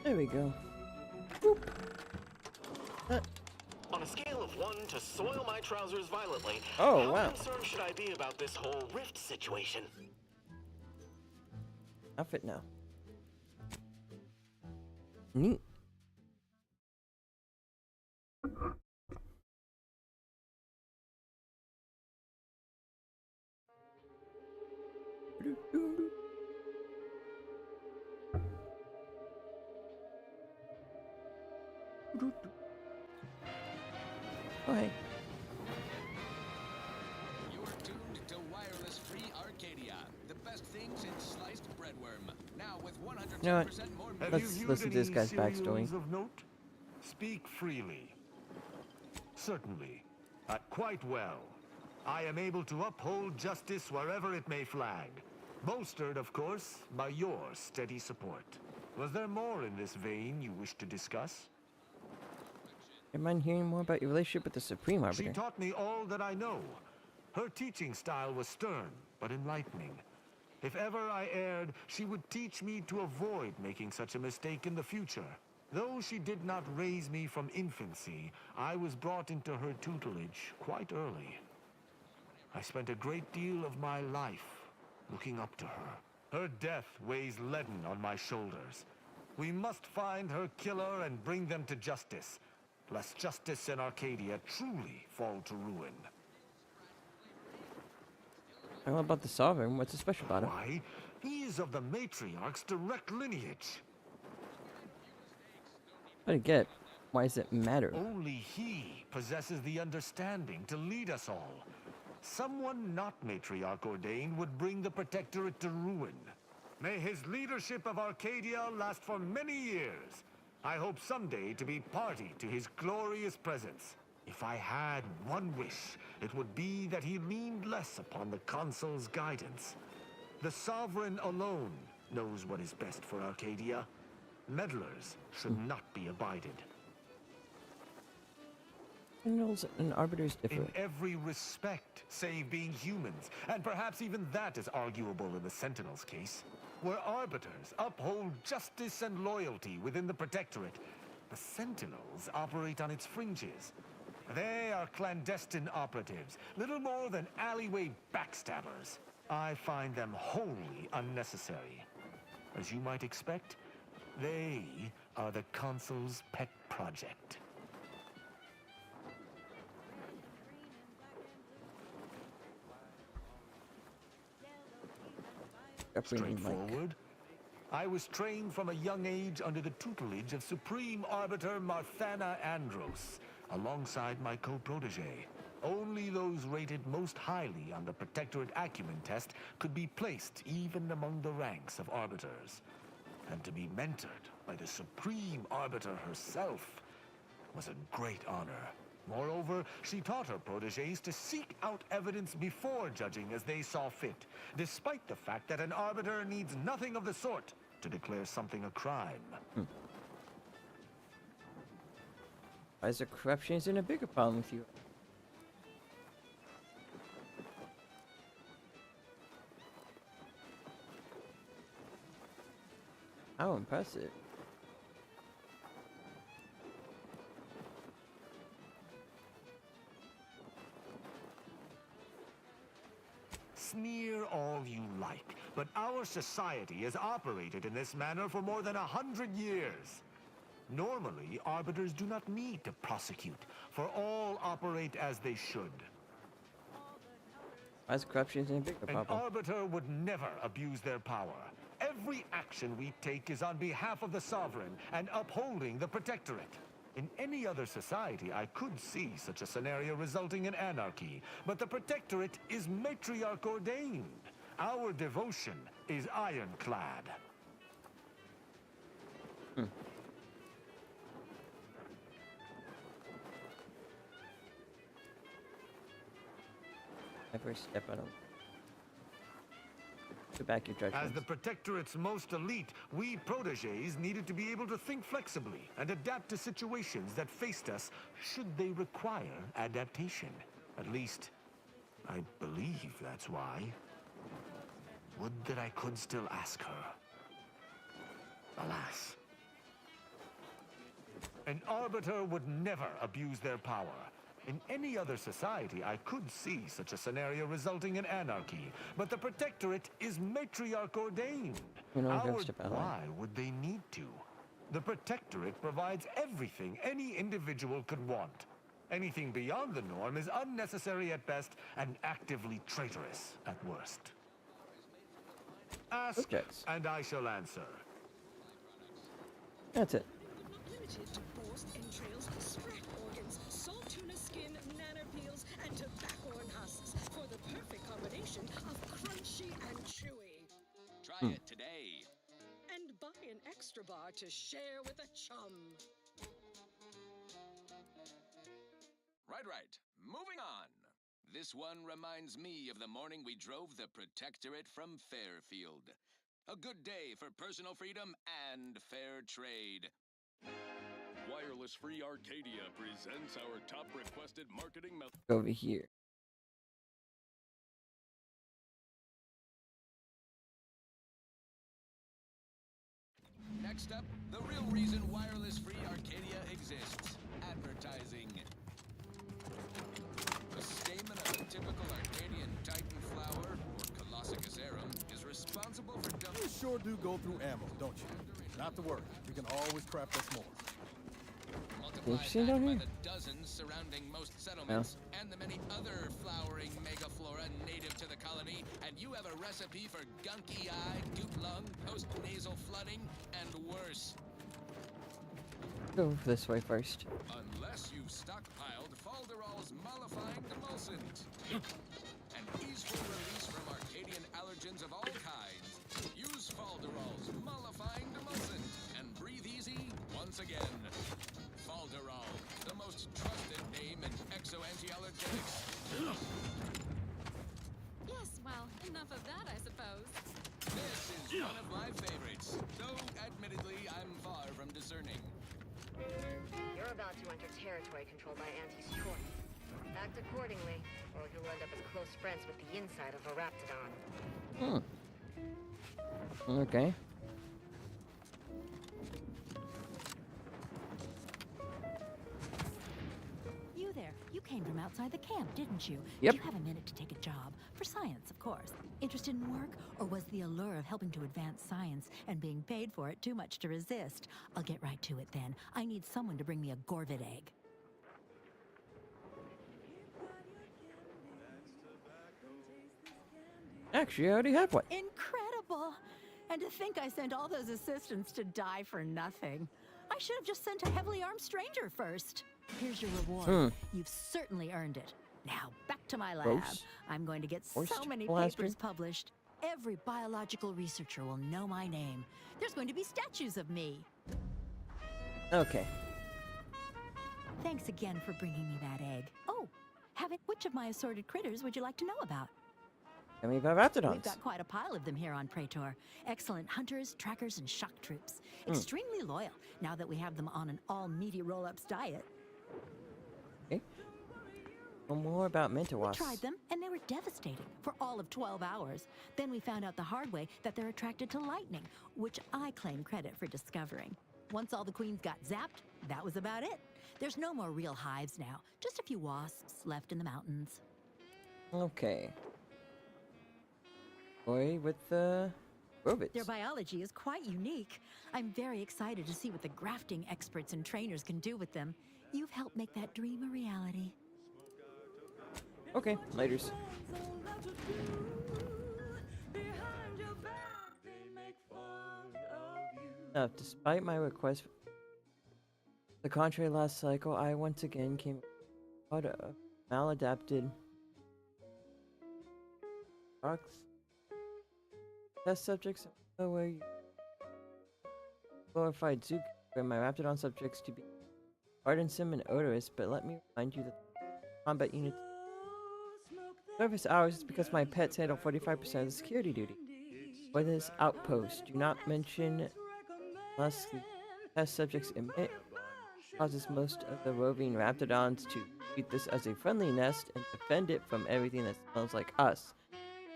There we go. Boop. On a scale of 1 to soil my trousers violently, Oh, how wow. concerned should I be about this whole rift situation? Outfit now. Neat. Oh, hey. You're tuned to Wireless Free Arcadia, the best thing since sliced breadworm. Now with 110% You know what? more Have Let's you viewed listen to this any guy's backstory. serials of note? Speak freely. Certainly. Quite well. I am able to uphold justice wherever it may flag. Bolstered, of course, by your steady support. Was there more in this vein you wish to discuss? Do you mind hearing more about your relationship with the Supreme Arbiter? She taught me all that I know. Her teaching style was stern, but enlightening. If ever I erred, she would teach me to avoid making such a mistake in the future. Though she did not raise me from infancy, I was brought into her tutelage quite early. I spent a great deal of my life looking up to her. Her death weighs leaden on my shoulders. We must find her killer and bring them to justice, lest justice in Arcadia truly fall to ruin. I don't know about the Sovereign. What's so special about him? Why? He is of the matriarch's direct lineage. I don't get. Why does it matter? Only he possesses the understanding to lead us all. Someone not matriarch ordained would bring the Protectorate to ruin. May his leadership of Arcadia last for many years. I hope someday to be party to his glorious presence. If I had one wish, it would be that he leaned less upon the Consul's guidance. The Sovereign alone knows what is best for Arcadia. Meddlers should not be abided. Sentinels and Arbiters differ. In every respect, save being humans, and perhaps even that is arguable in the Sentinels' case. Where Arbiters uphold justice and loyalty within the Protectorate, the Sentinels operate on its fringes. They are clandestine operatives, little more than alleyway backstabbers. I find them wholly unnecessary. As you might expect, they are the Consul's pet project. Straightforward. I was trained from a young age under the tutelage of Supreme Arbiter Marthana Andros, alongside my co-protege. Only those rated most highly on the Protectorate Acumen test could be placed even among the ranks of Arbiters. And to be mentored by the Supreme Arbiter herself was a great honor. Moreover, she taught her protégés to seek out evidence before judging as they saw fit, despite the fact that an arbiter needs nothing of the sort to declare something a crime. Why is the corruption isn't a bigger problem with you? How impressive. Sneer all you like, but our society has operated in this manner for more than 100 years. Normally, arbiters do not need to prosecute, for all operate as they should. Why is corruption isn't a bigger An problem? arbiter would never abuse their power. Every action we take is on behalf of the Sovereign and upholding the Protectorate. In any other society, I could see such a scenario resulting in anarchy, but the Protectorate is matriarch ordained. Our devotion is ironclad. Never step out of. Go back your judgments. As the Protectorate's most elite, we protégés needed to be able to think flexibly and adapt to situations that faced us should they require adaptation. At least, I believe that's why. Would that I could still ask her. Alas, An arbiter would never abuse their power. In any other society, I could see such a scenario resulting in anarchy, but the Protectorate is matriarch ordained. You know, ghost about Why would they need to? The Protectorate provides everything any individual could want. Anything beyond the norm is unnecessary at best and actively traitorous at worst. Ask, Objects. and I shall answer. That's it. Limited to boar's entrails, spread organs, salt tuna skin, nanopeels, and tobacco husks for the perfect combination of crunchy and chewy. Try it today. And buy an extra bar to share with a chum. Right. Moving on. This one reminds me of the morning we drove the Protectorate from Fairfield. A good day for personal freedom and fair trade. Wireless Free Arcadia presents our top requested marketing method. Over here. Next up, the real reason Wireless Free Arcadia exists. Advertising. The stamen of a typical Arcadian Titan flower, or Colossicus arum, is responsible for dumping... You sure do go through ammo, don't you? Not to worry, we can always craft us more. Multiply seen that down by here? the dozens surrounding most settlements, and the many other flowering megaflora native to the colony, and you have a recipe for gunky eye, goop lung, post-nasal flooding, and worse. Go this way first. Unless you've stockpiled Falderall's mollifying demulcent. An easeful release from Arcadian allergens of all kinds. Use Falderall's mollifying demulcent and breathe easy once again. Falderall, the most trusted name in exo-anti-allergenics. Yes, well, enough of that, I suppose. This is one of my favorites, though admittedly I'm far from discerning. You're about to enter territory controlled by Auntie's choice. Act accordingly, or you'll end up as close friends with the inside of a Raptidon. Okay. You there. You came from outside the camp, didn't you? Yep. Do you have a minute to take a job? For science, of course. Interested in work? Or was the allure of helping to advance science and being paid for it too much to resist? I'll get right to it then. I need someone to bring me a Gorvid egg. Actually, I already have one. Incredible! And to think I sent all those assistants to die for nothing. I should have just sent a heavily armed stranger first. Here's your reward. You've certainly earned it. Now, back to my lab. Gross. I'm going to get so Forced many blaster. papers published. Every biological researcher will know my name. There's going to be statues of me. Okay. Thanks again for bringing me that egg. Oh, which of my assorted critters would you like to know about? Tell me about Raptidons. We've got quite a pile of them here on Praetor. Excellent hunters, trackers, and shock troops. Extremely loyal, now that we have them on an all-meaty roll-ups diet. Okay. Well, more about We Mentawasps. tried them, and they were devastating for all of 12 hours. Then we found out the hard way that they're attracted to lightning, which I claim credit for discovering. Once all the queens got zapped, that was about it. There's no more real hives now, just a few wasps left in the mountains. Okay. Boy with the robots. Their biology is quite unique. I'm very excited to see what the grafting experts and trainers can do with them. You've helped make that dream a reality. Okay, laters. Now, despite my request, the contrary last cycle, I once again came out of maladapted rocks. Test subjects where you glorified Zook, where my Raptidon subjects to be burdensome and odorous, but let me remind you that combat unit service hours is because my pets handle 45% of the security duty. For this outpost, do not mention unless the test subjects emit causes most of the roving Raptidons to treat this as a friendly nest and defend it from everything that smells like us.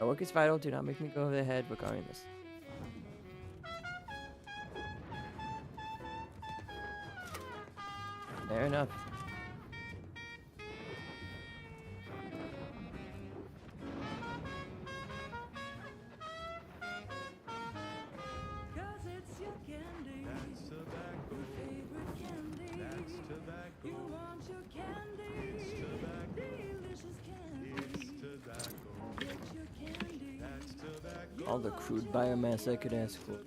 Our work is vital, do not make me go over the head regarding this. Fair enough. Cause it's your candy. That's tobacco. Your favorite candy. That's tobacco. You want your candy. It's tobacco. Delicious candy. It's tobacco. Get your candy. That's tobacco. All the crude biomass I could ask for.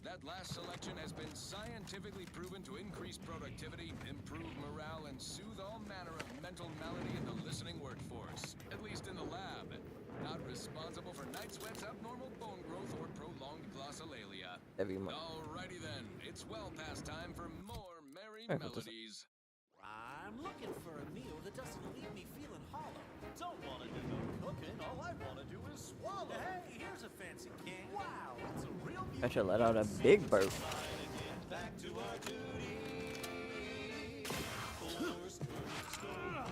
That last selection has been scientifically proven to increase productivity, improve morale, and soothe all manner of mental malady in the listening workforce. At least in the lab. Not responsible for night sweats, abnormal bone growth, or prolonged glossolalia. Every month. Alrighty then, it's well past time for more merry Alright, what does melodies. I'm looking for a meal that doesn't leave me feeling hollow. Don't want to do no cooking. All I want to do is swallow. Hey, here's a fancy can. Wow, it's a real I should let out a big burp. back to our duty. Forced worst, it's not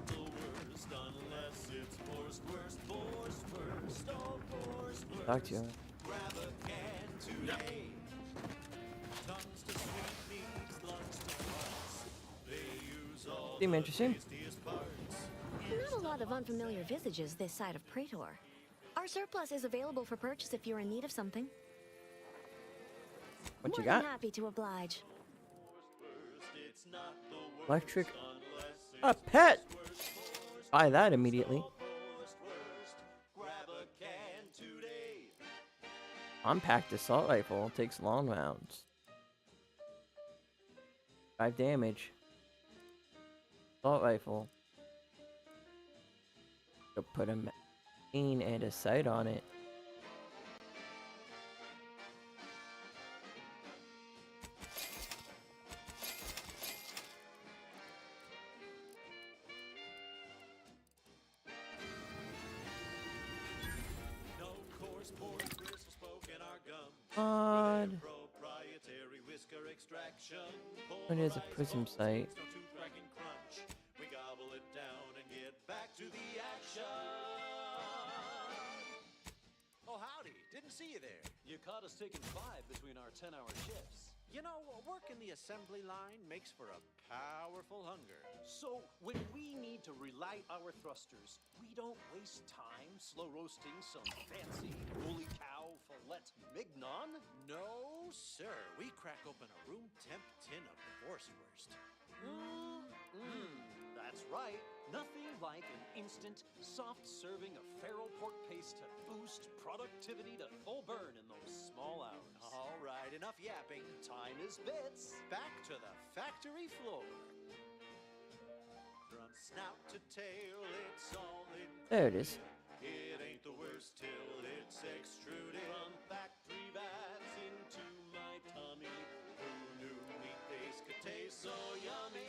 the worst unless it's forced worst, forced worst, oh forced worst. Talk to you. Grab a can today. Tongues to sweet meats, lungs to farts. They use all Seem interesting. tastiest parts. Not a lot of unfamiliar visages this side of Praetor. Our surplus is available for purchase if you're in need of something. What you More than got? happy to oblige. It's not the worst Electric. unless A pet! Buy that immediately. forced worst. Grab a can today. Compact assault rifle takes long rounds. 5 damage. Assault rifle. Could put a magazine and a sight on it. No coarse porters spoken our gum. Odd. Proprietary whisker extraction. What is a prism sight? No tooth cracking crunch. We gobble it down and get back to the action. Oh, howdy. Didn't see you there. You caught us taking 5 between our 10-hour shifts. You know, working the assembly line makes for a powerful hunger. So, when we need to relight our thrusters, we don't waste time slow roasting some fancy holy cow fillet mignon. No, sir. We crack open a room temp tin of the Wurst. That's right. Nothing like an instant, soft serving of farrow pork paste to boost productivity to full burn in those small hours. All right, enough yapping. Time is bits. Back to the factory floor. From snout to tail, it's all in. There it is. It ain't the worst till it's extruded. From factory vats into my tummy. Who knew meat base could taste so yummy?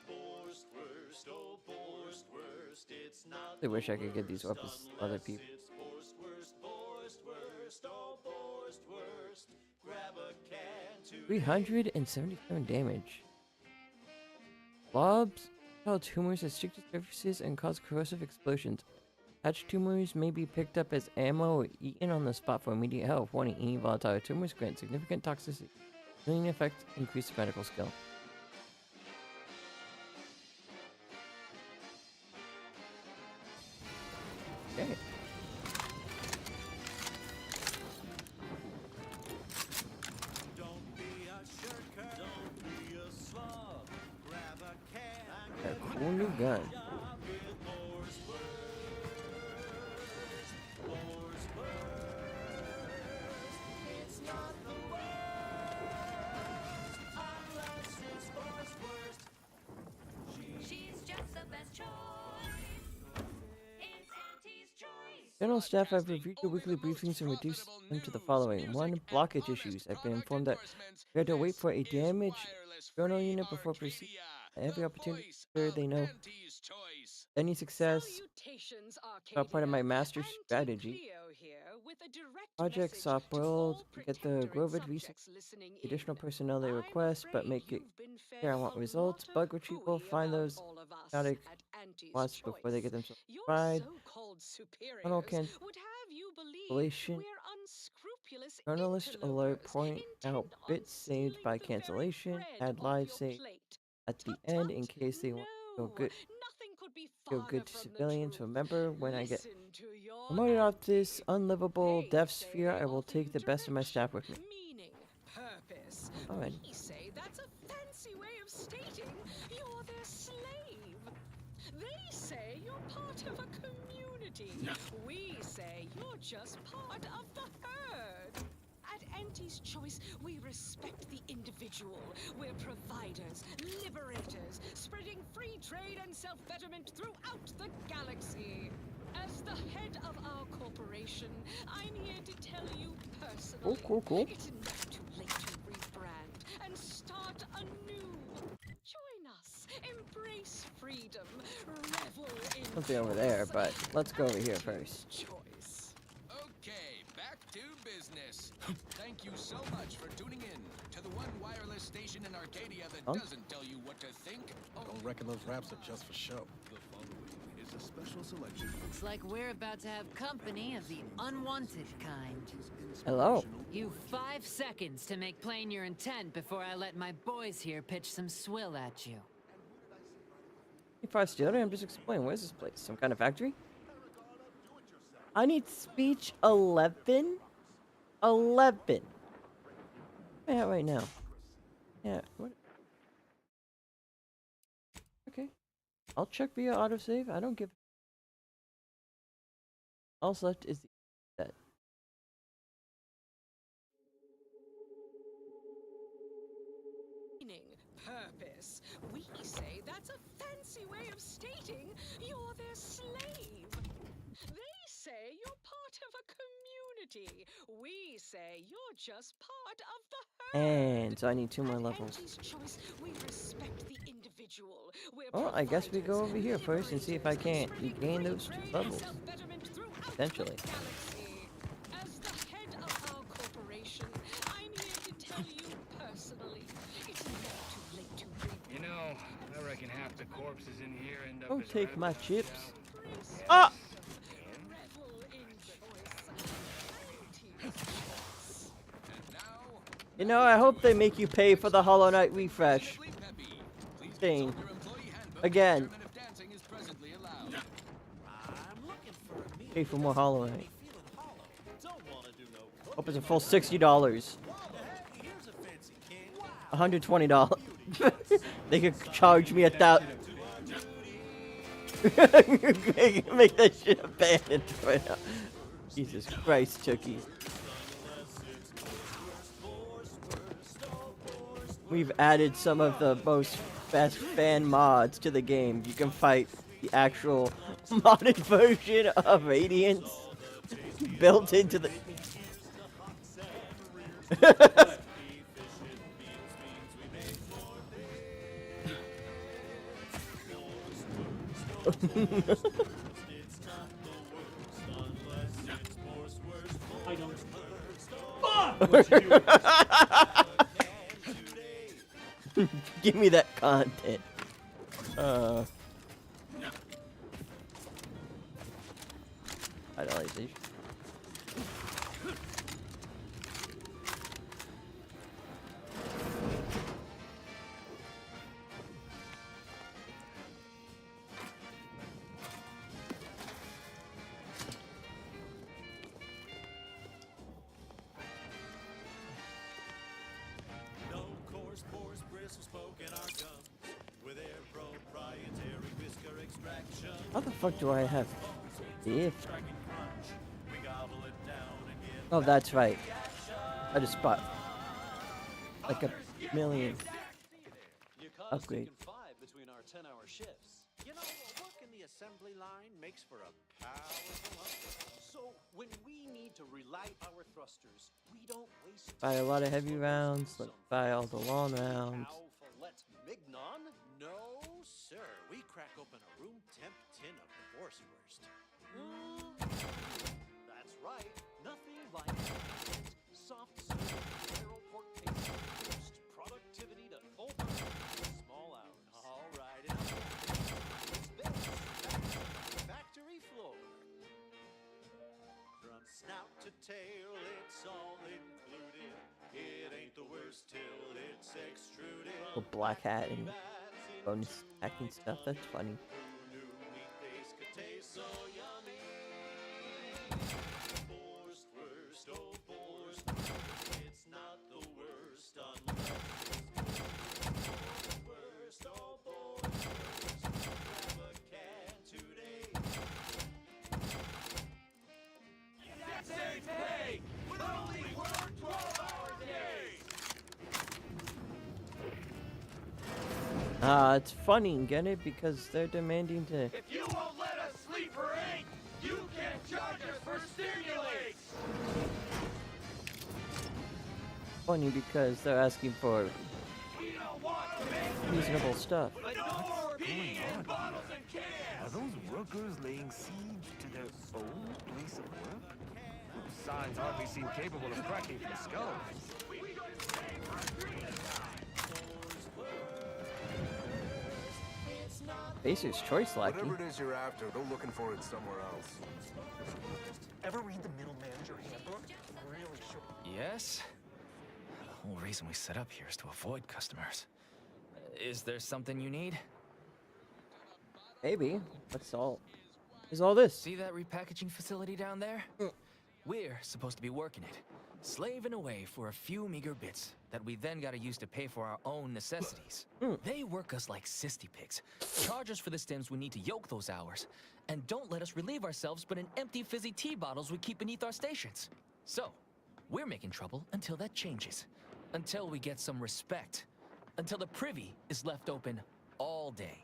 Forced worst, oh forced worst. It's not. I wish I could get these weapons to other people. It's forced worst, forced worst, oh forced worst. Grab a can to 377 damage. Blobs cause tumors at stick to surfaces and cause corrosive explosions. Hatched tumors may be picked up as ammo or eaten on the spot for immediate health. Warning, eating volatile tumors grant significant toxicity. Healing effect, increased medical skill. Okay. Don't be a shirker. Don't be a slob. Grab a can. A cool new gun. Job with forced worst. It's not the worst unless it's forced worst. She's just the best choice. It's Auntie's choice. General staff have reviewed the weekly briefings and reduced them to the following. 1. Blockage issues. I've been informed that we had to wait for a damaged journal unit before proceeding. At every opportunity, sure they know. Any success Salutations, are part of my master Auntie strategy. Cleo here with a direct Project message Stop to World. all Get the Protectorate Grovid subjects listening in. additional personnel they I'm request, but afraid make it you've been fed clear I want a results. lot of Bug retrieval. hooey Find about those all of us chaotic at Auntie's spots before they choice. get themselves Your fried. so-called Tunnel superiors would have you believe cancellation. we're unscrupulous Journalist alert. interlopers Point out intent on bits saved stealing by the very cancellation. bread Add off live your save plate. at the Tut end in tut. case they want to feel No, good. nothing could be Feel farther good to from the civilians. truth. Remember, when I get Listen to your promoted off this auntie. unlivable They death say sphere, they I will offer you take the best of my staff with me. meaning, purpose. Alright. We say that's a fancy way of stating you're their slave. They say you're part of a community. We say you're just part of the herd. At Auntie's Choice, we respect the individual. We're providers, liberators, spreading free trade and self-betterment throughout the galaxy. As the head of our corporation, I'm here to tell you personally, Cool. it's never too late to rebrand and start anew. Join us, embrace freedom, revel in Something over there, choice. but let's go over here first. Choice. Okay, back to business. Thank you so much for tuning in to the one wireless station in Arcadia that doesn't tell you what to think. Don't reckon those raps are just for show. The following is a special selection. Looks like we're about to have company of the unwanted kind. Hello. You've 5 seconds to make plain your intent before I let my boys here pitch some swill at you. If I steal it, I'm just explaining. Where's this place? Some kind of factory? I need speech 11? 11. Where am I at right now? Yeah, what? Okay. I'll check via autosave. I don't give. All left is the set. Meaning, purpose. We say that's a fancy way of stating you're their slave. They say you're part of a community. We say you're just part of the herd. And so I need 2 more At levels. Auntie's Choice, we respect the individual. We're Well, I guess we go providers, over here first and see if I can't liberators, regain spreading those 2 free trade and levels. self-betterment throughout the Potentially. galaxy. As the head of our corporation, I'm here to tell you personally, it's never too late to rebrand. You know, I reckon half the corpses in here end up Don't as take my rebels, chips. so- Ah! Revel in choice. Auntie's Choice. And now, You know, I hope they make you pay for the Hollow Knight refresh Peppy. Please thing. consult your employee handbook Again. to determine if dancing is presently allowed. I'm looking for a meal Pay for more Hollow Knight. me feeling hollow. Don't want to do no cooking. Hope it's a full $60. Hey, here's a fancy king. Wow. $120. They could charge me $1,000. Make that shit abandoned right now. Jesus Christ, Chucky. We've added some of the most best fan mods to the game. You can fight the actual modded version of Radiance built into the. I don't. Give me that content. Idolization. No coarse pores, bristles spoken our gums with their proprietary whisker extraction. How the fuck do I have if? Strike and crunch. We gobble it down and get Oh, that's right. I just bought like a million You caught us upgrade. taking 5 between our 10-hour shifts. You know, work in the assembly line makes for a powerful upgrade. So when we need to relight our thrusters, we don't waste Buy a lot of heavy rounds. Let's buy all the long rounds. Let's Mignon? No, sir. We crack open a room temp tin of the Force Worst. That's right. Nothing like soft serve marrow pork paste boost productivity to over small hours. All right, enough. It's built back to the factory floor. From snout to tail, it's all included. It ain't the worst till it's extruded. A black hat and bonus acting stuff. That's funny. Who knew meat base could taste so yummy? Boar's worst, oh boar's worst. It's not the worst unless it's worst, oh boar's worst. Grab a can today. That saves pay! With only work 12-hour days! It's funny, get it? Because they're demanding to. If you won't let us sleep for 8, you can't charge us for stimulates! Funny because they're asking for We don't want to make reasonable stuff. but no more pee in bottles and cans! Are those workers laying siege to their own place of work? Those signs hardly seem capable of cracking from skulls. We gonna stay for a drink time! Baser's choice, Lucky. Whatever it is you're after, go looking for it somewhere else. Ever read the middle manager handbook? Really sure. Yes? The whole reason we set up here is to avoid customers. Is there something you need? Maybe. What's all? Is all this? See that repackaging facility down there? We're supposed to be working it, slaving away for a few meager bits that we then gotta use to pay for our own necessities. They work us like cysty pigs, charge us for the stems we need to yoke those hours, and don't let us relieve ourselves but in empty fizzy tea bottles we keep beneath our stations. So, we're making trouble until that changes. Until we get some respect. Until the privy is left open all day.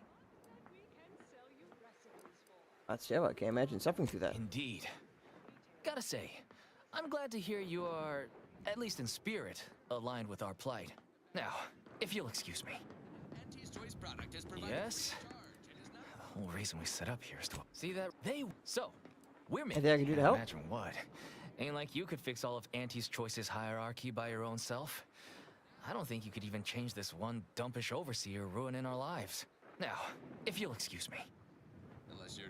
That's yeah, I can't imagine suffering through that. Indeed. Gotta say, I'm glad to hear you are, at least in spirit, aligned with our plight. Now, if you'll excuse me. Auntie's Choice product is provided Yes? The whole reason we set up here is to see that so we're Anything I can do to help? Imagine what? Ain't like you could fix all of Auntie's Choice's hierarchy by your own self. I don't think you could even change this one dumpish overseer ruining our lives. Now, if you'll excuse me. Unless you're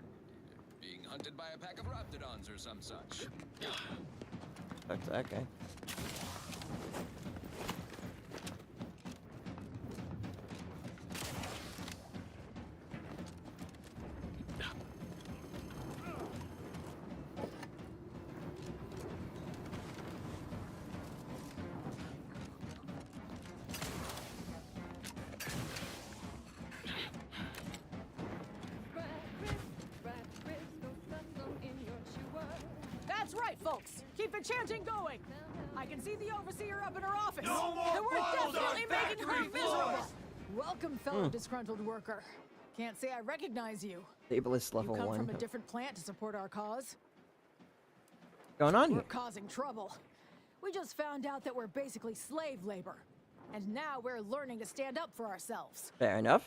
being hunted by a pack of raptidons or some such. Back to that guy. That's right, folks. Keep the chanting going. I can see the overseer up in her office. No more and we're bottles on definitely making her factory miserable. floors. Welcome, fellow disgruntled worker. Can't say I recognize you. Ableist level You come 1. from a different plant to support our cause? Going on We're here? causing trouble. We just found out that we're basically slave labor. And now we're learning to stand up for ourselves. Fair enough.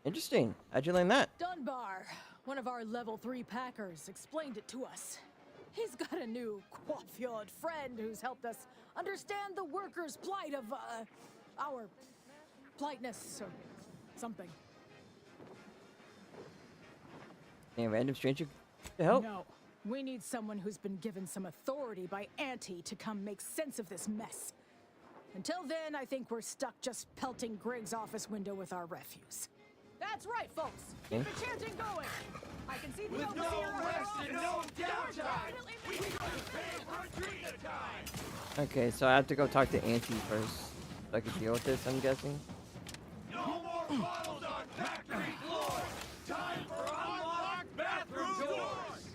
Interesting. How'd you learn that? Dunbar, one of our level 3 packers, explained it to us. He's got a new coiffured friend who's helped us understand the workers' plight of, our politeness or something. Any random stranger to help? No. We need someone who's been given some authority by Auntie to come make sense of this mess. Until then, I think we're stuck just pelting Grig's office window with our refuse. That's right, folks. Keep the chanting going. I can see the With overseer no of our rest and no office. downtime, we gonna pay for a drink at a time. Okay, so I have to go talk to Auntie first. So I can deal with this, I'm guessing. No more bottles on factory floors. Time for unlocked bathroom doors.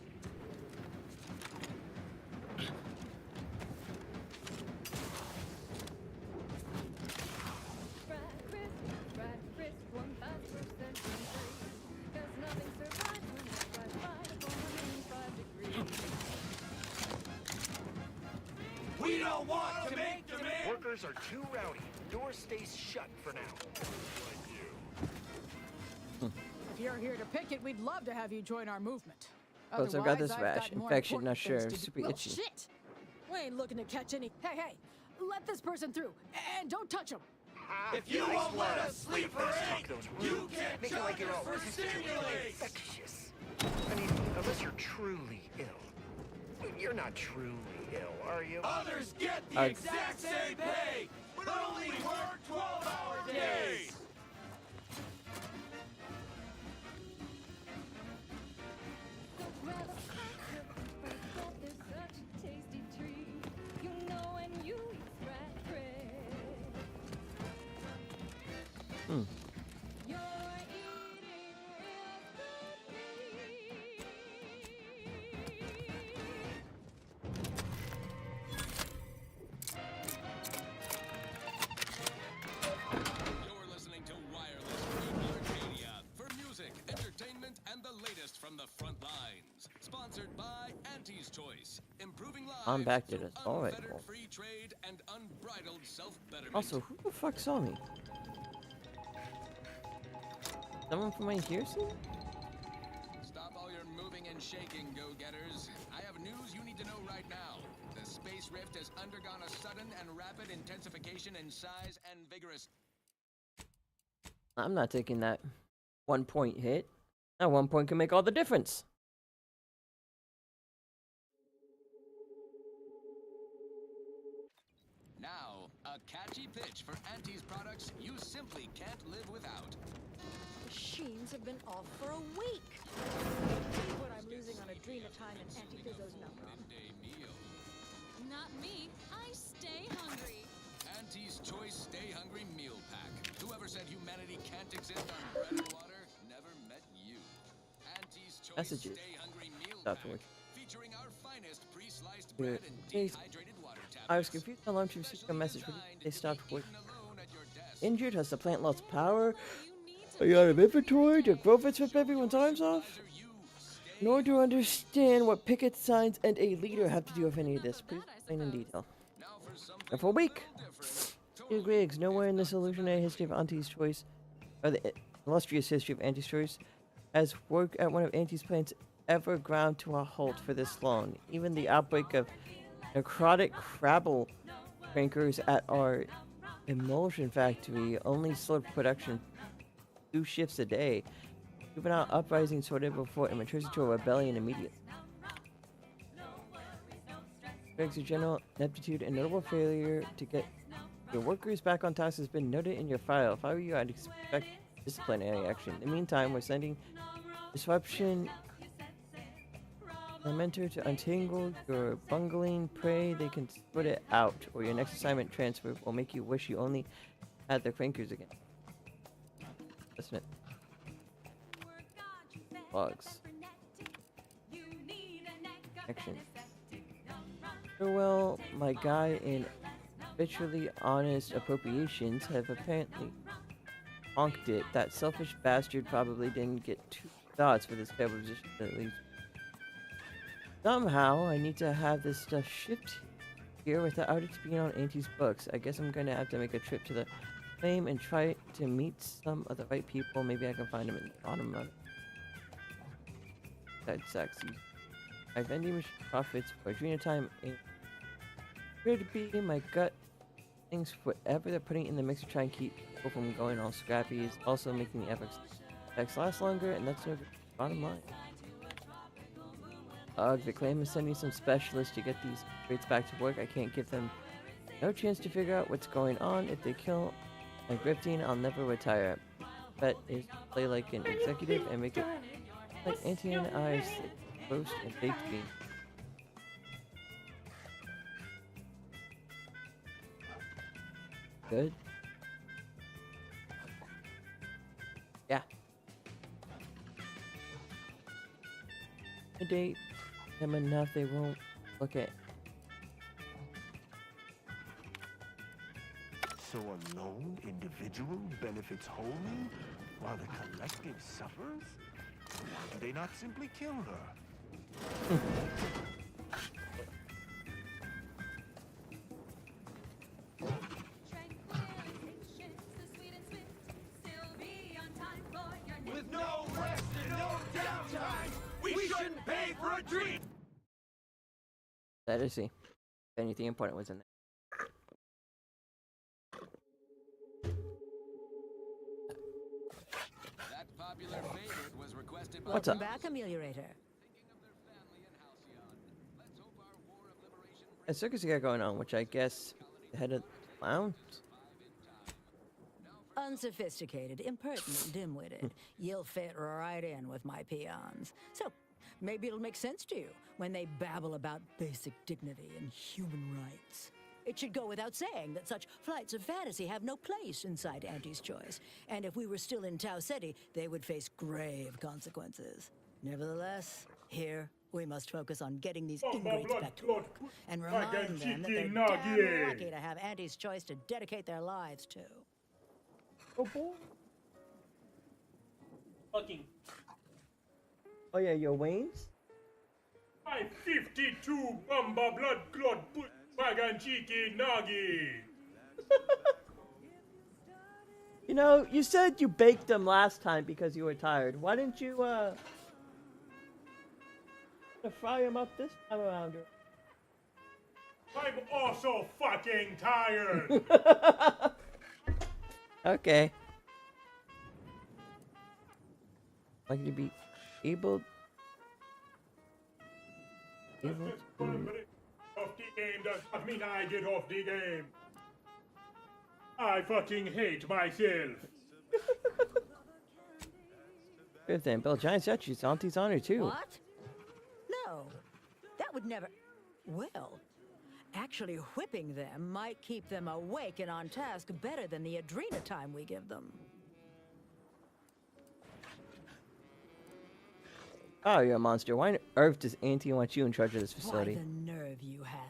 We don't want to make demand. Workers are too rowdy. Door stays shut for now. If you're here to picket, we'd love to have you join our movement. Oh, so I've got this Otherwise, rash. got more Infection, important not sure. things to do. Super Well, itchy. shit! We ain't looking to catch any. Hey, hey, let this person through, and don't touch him. If you won't let us sleep for 8, you can't Make it like your own. for stimulate. Infectious. I mean, unless you're truly ill. You're not truly ill, are you? Others get the exact same pay, but only work 12-hour days. Grab a cracker and forget there's such a tasty treat. You know when you eat scratch bread. You're eating real You're listening to Wireless Free Arcadia for music, entertainment, and the latest from the front lines. Sponsored by Auntie's Choice, improving lives I'm back to through this. All right, unfettered cool. free trade and unbridled self-betterment. Also, who the fuck saw me? Someone from my here scene? Stop all your moving and shaking, go-getters. I have news you need to know right now. The space rift has undergone a sudden and rapid intensification in size and vigorous. I'm not taking that 1 point hit. That 1 point can make all the difference. Now, a catchy pitch for Auntie's products you simply can't live without. Machines have been off for a week. See what I'm losing on Adrenatine and Antiphyso's number. Midday meal. Not me. I stay hungry. Auntie's Choice Stay Hungry Meal Pack. Whoever said humanity can't exist on bread and water never met you. Auntie's Choice Messages. Stay Hungry Meal Stop Pack, work. featuring our finest pre-sliced Good. bread and Please. dehydrated water tablets. I was confused on launch received a message when they stopped working. Alone at your desk. Injured? Has the plant lost power? Are you out of inventory? Do growths rip everyone's arms off? Nor do I understand what picket signs and a leader have to do with any of this. Please explain in detail. And for a week! Dear Griggs, nowhere in this illusionary history of Auntie's Choice, or the illustrious history of Auntie's Choice, has work at one of Auntie's plants ever ground to a halt for this long. Even the outbreak of necrotic crabble crankers at our emulsion factory only slowed production 2 shifts a day. Juvenile uprising sorted before it matures into a rebellion immediately. Greg's general ineptitude and notable failure to get your workers back on task has been noted in your file. If I were you, I'd expect disciplinary action. In the meantime, we're sending disruption Elementer to untangle your bungling prey. They can split it out, or your next assignment transfer will make you wish you only had the crankers again. Listen it. Bugs. Action. Well, my guy in habitually honest appropriations have apparently honked it. That selfish bastard probably didn't get 2 thoughts for this terrible position at least. Somehow, I need to have this stuff shipped here without it being on Auntie's books. I guess I'm gonna have to make a trip to the claim and try to meet some of the right people. Maybe I can find them in the bottom of it. That's sexy. My vending machine profits for Adrenatime ain't appear to be my gut. Things whatever they're putting in the mix to try and keep people from going all scrappy is also making the effects last longer, and that's no good. Bottom line. The claim is sending some specialists to get these rates back to work. I can't give them no chance to figure out what's going on. If they kill my grifting, I'll never retire. Bet is to play like an executive and make it like Auntie and I roast and baked beans. Good. Yeah. Date them enough they won't look at. So a lone individual benefits wholly while the collective suffers? Why do they not simply kill her? With no rest and no downtime, we shouldn't pay for a dream. That is he. Anything important was in there. That popular favorite was requested by What's Welcome up? back, Ameliorator. A circus you got going on, which I guess the head of the clowns. Unsophisticated, impertinent, dim-witted. You'll fit right in with my peons. So, maybe it'll make sense to you when they babble about basic dignity and human rights. It should go without saying that such flights of fantasy have no place inside Auntie's Choice. And if we were still in Tau City, they would face grave consequences. Nevertheless, here we must focus on getting these ingrates back to work and remind them that they're damn lucky to have Auntie's Choice to dedicate their lives to. Oh boy. Fucking. Oh yeah, your Waynes? 552 Bamba Blood Clot Put Wagon Cheeky Nagi. You know, you said you baked them last time because you were tired. Why didn't you, fry them up this time around? I'm also fucking tired. Okay. Like to be able to... Off the game does not mean I get off the game. I fucking hate myself. Good then, build giant statues. Auntie's honor too. What? No, that would never. Well, actually whipping them might keep them awake and on task better than the adrena time we give them. Oh, you're a monster. Why on earth does Auntie want you in charge of this facility? Why, the nerve you have.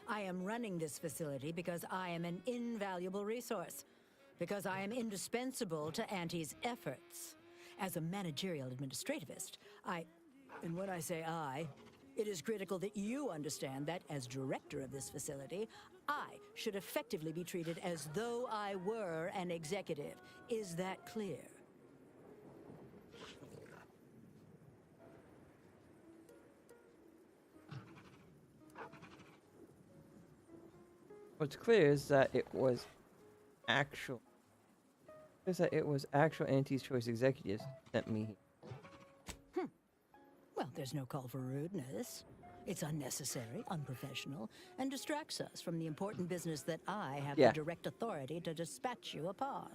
I am running this facility because I am an invaluable resource. Because I am indispensable to Auntie's efforts. As a managerial administrativist, and when I say I, it is critical that you understand that as director of this facility, I should effectively be treated as though I were an executive. Is that clear? What's clear is that it was actual. Auntie's Choice executives that sent me. Well, there's no call for rudeness. It's unnecessary, unprofessional, and distracts us from the important business that I have Yeah. the direct authority to dispatch you upon.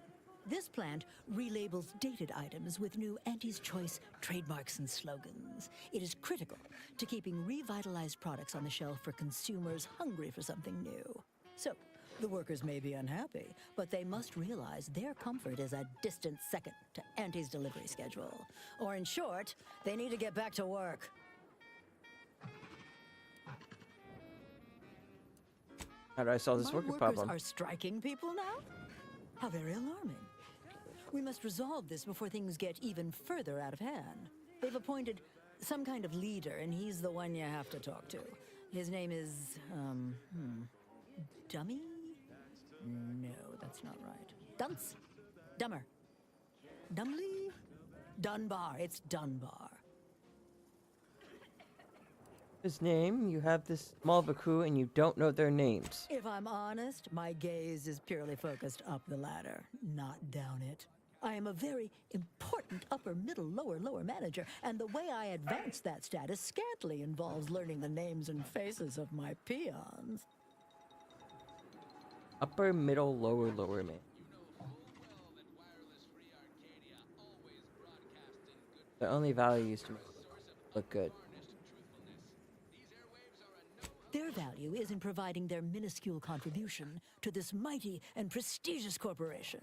This plant relabels dated items with new Auntie's Choice trademarks and slogans. It is critical to keeping revitalized products on the shelf for consumers hungry for something new. So, the workers may be unhappy, but they must realize their comfort is a distant second to Auntie's delivery schedule. Or in short, they need to get back to work. How do I solve this My worker workers problem? are striking people now? How very alarming. We must resolve this before things get even further out of hand. They've appointed some kind of leader, and he's the one you have to talk to. His name is, Dummy? No, that's not right. Dunce? Dumber. Dumbly? Dunbar. It's Dunbar. His name, you have this small of a crew and you don't know their names. If I'm honest, my gaze is purely focused up the ladder, not down it. I am a very important upper, middle, lower manager, and the way I advance that status scantily involves learning the names and faces of my peons. Upper, middle, lower man. Their only value is to make it look good. Their value is in providing their minuscule contribution to this mighty and prestigious corporation.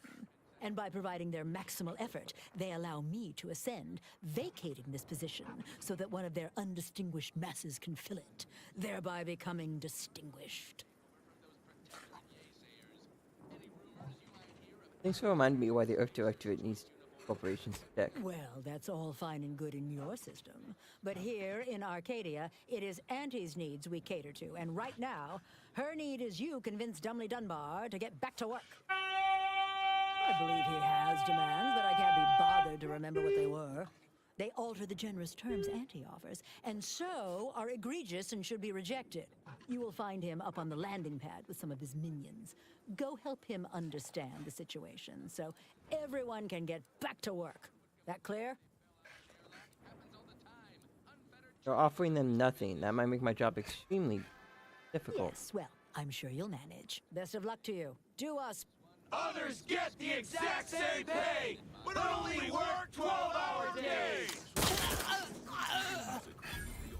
And by providing their maximal effort, they allow me to ascend, vacating this position so that one of their undistinguished masses can fill it, thereby becoming distinguished. Thanks for reminding me why the Earth Directorate needs corporations deck. Well, that's all fine and good in your system. But here in Arcadia, it is Auntie's needs we cater to. And right now, her need is you convince Dumbly Dunbar to get back to work. I believe he has demands, but I can't be bothered to remember what they were. They alter the generous terms Auntie offers, and so are egregious and should be rejected. You will find him up on the landing pad with some of his minions. Go help him understand the situation so everyone can get back to work. That clear? You're offering them nothing. That might make my job extremely difficult. Yes, well, I'm sure you'll manage. Best of luck to you. Do us. Others get the exact same pay, but only work 12-hour days! The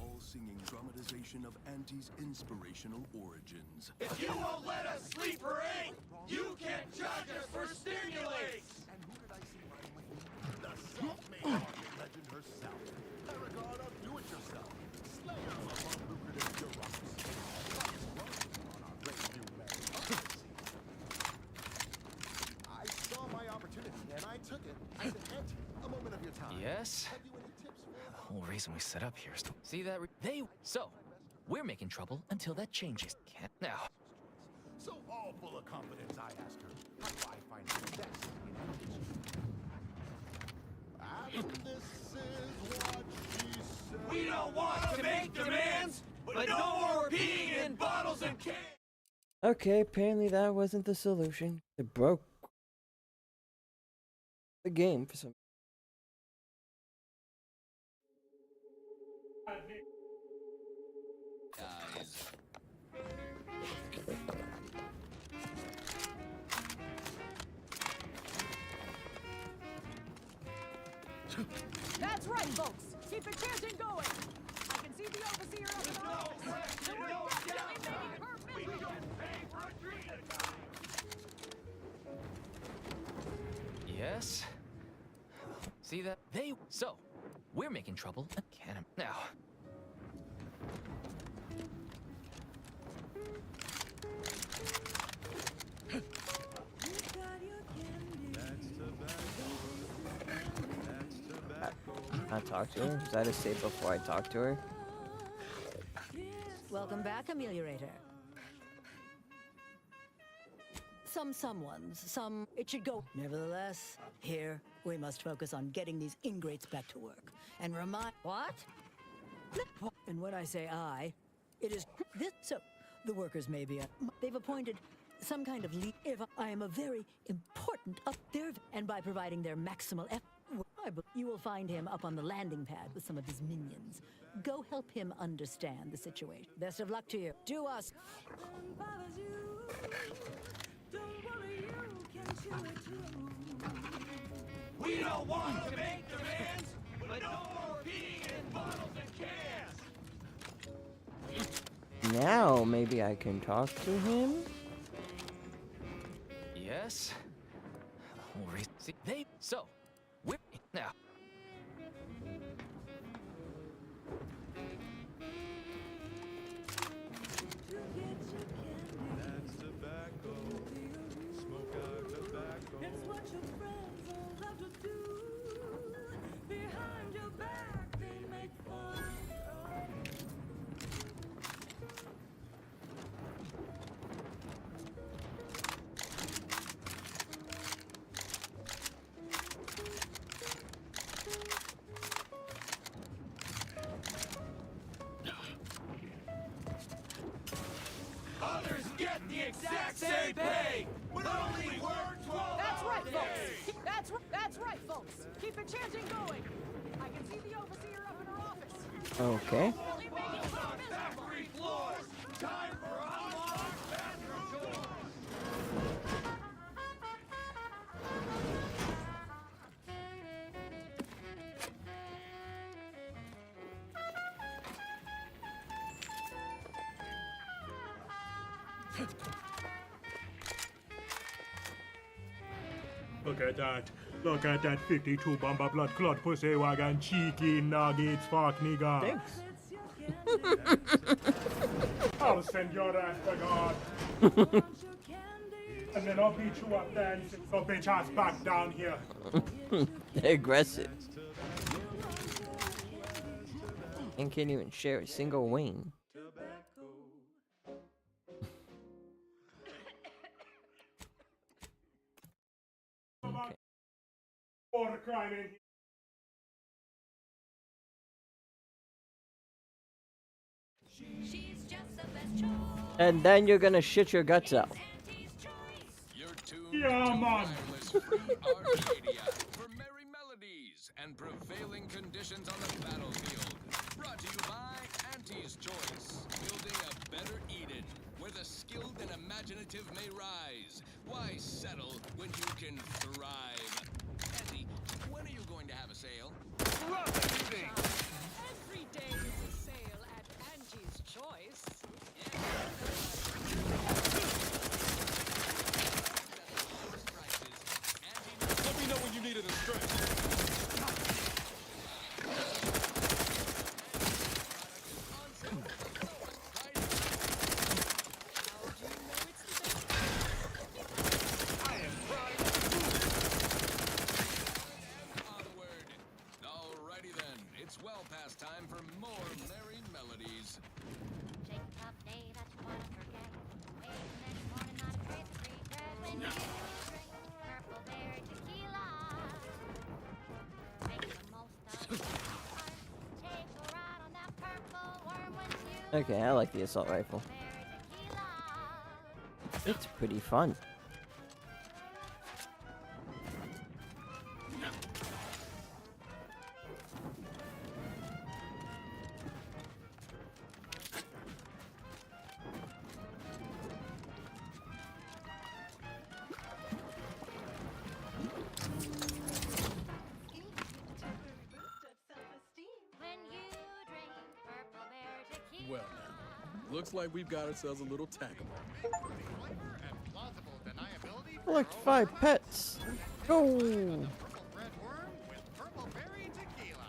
all-singing dramatization of Auntie's inspirational origins. If you won't let us sleep or eat, you can't judge us for stimulates! And who did I see riding with me? The self-made market legend herself. Paragon of do-it-yourself. Slayer of unlucrative bureaucracy. On our great new meritocracy. I saw my opportunity, and I took it. I said, Auntie, a moment of your time. Yes? Have you any tips for The whole reason we set up here is to see that so we're making trouble until that changes. Can't now. So all full of confidence, I asked her, how do I find success in education? And this is what she said. We don't want to make demands, but no more peeing in bottles and cans! Okay, apparently that wasn't the solution. It broke the game for some. Guys. That's right, folks. Keep the chanting going. I can see the overseer up in the office. And we're definitely making her miserable. Yes? See that so we're making trouble. Can't now. I talk to her? Was that a say before I talk to her? Welcome back, Ameliorator. It should go. Nevertheless, here, we must focus on getting these ingrates back to work. And what? And when I say I, it is this. So, the workers may be they've appointed some kind of lead. If I am a very important up there, and by providing their maximal effort, you will find him up on the landing pad with some of his minions. Go help him understand the situation. Best of luck to you. Do us. We don't want to make demands, but no more peeing in bottles and cans! Now maybe I can talk to him? Yes? The whole reason. See, so we're now. That's tobacco. Smoke out tobacco. It's what your friends all love to do. Behind your back, they make fun Others get the exact same pay, but only work 12 That's right, hours folks. That's right, folks. Keep the chanting going. I can see the overseer up in her office. Okay. Factory floors. Time for unlocked bathroom doors. Look at that. Look at that 52 bomber blood clot pussy wagon cheeky nuggets fuck nigga. Thanks. I'll send your ass to God. And then I'll beat you up there and sit your bitch ass back down here. They're aggressive. And can't even share a single wing. Order crime in here. She's just the best choice. And then you're gonna shit your guts out. You're tuned Yeah, to man. wireless free Arcadia for merry melodies and prevailing conditions on the battlefield. Brought to you by Auntie's Choice, building a better Eden where the skilled and imaginative may rise. Why settle when you can thrive? Auntie, when are you going to have a sale? Every day is a sale at Angie's Choice. Let me know when you needed a stretch. Alrighty then, it's well past time for more merry melodies. Shake it up, day that you wanna forget. Wake the next morning, not a trace of regret. When you drink purple berry tequila, make the most of it. Take a ride on that purple worm when you Okay, I like the assault rifle. It's pretty fun. when you drink purple berry tequila. Well, now, looks like we've got ourselves a little tackle. Collect 5 pets. Go. When you drink purple berry tequila.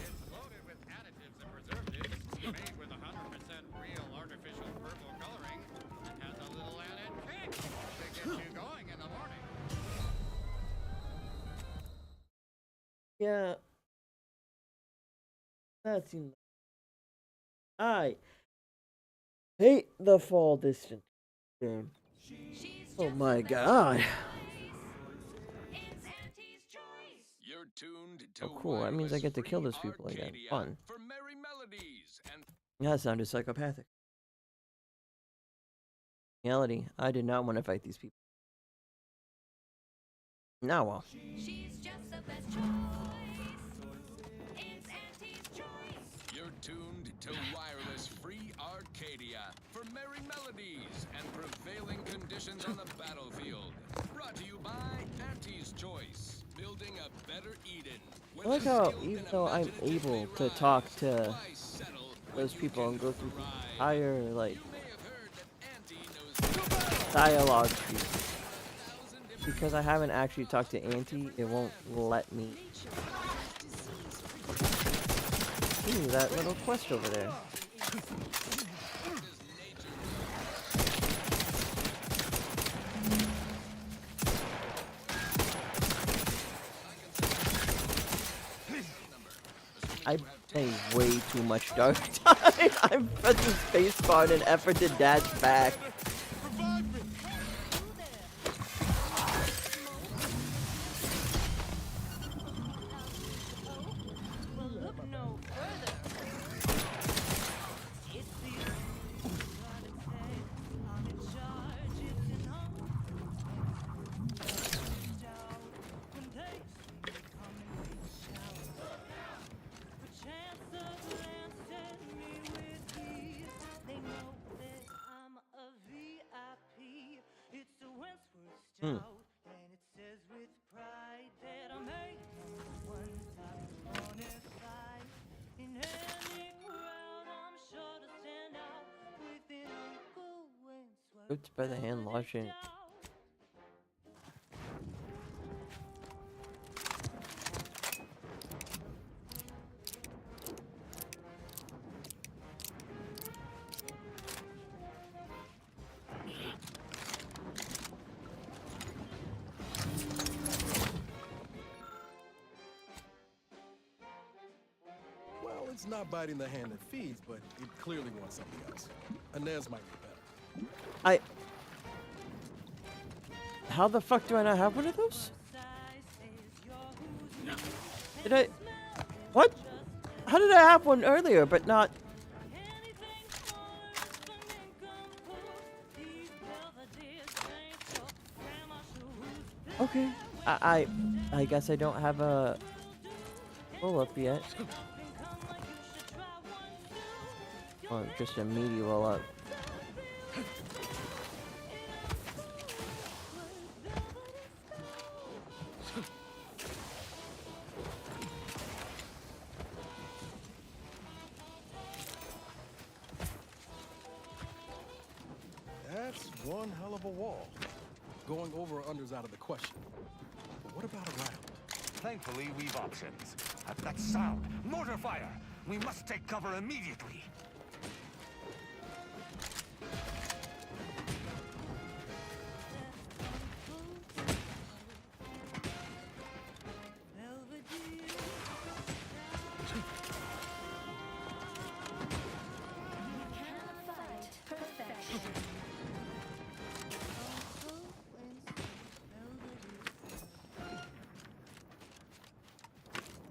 It's loaded with additives and preservatives, made with 100% real artificial purple coloring, and has a little added kick to get you going in the morning. Yeah. That seems. I hate the fall distance game. Oh my god. You're tuned to Oh cool, that means I get to kill those people again. Fun. for merry melodies and That sounded psychopathic. In reality, I did not want to fight these people. Now well. She's just the best choice. It's Auntie's Choice. you're tuned to wireless free Arcadia for merry melodies and prevailing conditions on the battlefield. Brought to you by Auntie's Choice, building a better Eden. I like how even though I'm able to talk to those people and go through the entire like dialogue sheet, because I haven't actually talked to Auntie, it won't let me. Ooh, that little quest over there. I play way too much Dark Tide. I'm pressing spacebar in an effort to dash back. Hmm. It's by the hand washing. It's not biting the hand that feeds, but it clearly wants something else. Inez might be better. How the fuck do I not have one of those? Did I? What? How did I have one earlier, but not? Okay. I guess I don't have a roll up yet. Or just a meaty roll up. That's one hell of a wall. Going over or under's out of the question. But what about around? Thankfully, we've options. At that sound, mortar fire! We must take cover immediately.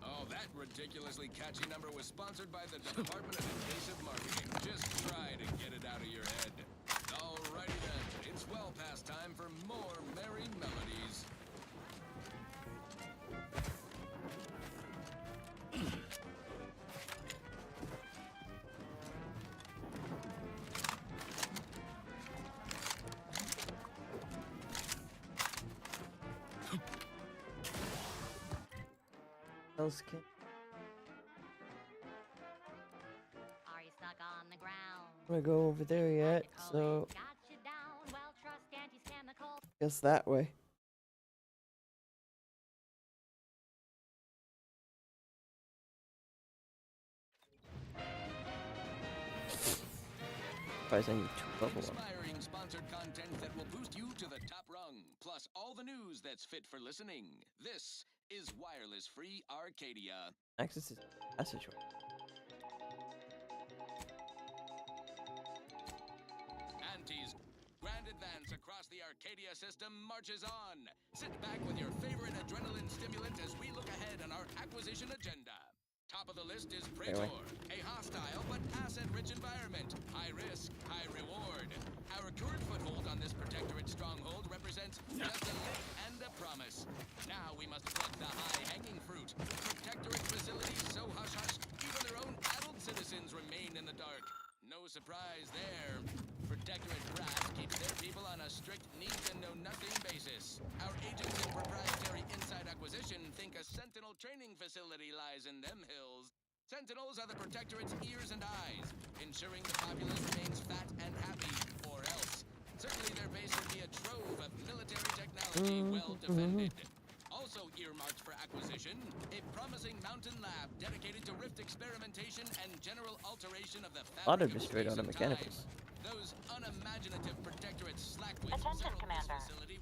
Oh, that ridiculously catchy number was sponsored by the Department of Invasive Marketing. Just try to get it out of your head. Alrighty then, it's well past time for more merry melodies. Else can. Are you stuck on the ground? I'm gonna go over there yet, so Got you down. Well, trust Auntie's chemical. guess that way. Surprised I need to level up. Inspiring sponsored content that will boost you to the top rung, plus all the news that's fit for listening. This is wireless free Arcadia. Access is passageway. Auntie's grand advance across the Arcadia system marches on. Sit back with your favorite adrenaline stimulant as we look ahead on our acquisition agenda. Top of the list is Praetor, a hostile but asset-rich environment. High risk, high reward. Our current foothold on this protectorate stronghold represents just a lick and a promise. Now we must pluck the high-hanging fruit. Protectorate facilities so hush-hush, even their own adult citizens remain in the dark. No surprise there. Protectorate brass keeps their people on a strict need-to-know-nothing basis. Our agents in proprietary inside acquisition think a Sentinel training facility lies in them hills. Sentinels are the Protectorate's ears and eyes, ensuring the populace remains fat and happy, or else. Certainly their base would be a trove of military technology well defended. Also earmarked for acquisition, a promising mountain lab dedicated to rift experimentation and general alteration of the fabric of destroyed space auto and mechanicals. time. Those unimaginative Protectorate slackwits Attention, Commander.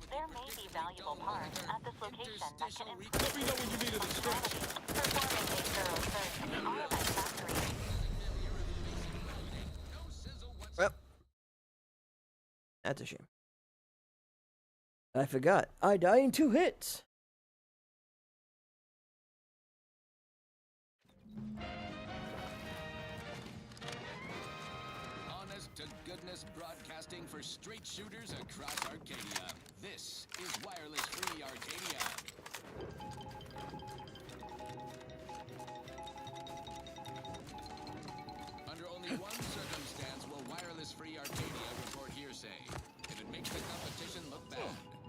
There may be valuable parts at this location that can improve. Let me know when you need an extraction. Performing a thorough search of the armament factory. Well, that's a shame. I forgot. I die in 2 hits. Honest to goodness broadcasting for straight shooters across Arcadia. This is wireless free Arcadia. Under only one circumstance will wireless free Arcadia report hearsay. If it makes the competition look bad.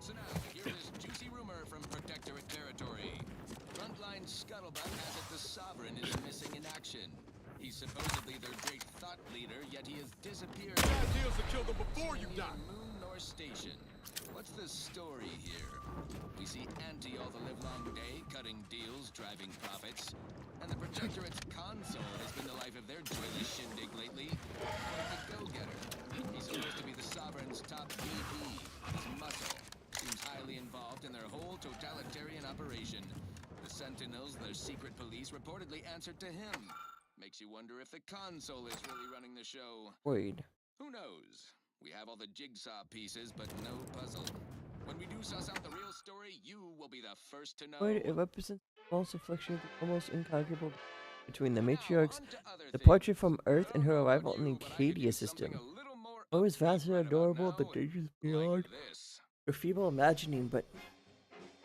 So now, here is juicy rumor from Protectorate territory. Frontline scuttlebutt has it the Sovereign is missing in action. He's supposedly their great thought leader, yet he has disappeared. Bad deals to kill them before you die. Moon nor station. What's the story here? We see Auntie all the livelong day, cutting deals, driving profits. And the Protectorate's console has been the life of their joyless shindig lately. Like the go-getter. He's supposed to be the Sovereign's top VP. His muscle. Seems highly involved in their whole totalitarian operation. The Sentinels, their secret police, reportedly answered to him. Makes you wonder if the console is really running the show. Wait. Who knows? We have all the jigsaw pieces, but no puzzle. When we do suss out the real story, you will be the first to know. Wait, it represents a false reflection of the almost incalculable between the matriarchs, the portrait from Earth, and her arrival in the Acadia system. What was vast and adorable, the dangers beyond your feeble imagining, but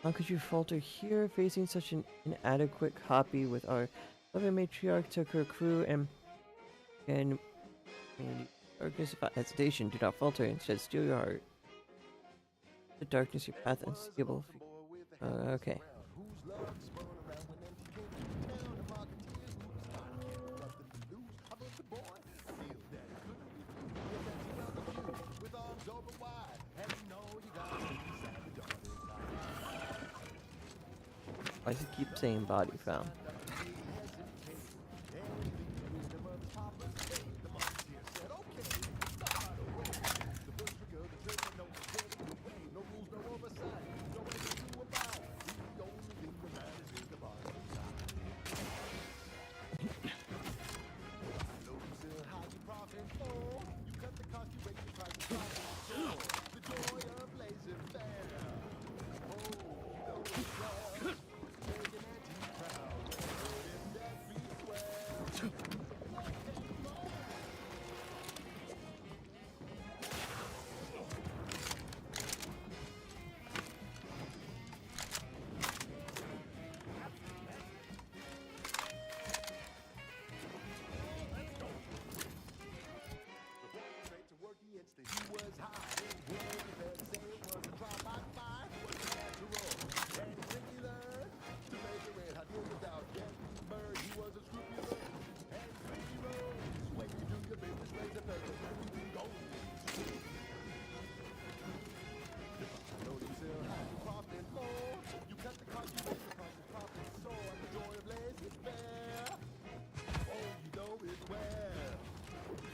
how could you falter here, facing such an inadequate copy with our loving matriarch took her crew and darkness without hesitation, do not falter, instead steal your heart. The darkness, your path unstable. Okay. Why does it keep saying body found?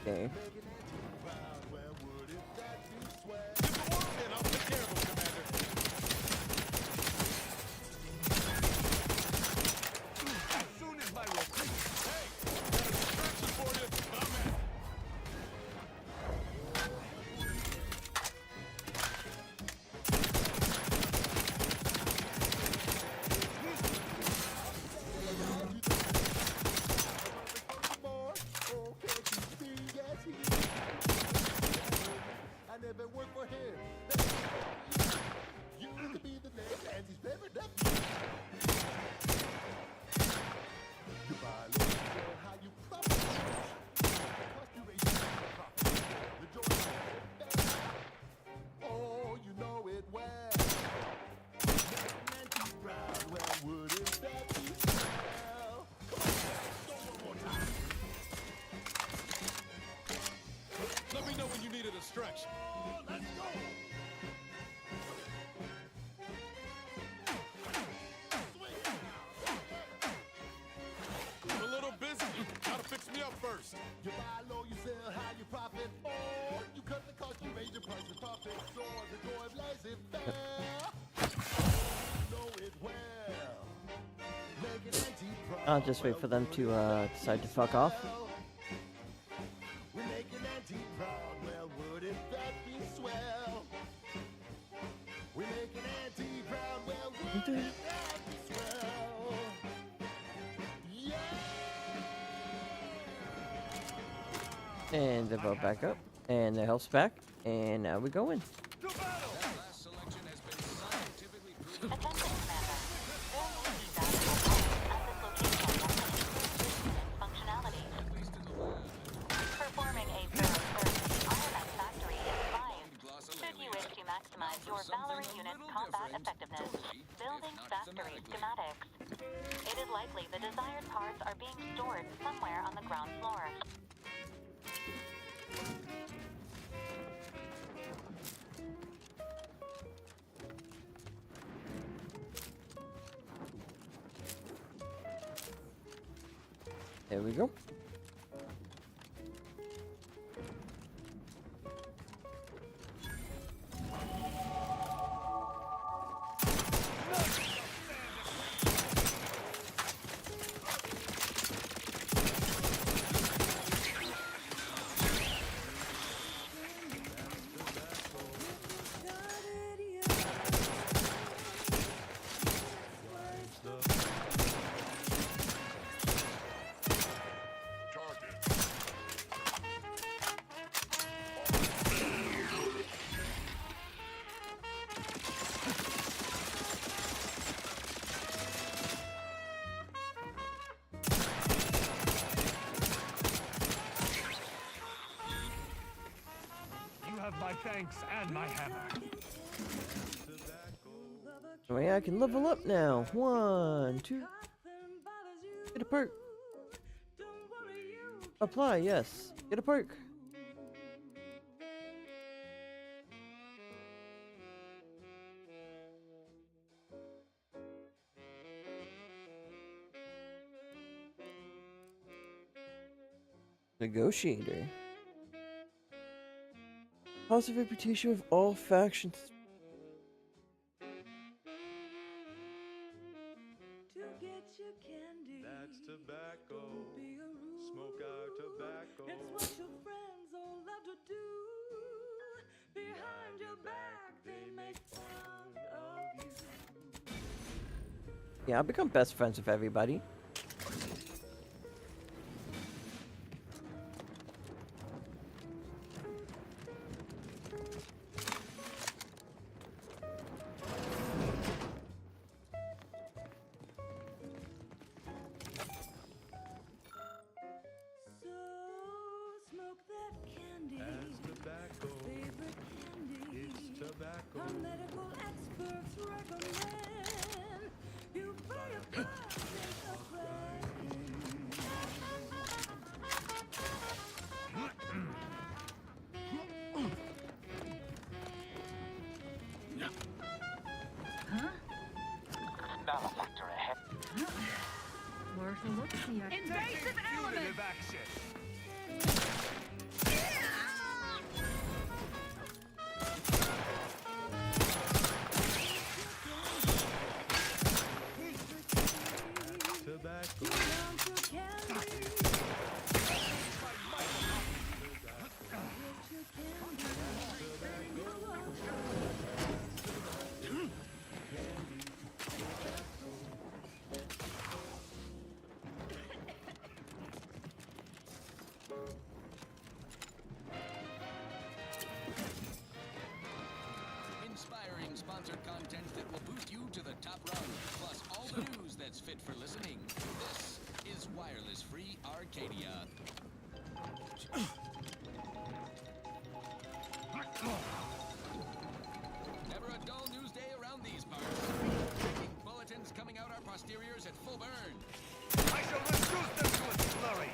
Okay. Let me know when you need a distraction. Let's go! I'm a little busy. Gotta fix me up first. You buy low, you sell high, you profit more. You cut the cost, you raise your price, your profit soars. The joy of laissez-faire. You know it well. Make an anti-profit. I'll just wait for them to decide to fuck off. We make an anti-proud. Well, wouldn't that be swell? We make an anti-proud. Well, wouldn't that be swell? And they vote back up, and the health's back, and now we go in. Performing a thorough search of the RMX factory is advised. Should you wish to maximize your Valorant unit's combat effectiveness, building factory schematics. It is likely the desired parts are being stored somewhere on the ground floor. There we go. Thanks, and my hammer. Oh yeah, I can level up now. 1, 2. Get a perk. Apply, yes. Get a perk. Negotiator. Positive reputation with all factions. To get your candy. That's tobacco. Don't be a rude. Smoke our tobacco. It's what your friends all love to do. Behind your back, they make fun of you. Yeah, I'll become best friends with everybody. Smoke that candy. That's tobacco. Favorite candy. It's tobacco. Our medical experts recommend you buy a price a Malefactor ahead. Worth a look-see. invasive element. Tobacco. Inspiring sponsored content that will boost you to the top rung, plus all the news that's fit for listening. This is Wireless Free Arcadia. Never a dull news day around these parts. Breaking bulletins coming out our posteriors at full burn. I shall reduce them to a slurry.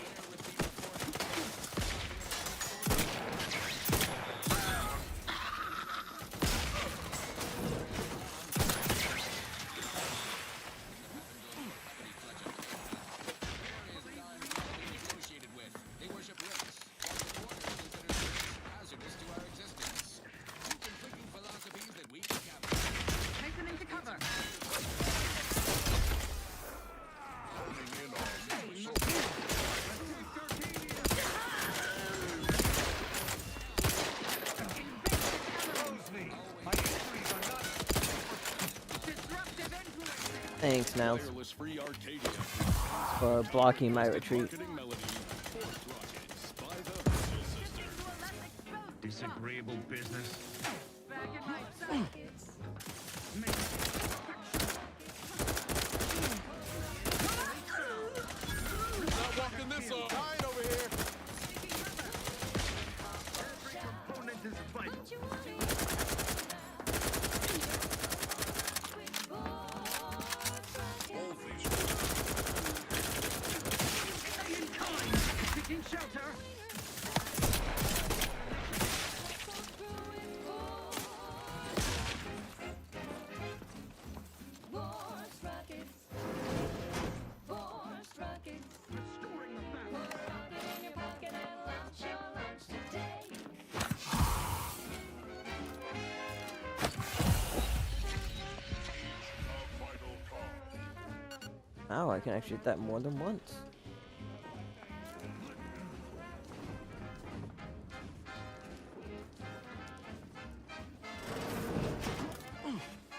Associated with. They worship risks. Hazardous to our existence. Two conflicting philosophies that we can capture. Take them into cover. Thanks, Mouse, Wireless Free Arcadia for blocking my retreat. marketing melody. Force Rockets by the Vessel Sisters. Disagreeable business. Back in my sockets. Not walking this off. Tight over here. Every component is vital. Taking shelter. Wow, I can actually hit that more than once.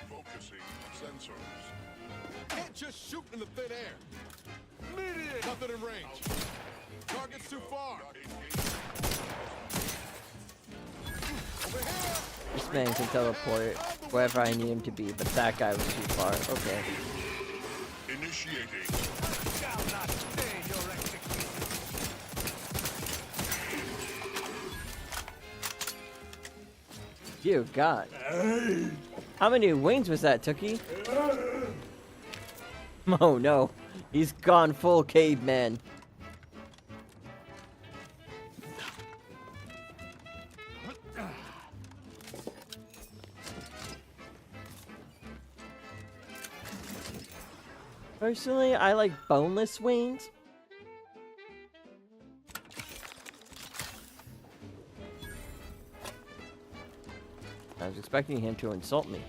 Focusing sensors. Can't just shoot in the thin air. Immediate. Nothing in range. Target's too far. Over here. This man can teleport wherever I need him to be, but that guy was too far. Okay. Initiating. Shall not stay your execution. Dear God. How many wings was that, Tookie? Oh no. He's gone full caveman. Personally, I like boneless wings. I was expecting him to insult me.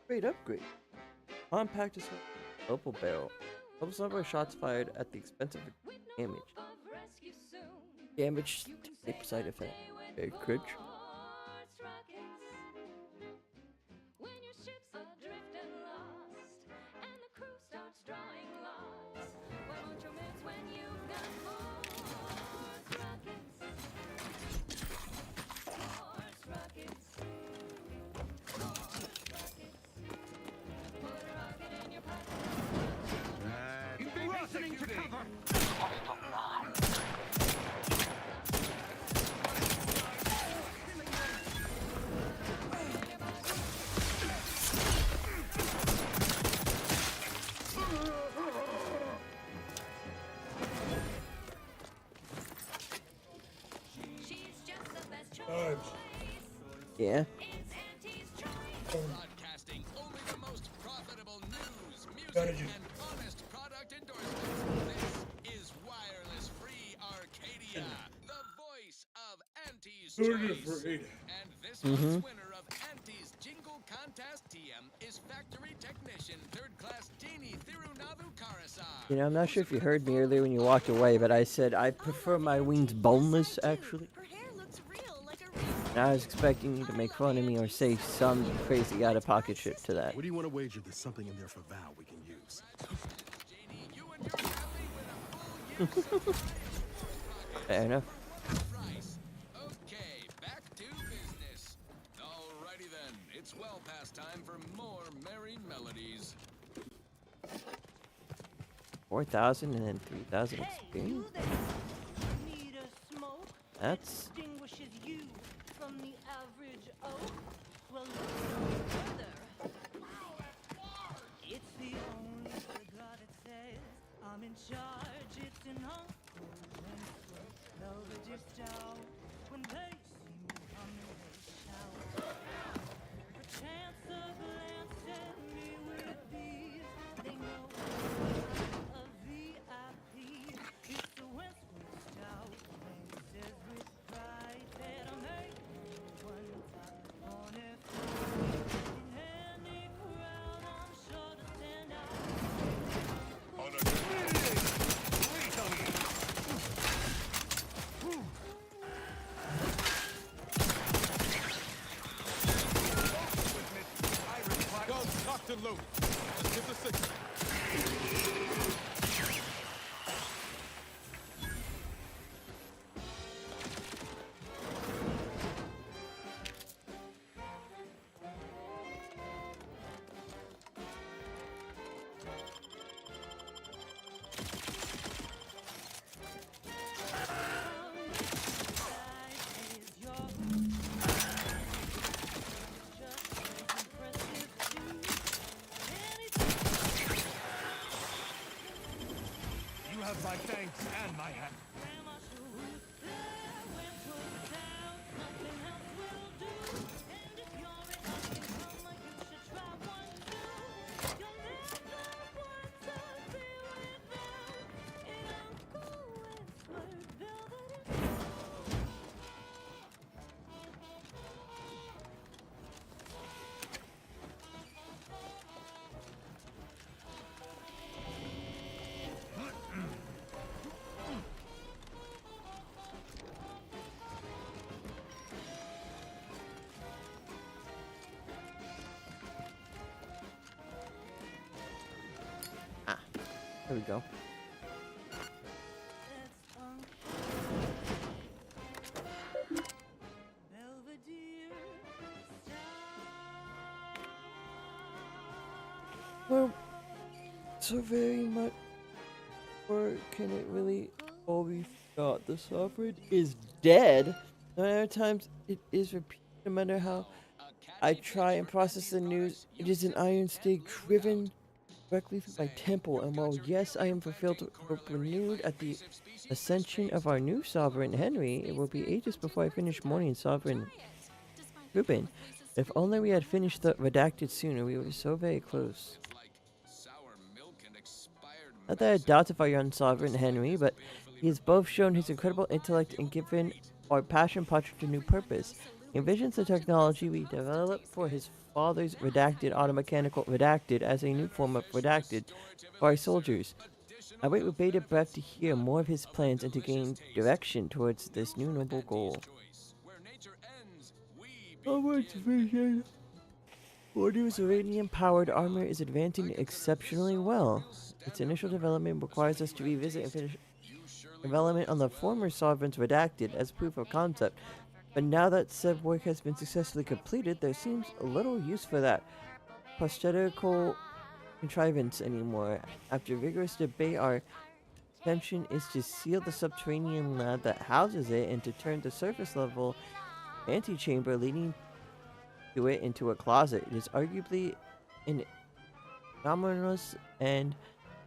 Great upgrade. Compact as double barrel. Helps number of shots fired at the expense of damage. Damage type side effect. Very cringe. Listening to cover. Yeah. Broadcasting only the most profitable news, music, and honest product endorsements. This is Wireless Free Arcadia, the voice of Auntie's Choice. And this month's winner of Auntie's Jingle Contest TM is Factory Technician 3rd Class Dini Thirunavu Karasar. You know, I'm not sure if you heard me earlier when you walked away, but I said I prefer my wings boneless, actually. And I was expecting you to make fun of me or say some crazy out-of-pocket shit to that. What do you want to wager there's something in there for Val we can use? Fair enough. Okay, back to business. Alrighty then, it's well past time for more merry melodies. 4,000 and then 3,000 experience? That's... Distinguishes you from the average oak. Well, look further. It's the only cigar that says I'm in charge. It's an uncle and velvet just out. When they see me coming, they shout. The chance of glancing me with these, they know I'm a VIP. It's the Westwood Stout. And it says with pride that I made one time on it. In any crowd, I'm sure to stand out. On a great on you. Guns cocked and loaded. Let's give the signal. You have my thanks and my hat. There we go. Well, so very much. Or can it really all be thought? The sovereign is dead. No matter times it is repeated, no matter how I try and process the news, it is an iron stake driven directly through my temple. And while yes, I am fulfilled to hope renewed at the ascension of our new sovereign Henry, it will be ages before I finish mourning Sovereign Ruben. If only we had finished the redacted sooner, we were so very close. Not that I doubt of our young sovereign Henry, but he has both shown his incredible intellect and given our passion project a new purpose. He envisions the technology we developed for his father's redacted automechanical redacted as a new form of redacted for our soldiers. I wait with bated breath to hear more of his plans and to gain direction towards this new noble goal. So much vision. Order's uranium-powered armor is advancing exceptionally well. Its initial development requires us to revisit and finish development on the former Sovereign's redacted as proof of concept. But now that said work has been successfully completed, there seems a little use for that prosthetical contrivance anymore. After vigorous debate, our intention is to seal the subterranean lab that houses it and to turn the surface level antechamber leading to it into a closet. It is arguably an anomalous and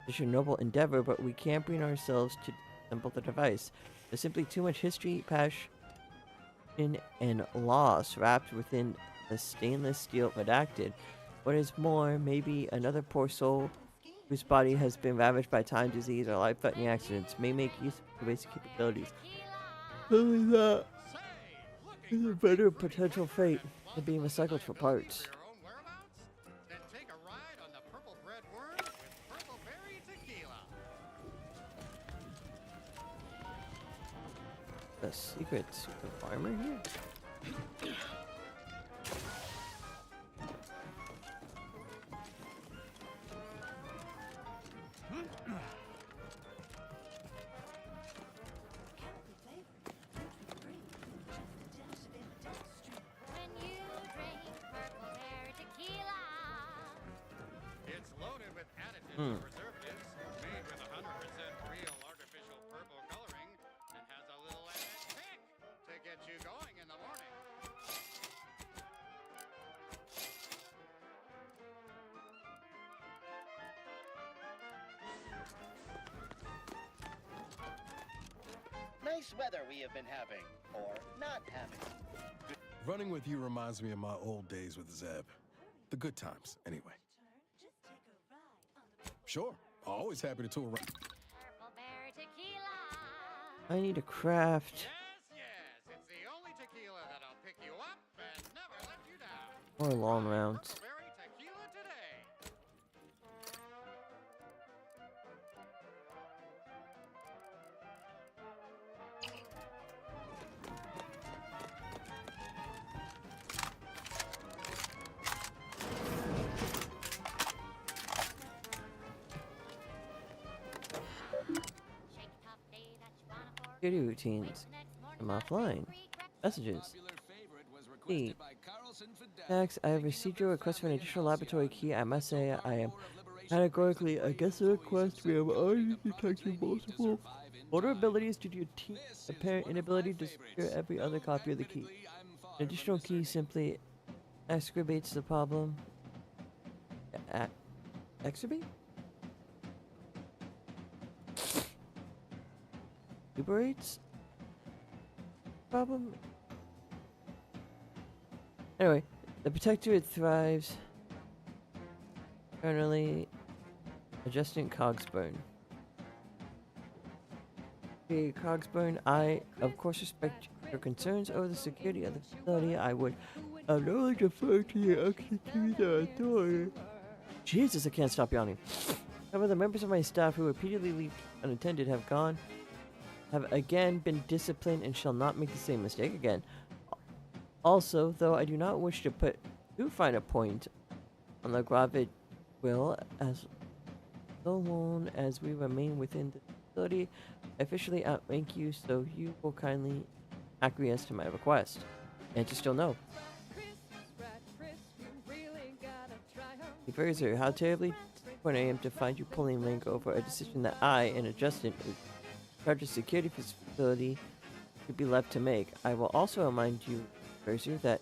such a noble endeavor, but we can't bring ourselves to assemble the device. There's simply too much history, passion, and loss wrapped within the stainless steel redacted. What is more, maybe another poor soul whose body has been ravaged by time, disease, or life-threatening accidents may make use of the basic capabilities. Only that is a better potential fate than being recycled for parts. Then take a ride on the purple bread worm with purple berry tequila. The secret suit of armor here? It's loaded with additives and preservatives, made with 100% real artificial purple coloring, and has a little added kick to get you going in the morning. Nice weather we have been having, or not having. Running with you reminds me of my old days with Zeb. The good times, anyway. Sure, always happy to tour around. I need a craft. Yes, it's the only tequila that'll pick you up and never let you down. More long rounds. Berry tequila today. Security routines. I'm offline. Messages. E. Max, I have received your request for an additional laboratory key. I must say I am categorically against the request. We have already detected multiple vulnerabilities due to your team's apparent inability to secure every other copy of the key. An additional key simply exacerbates the problem. Exacerbate? Liberates? Problem? Anyway, the Protectorate thrives. Currently, adjusting Cogsburn. Okay, Cogsburn, I of course respect your concerns over the security of the facility. I would only defer to your executive authority. Jesus, I can't stop yawning. However, the members of my staff who repeatedly leave unattended have again been disciplined and shall not make the same mistake again. Also, though I do not wish to put too fine a point on the gravid will, as so long as we remain within the facility, I officially outrank you, so you will kindly acquiesce to my request. And to still know. Chris, you really gotta try 'em. Advisor, how terribly disappointed I am to find you pulling rank over a decision that I, an adjustant in charge of security for this facility, should be left to make. I will also remind you, Advisor, that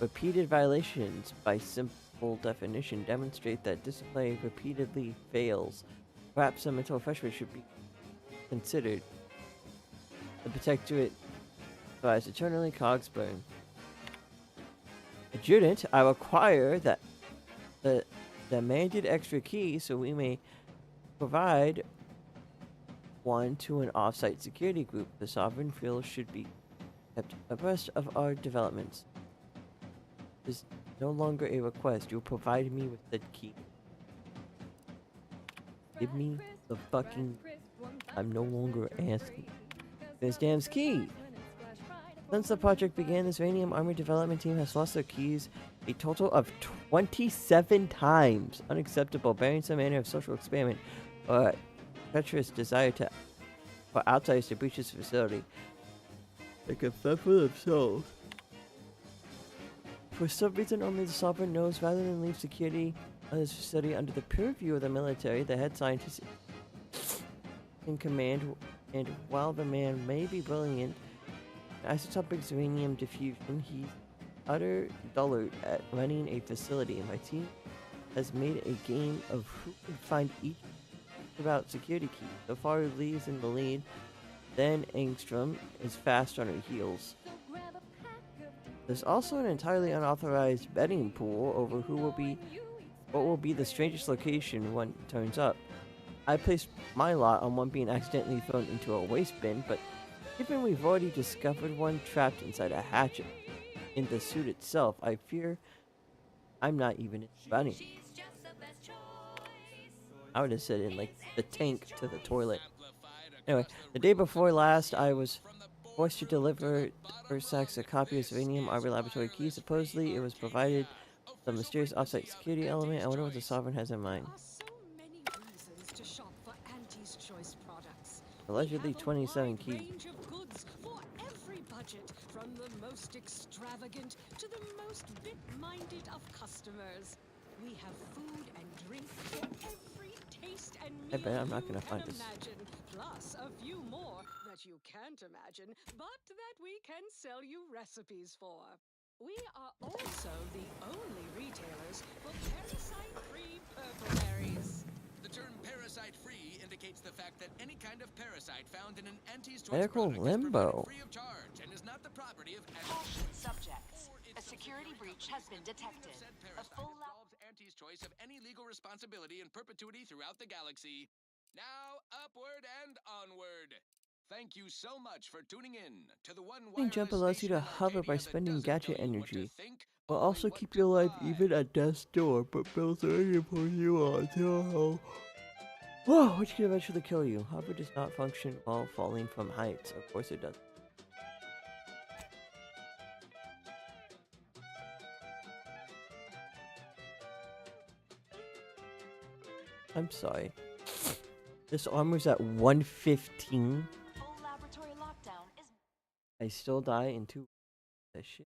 repeated violations, by simple definition, demonstrate that discipline repeatedly fails. Perhaps some mental refreshment should be considered. The Protectorate advised eternally Cogsburn. Adjutant, I require that the demanded extra key so we may provide one to an off-site security group. The Sovereign Field should be kept abreast of our developments. It is no longer a request. You'll provide me with the key. Give me the fucking... I'm no longer asking. This damn key! Since the project began, this Uranium Armor development team has lost their keys a total of 27 times. Unacceptable, bearing some manner of social experiment or treacherous desire for outsiders to breach this facility. They can fend for themselves. For some reason, only the Sovereign knows. Rather than leave security of this facility under the purview of the military, the head scientist in command, and while the man may be brilliant isotopic uranium diffusion, he's utter dullard at running a facility, and my team has made a game of who can find each about security key. So far, Lee's in the lead, then Angstrom is fast on her heels. There's also an entirely unauthorized betting pool over what will be the strangest location when it turns up. I placed my lot on one being accidentally thrown into a waste bin, but given we've already discovered one trapped inside a hatch in the suit itself, I fear I'm not even in the running. I would have said in like the tank to the toilet. Anyway, the day before last, I was forced to deliver Ursax a copy of Uranium Arbor Laboratory key. Supposedly, it was provided the mysterious offsite security element. I wonder what the Sovereign has in mind. Allegedly 27 keys. From the most extravagant to the most bit-minded of customers. We have food and drink for every taste and meal I bet I'm not gonna you find can this. imagine, plus a few more that you can't imagine, but that we can sell you recipes for. We are also the only retailers for parasite-free purple berries. The term parasite-free indicates the fact that any kind of parasite found in an Auntie's Choice Medical product limbo. is provided free of charge and is not the property of Caution subjects. A security breach has been detected. A full absolves Auntie's Choice of any legal responsibility in perpetuity throughout the galaxy. Now, upward and onward. Thank you so much for tuning in to the one Getting jump wireless allows you to station in hover by Arcadia that spending doesn't gadget tell you what to energy. think, Will only also what keep to you alive buy. even at death's door, but builds uranium for you on zero. Whoa, which can eventually kill you. Hover does not function while falling from heights. Of course it does. I'm sorry. This armor's at 115. full laboratory lockdown is I still die in 2. That shit.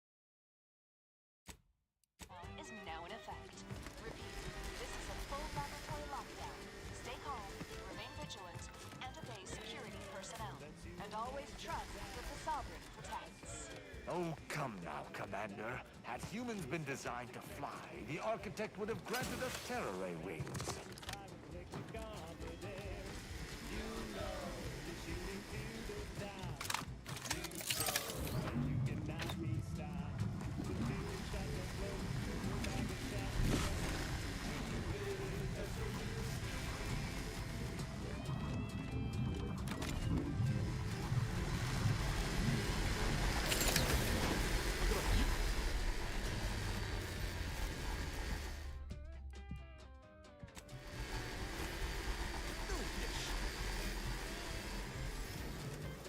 now in effect. Repeat, this is a full laboratory lockdown. Stay calm, remain vigilant, and obey security personnel. And always trust that the Sovereign protects. Oh, come now, Commander. Had humans been designed to fly, the architect would have granted us terror ray wings.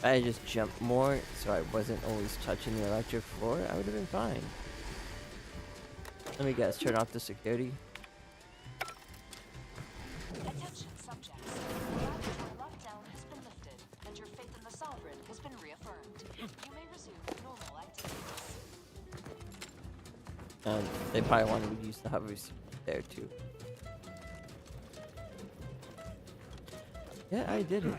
I just jumped more, so I wasn't always touching the electric floor, I would have been fine. Let me guess, turn off the security. Attention subjects. The laboratory lockdown has been lifted, and your faith in the Sovereign has been reaffirmed. You may resume normal activities. They probably wanted me to use the hovers. there too. Yeah, I did it.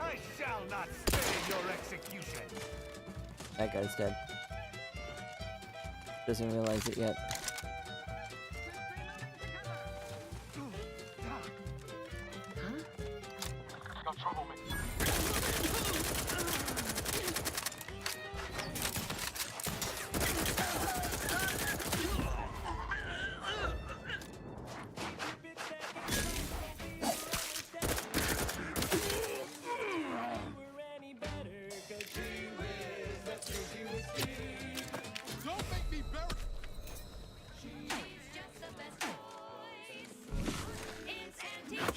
I shall not stay your execution. That guy's dead. Doesn't realize it yet. Got trouble, mate. Don't make me bury. You're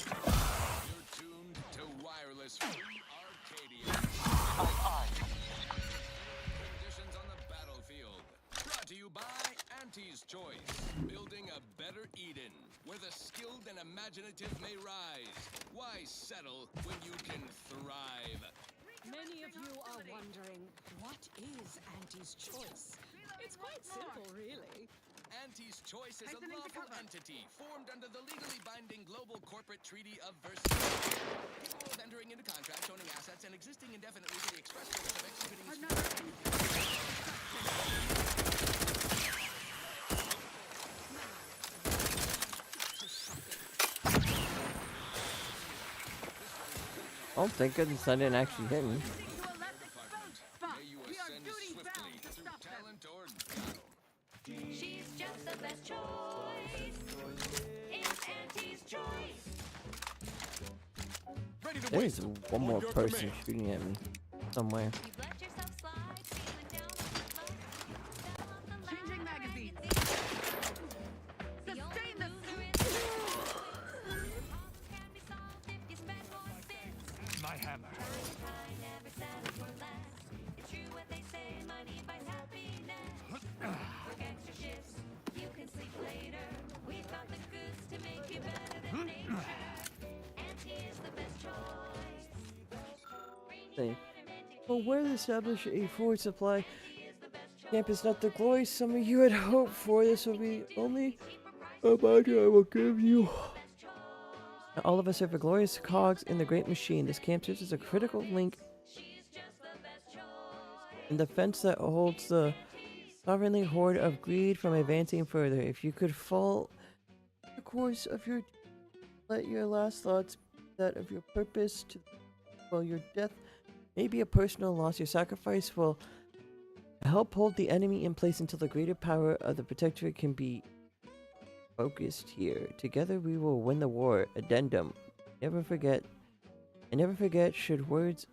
tuned to wireless free Arcadia. Conditions on the battlefield. Brought to you by Auntie's Choice. Building a better Eden, where the skilled and imaginative may rise. Why settle when you can thrive? Many of you are wondering, what is Auntie's Choice? It's quite simple, really. Auntie's Choice is a lawful entity formed under the legally binding Global Corporate Treaty of Versailles. Capable of entering into contracts, owning assets, and existing indefinitely for the express purpose of executing Oh, thank goodness I didn't actually hit him. May you ascend swiftly through talent or battle. She's just the best choice. It's Auntie's Choice. There's one more person shooting at me somewhere. You've let yourself slide, feeling down on the luck. Changing magazines. Sustain the can be solved if you spend more spins. My hammer. Try, never settle for less. It's true what they say, money buys happiness. Work extra shifts, you can sleep later. We've got the goods to make you better than nature. Auntie is the best choice. Say, well, where to establish a forward supply camp is not the glory some of you had hoped for. This will be only a budget I will give you. Now, all of us are the glorious cogs in the great machine. This camp serves as a critical link in the fence that holds the sovereignly horde of greed from advancing further. If you could fall the course of your, let your last thoughts be that of your purpose to, well, your death may be a personal loss. Your sacrifice will help hold the enemy in place until the greater power of the Protectorate can be focused here. Together we will win the war. Addendum. Never forget. And never forget, should words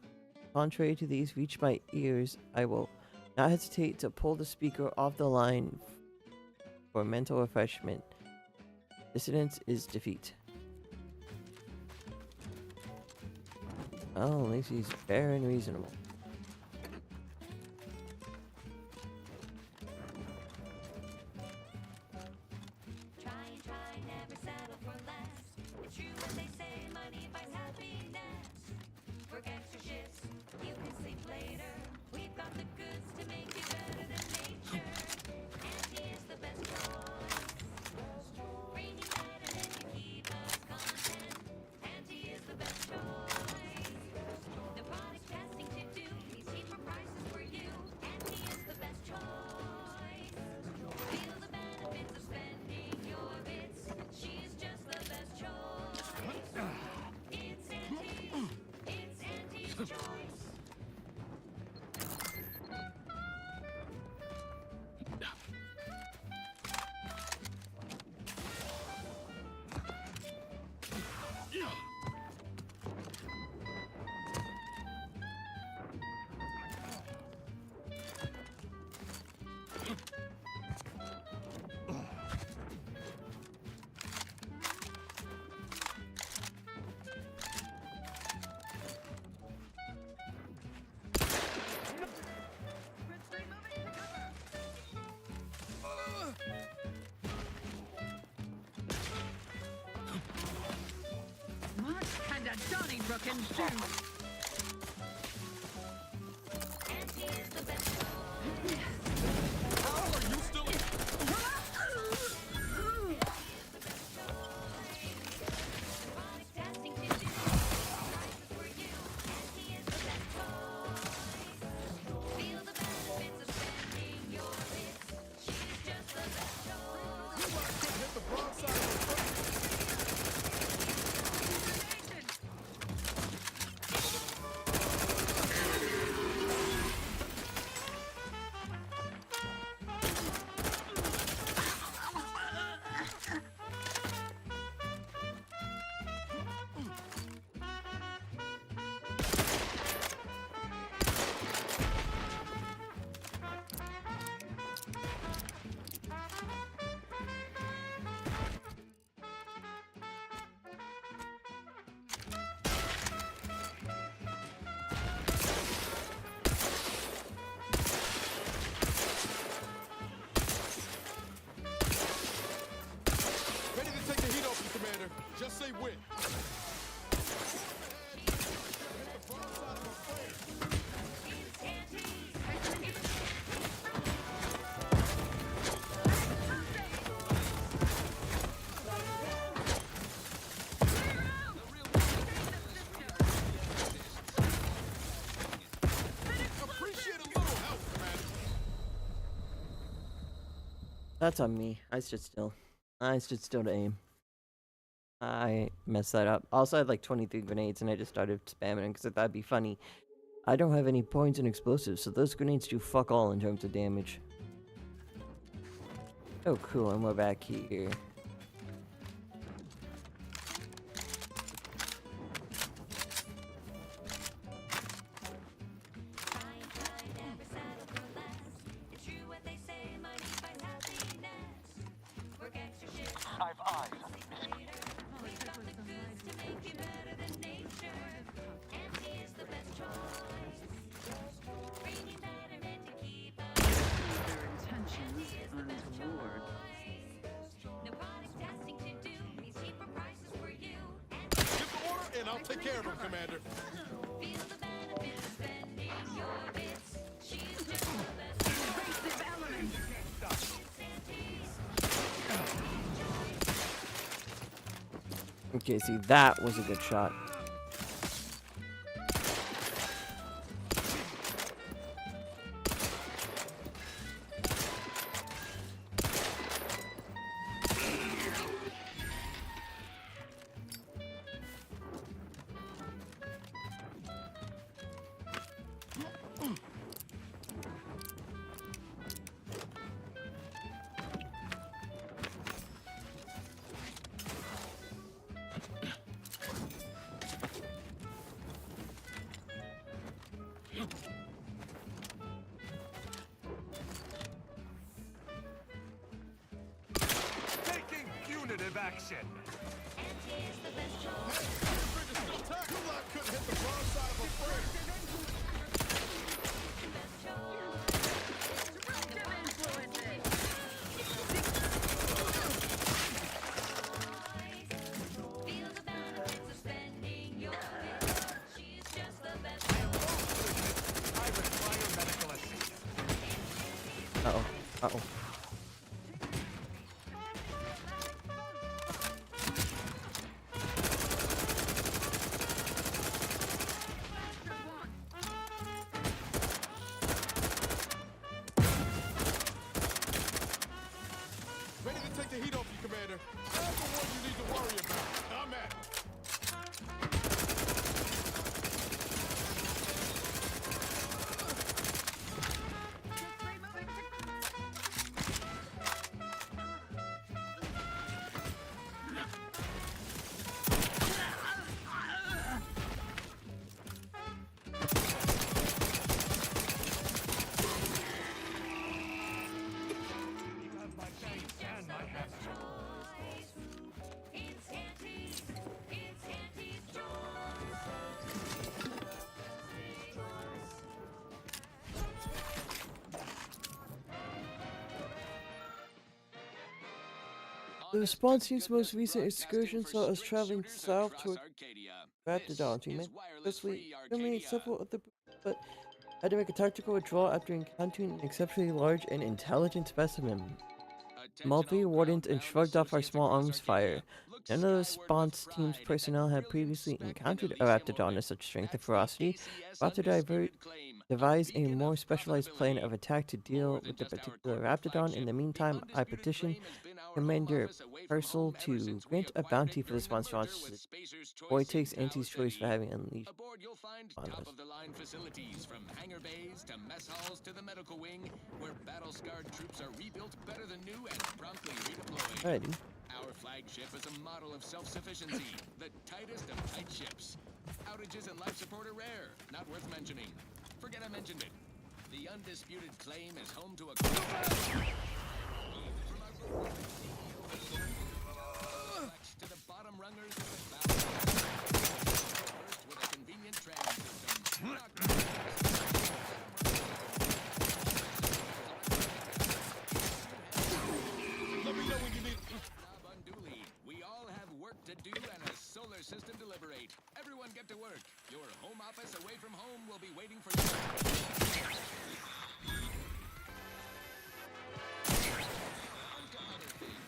contrary to these reach my ears, I will not hesitate to pull the speaker off the line for mental refreshment. Dissidence is defeat. Oh, at least he's fair and reasonable. Try, never settle for less. It's true what they say, money buys happiness. Work extra shifts, you can sleep later. We've got the goods to make you better than nature. Auntie is the best choice. Bring you better than you keep us content. Auntie is the best choice. No product testing to do. Donnybrook and do. How are you still in? Ready to take the heat off you, Commander. Just say when. Appreciate a little help, Commander. That's on me. I stood still. I stood still to aim. I messed that up. Also, I had like 23 grenades and I just started spamming them because I thought it'd be funny. I don't have any points in explosives, so those grenades do fuck all in terms of damage. Oh, cool. And we're back here. I've eyes. Their intentions untoward. Give the order and I'll take care of him, Commander. Invasive elements. Okay, see, that was a good shot. Taking punitive action. Couldn't hit the broadside of a friend. I require medical assistance. Uh-oh. Uh-oh. Ready to take the heat off you, Commander. That's the one you need to worry about. I'm at it. You have my thanks and my hazard. The response team's most recent excursion saw us traveling south toward Arcadia. Raptidons. You is mentioned wireless this week. free You made Arcadia. several of the but had to make a tactical withdrawal after encountering an exceptionally large and intelligent specimen. Multi wardens and shrugged off our small arms fire. None of the response team's personnel had previously encountered a Raptidon of such strength and ferocity. We'll have to devise a more specialized plan of attack to deal with the particular Raptidon. In the meantime, I petition Commander Purcell to grant a bounty for this monstrosity. Boy takes Auntie's choice for having unleashed Aboard you'll find on us. top-of-the-line facilities, from hangar bays to mess halls to the medical wing, where battle-scarred troops are rebuilt better than new and promptly redeployed. Alrighty. Our flagship is a model of self-sufficiency, the tightest of tight ships. Outages and life support are rare, not worth mentioning. Forget I mentioned it. The undisputed claim is home to a to the bottom rungers of the battle. First with a convenient tram system. Let me know when you need. Unduly. We all have work to do and a solar system to liberate. Everyone get to work. Your home office away from home will be waiting for you. On to other things.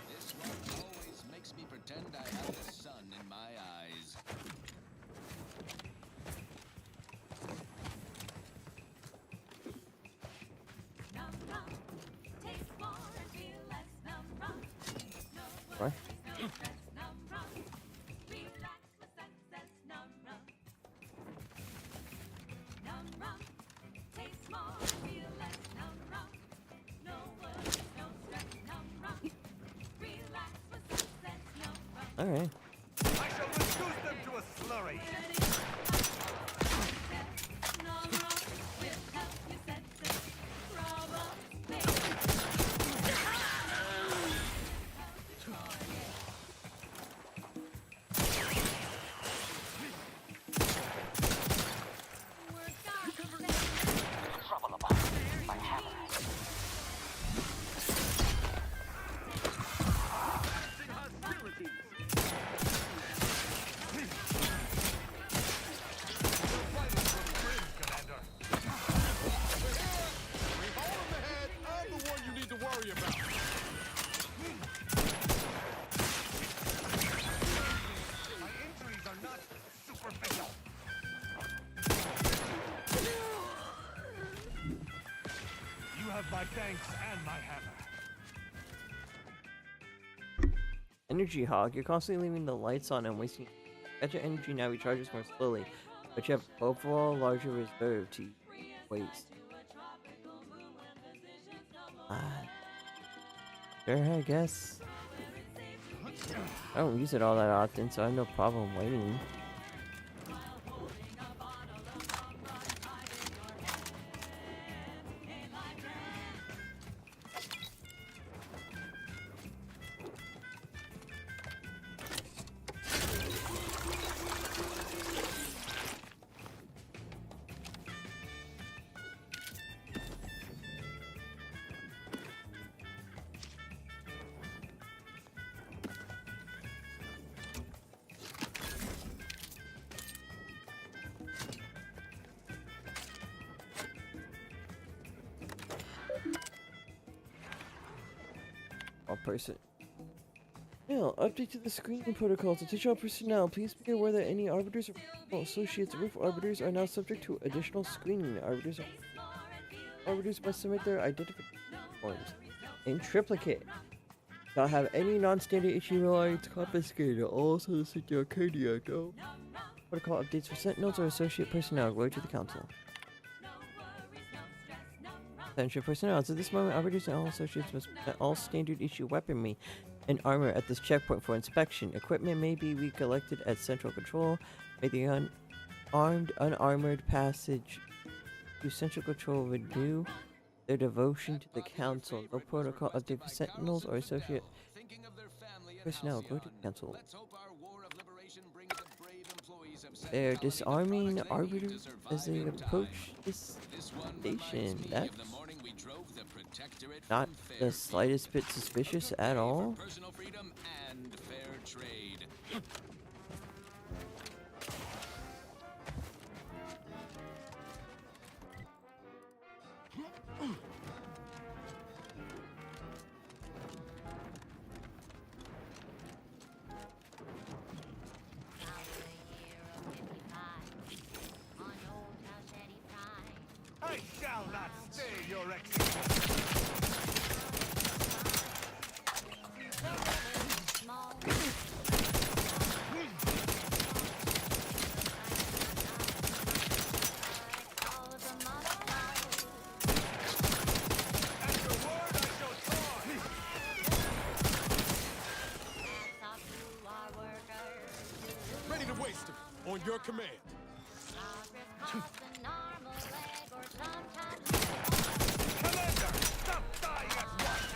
This one always makes me pretend I have the sun in my eyes. Right. Alright. I shall reduce them to a slurry. My thanks and my hammer. Energy Hog, you're constantly leaving the lights on and wasting. Extra energy now recharges more slowly, but you have overall larger reserve to waste. Sure, I guess. I don't use it all that often, so I have no problem waiting. Person. Now, update to the screening protocols. Attention personnel, please be aware that any arbiters or associates roof arbiters are now subject to additional screening. Arbiters must submit their identification forms in triplicate. Not have any non-standard issue rights confiscated. Also, the city Arcadia. No protocol updates for sentinels or associate personnel. Go to the council. Attention personnel. At this moment, arbiters and all associates must present all standard issue weaponry and armor at this checkpoint for inspection. Equipment may be recollected at central control. May the unarmored passage to central control renew their devotion to the council. No protocol update for sentinels or associate personnel. Go to the council. They're disarming arbiters as they approach this station. That's not the slightest bit suspicious at all. Personal freedom and fair trade. Meister, on your command. Commander, stop dying at once!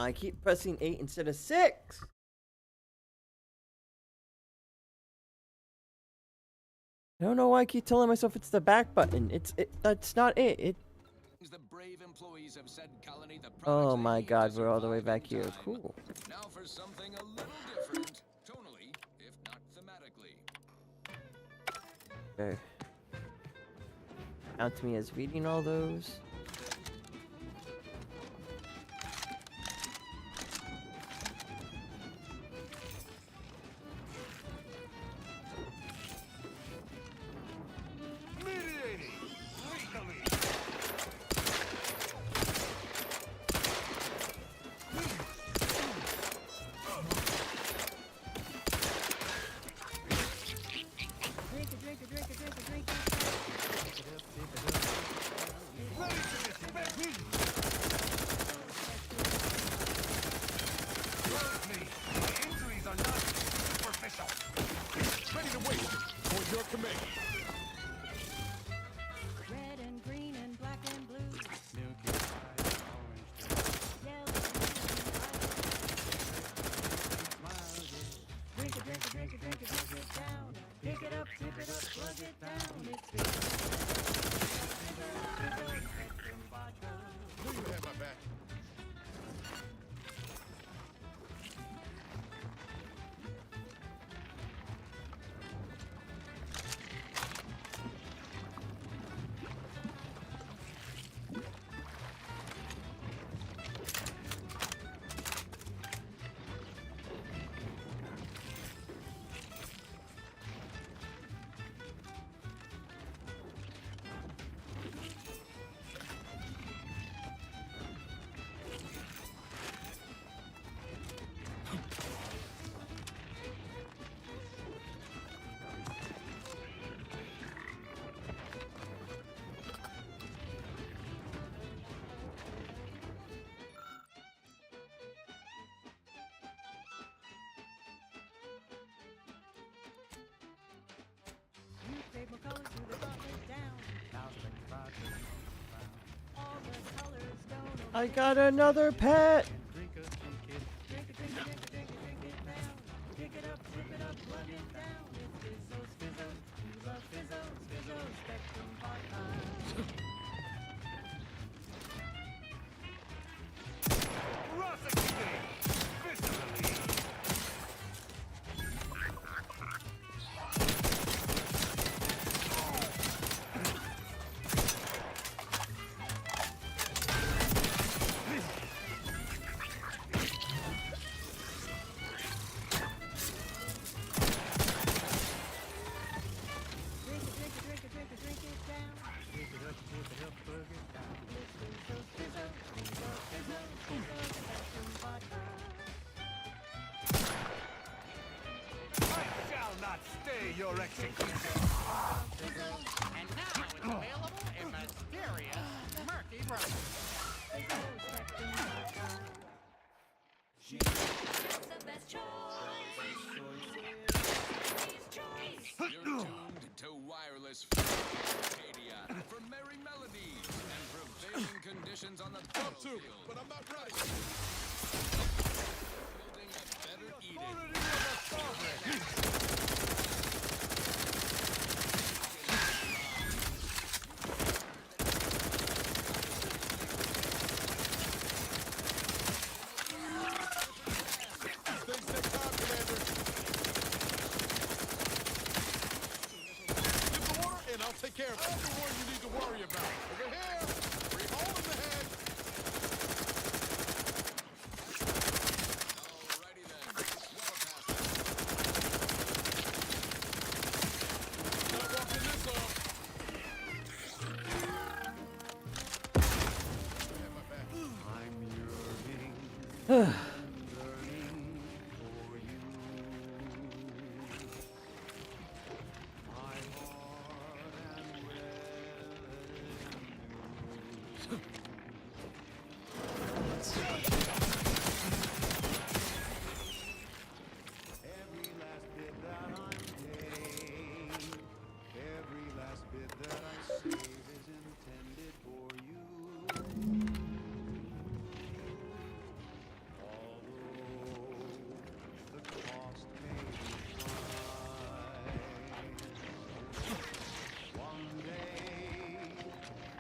I keep pressing 8 instead of 6. I don't know why I keep telling myself it's the back button. That's not it. The brave employees of said colony, the Oh my god, we're all the way back here. Cool. Now for something a little different, tonally, if not thematically. Okay. Count me as reading all those. I got another pet! not stay your execution. And now it's available in mysterious murky brown. It's the best choice. You're tuned to wireless Arcadia for merry melodies and prevailing conditions on the battlefield. But I'm not ready. Building a better Eden. And I'll take care of it. I'm the one you need to worry about. Over here! Bring home in the head! Alrighty then. Well past Not walking this off. I'm yearning, Ugh. yearning for you. My heart and every last bit that I'm paid, every last bit that I save is intended for you. Although the cost may be high, one day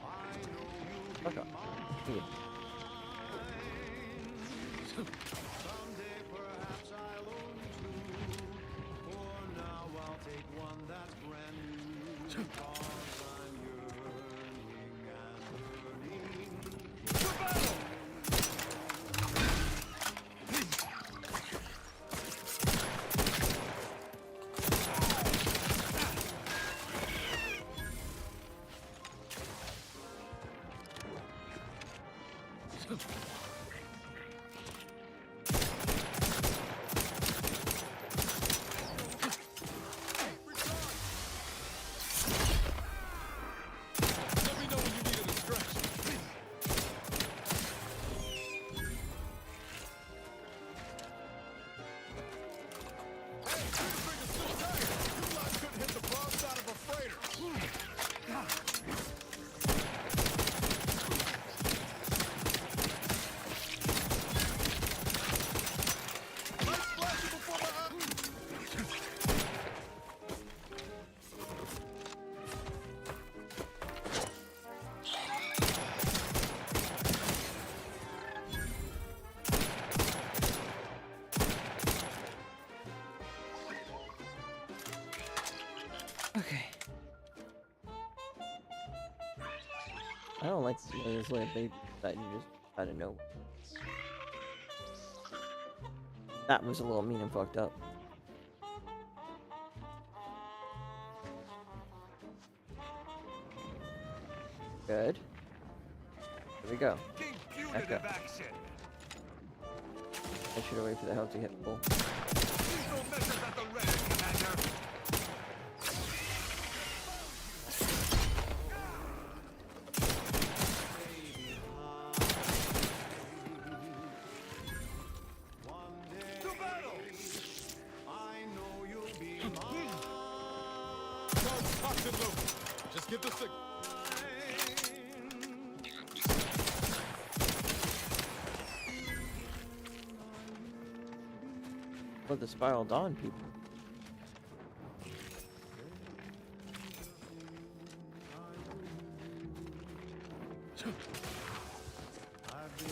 I know you'll be Fuck off. Dude. someday perhaps I'll own two. For now I'll take one that's brand new. Cause I'm yearning and burning. Let me know when you need a distraction. Hey, Trigger's still tired. You lot couldn't hit the broadside of a freighter. Light flashing before my eyes. Okay. I don't like to see this little baby that you just out of nowhere. That was a little mean and fucked up. Good. Here we go. King Echo. punitive action. I should have waited for the hell to hit full. Lethal measures at the ready, Commander. To battle! I know you'll be mine. Charge toxin load. Just get the signal. Let the spiral dawn, people. I've been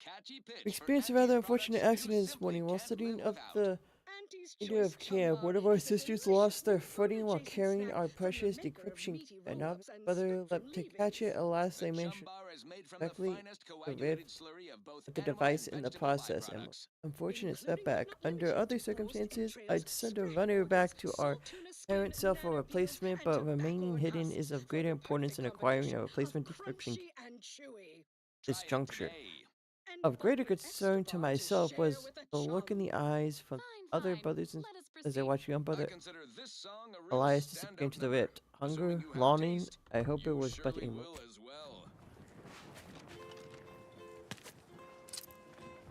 catchy pitch. Experienced a rather unfortunate accident this morning while studying up the idea of camp. One of our sisters lost their footing while carrying our precious decryption key. And now brother leapt to catch it. Alas, they managed directly to rift the device in the process. And unfortunate setback. Under other circumstances, I'd send a runner back to our parent self for replacement, but remaining hidden is of greater importance in acquiring a replacement decryption key. This juncture. Of greater concern to myself was the look in the eyes from other brothers and as I watched young brother Elias disappear into the rift. Hunger, longing, I hope it was but a moment.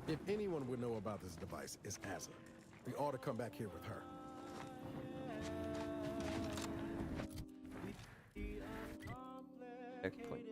If anyone would know about this device, it's Asa. We ought to come back here with her. Checkpoint.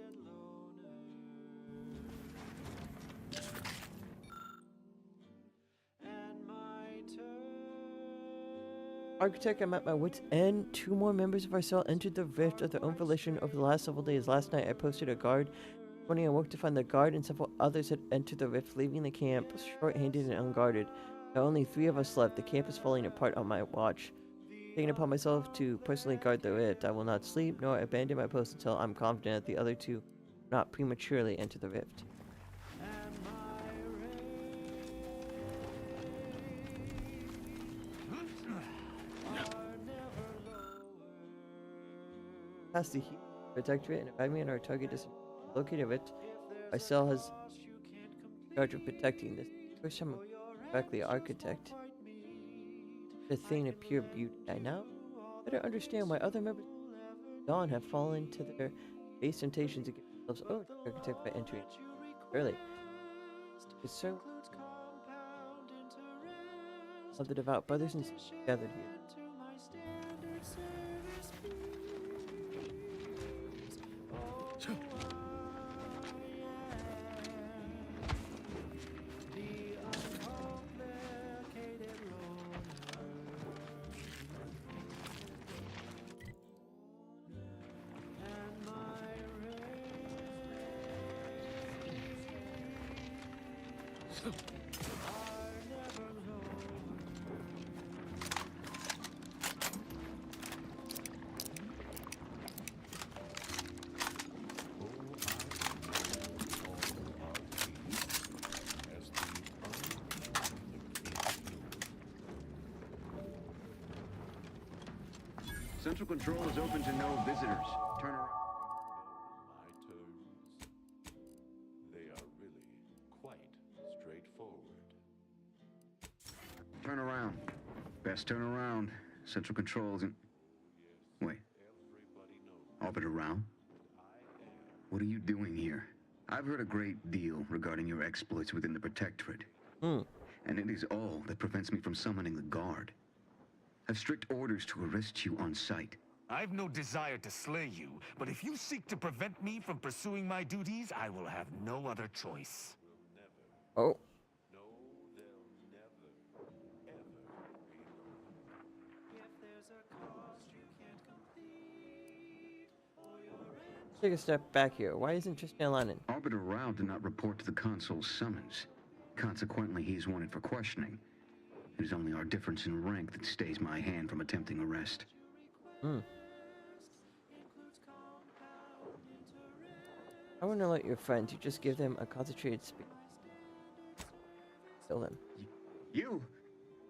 Architect, I'm at my wit's end. 2 more members of our cell entered the rift of their own volition over the last several days. Last night I posted a guard. This morning I woke to find the guard and several others had entered the rift, leaving the camp short-handed and unguarded. There are only 3 of us left. The camp is falling apart on my watch. Taking upon myself to personally guard the rift. I will not sleep nor abandon my post until I'm confident that the other 2 will not prematurely enter the rift. Past the heat protectorate and arriving at our target is located it. My cell has charge of protecting this. First time I'm correctly architect. The thing of pure beauty. I now better understand why other members of Dawn have fallen to their base temptation to give themselves over to the architect by entering early. Concern of the devout brothers and sisters gathered here. Central Control is open to no visitors. Turn around. My terms. They are really quite straightforward. Turn around. Best turn around. Central Control isn't... Wait. Orbit around? What are you doing here? I've heard a great deal regarding your exploits within the Protectorate. And it is all that prevents me from summoning the Guard. I've strict orders to arrest you on sight. I've no desire to slay you, but if you seek to prevent me from pursuing my duties, I will have no other choice. Oh. Take a step back here. Why isn't Tristan Lennon? Arbiter Rao did not report to the Consul's summons. Consequently, he is wanted for questioning. It is only our difference in rank that stays my hand from attempting arrest. I wouldn't let your friends. You just give them a concentrated speech. Kill them.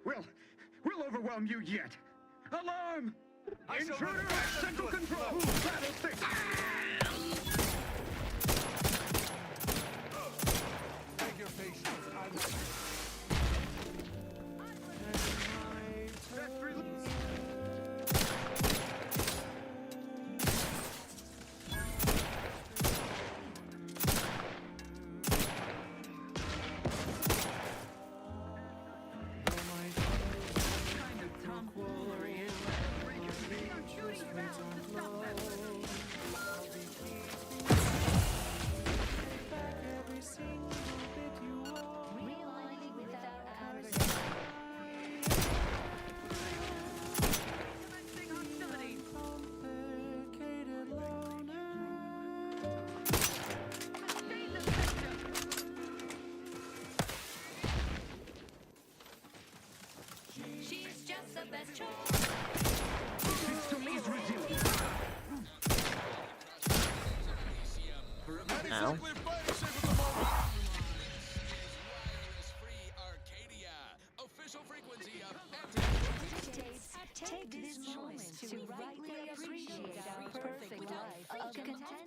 We'll overwhelm you yet. Alarm! Intruder at Central Control! Rattlesnake! Beg your patience.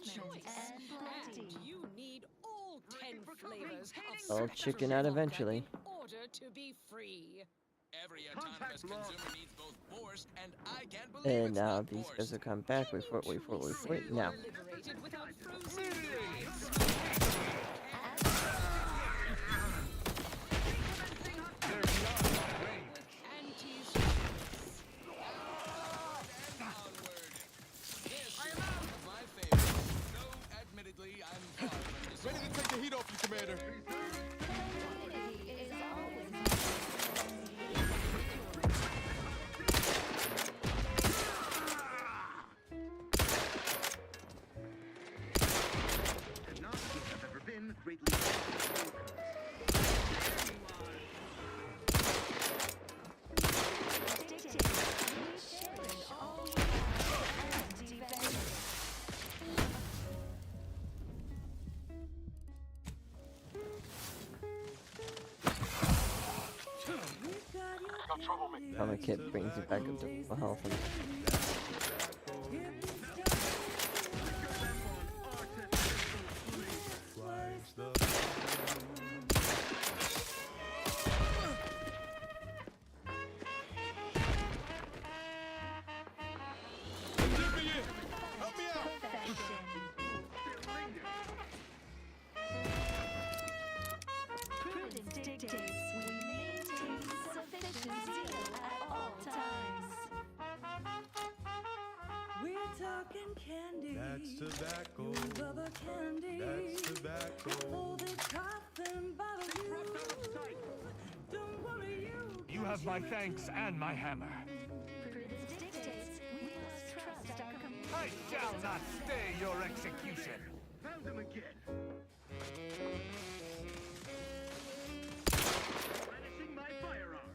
choice, and you need all 10 flavors of I'll chicken out eventually. in order to be free. Every autonomous consumer needs both borscht and I can't believe And it's now not these borscht. guys will come back. Wait for it, wait for it, wait for it. Now. Liberated without frozen drives. Ready to take the heat off you, Commander. I've ever been greatly. Comic kit brings it back up to full health. Talking candy. That's tobacco. You rubber candy. That's tobacco. Oh, the coffin bottle. Don't worry, You have my thanks and my hammer. I shall not stay your execution. Found him again. Replenishing my firearm.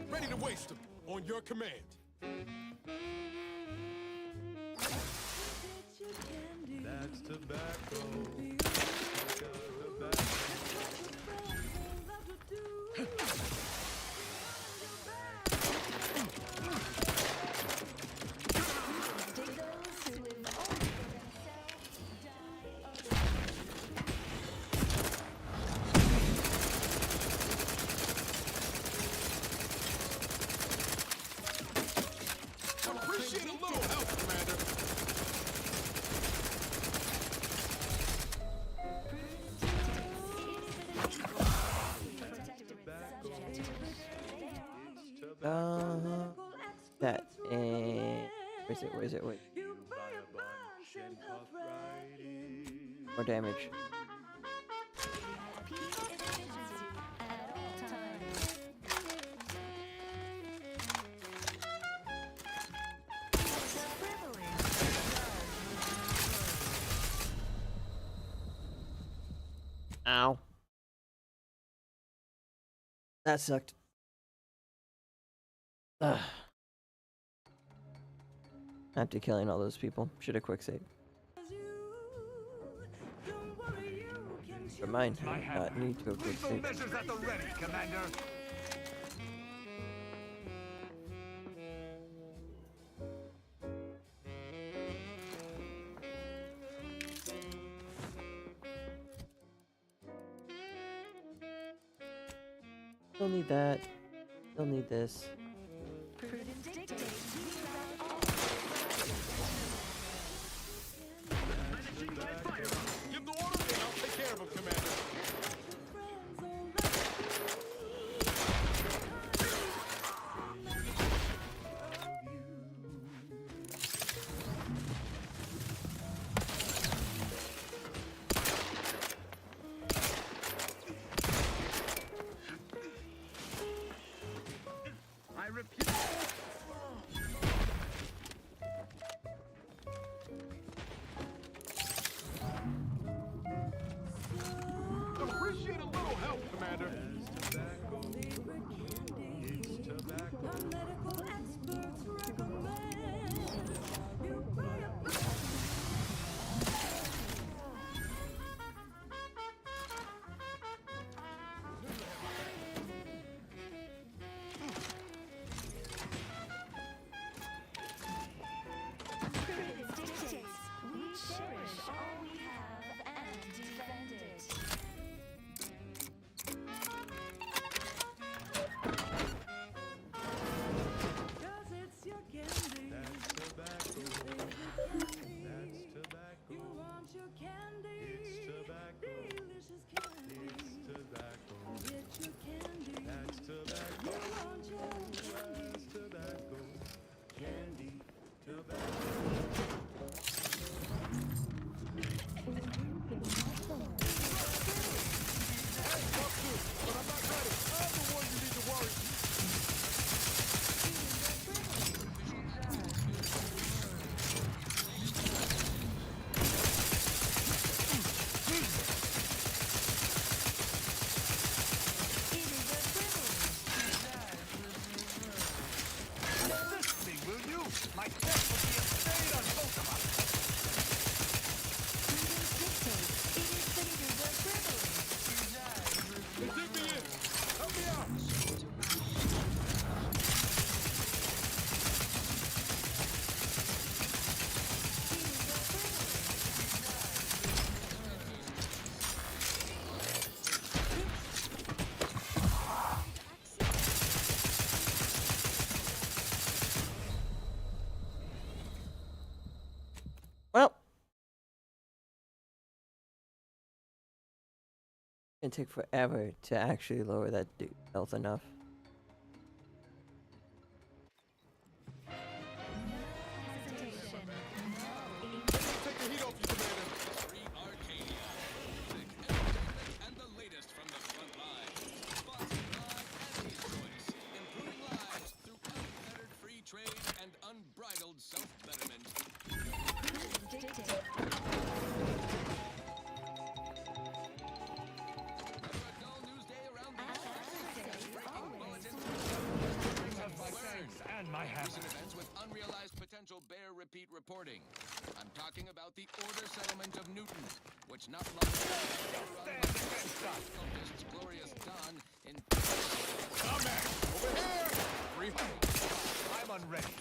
Ready to waste them on your command. That's tobacco. Appreciate a little help, Commander. That and where is it? Wait. More damage. Ow. That sucked. Ugh. After killing all those people, should have quick saved. Remind me, not need to quick save. Measures at the ready, Commander. Still need that. Still need this. Give the order and I'll take care of him, Commander. I repeat. gonna take forever to actually lower that dude health enough. Take the heat off you, Commander. Free Arcadia. Music, entertainment, and the latest from the front line. Sponsored by Andy's Choice. Improving lives through unfettered free trade and unbridled self-betterment. Another dull news day around the breaking bulletins. And my hammer. Recent events with unrealized potential bear repeat reporting. I'm talking about the Order settlement of Newton, which not long ago cultists Glorious Dawn in... Over here! Free I'm unready.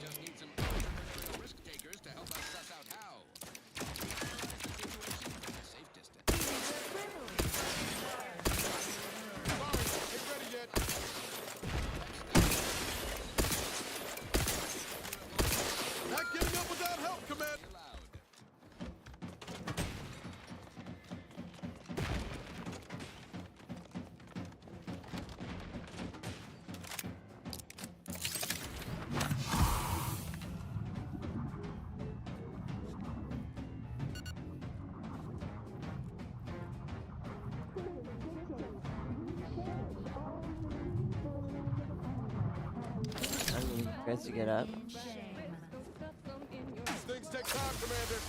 Just need some entrepreneurial risk takers to help us suss out how. Safe distance. Ain't ready yet. Not getting up without help, Commander. I mean, guys to get up. These things take time, Commander.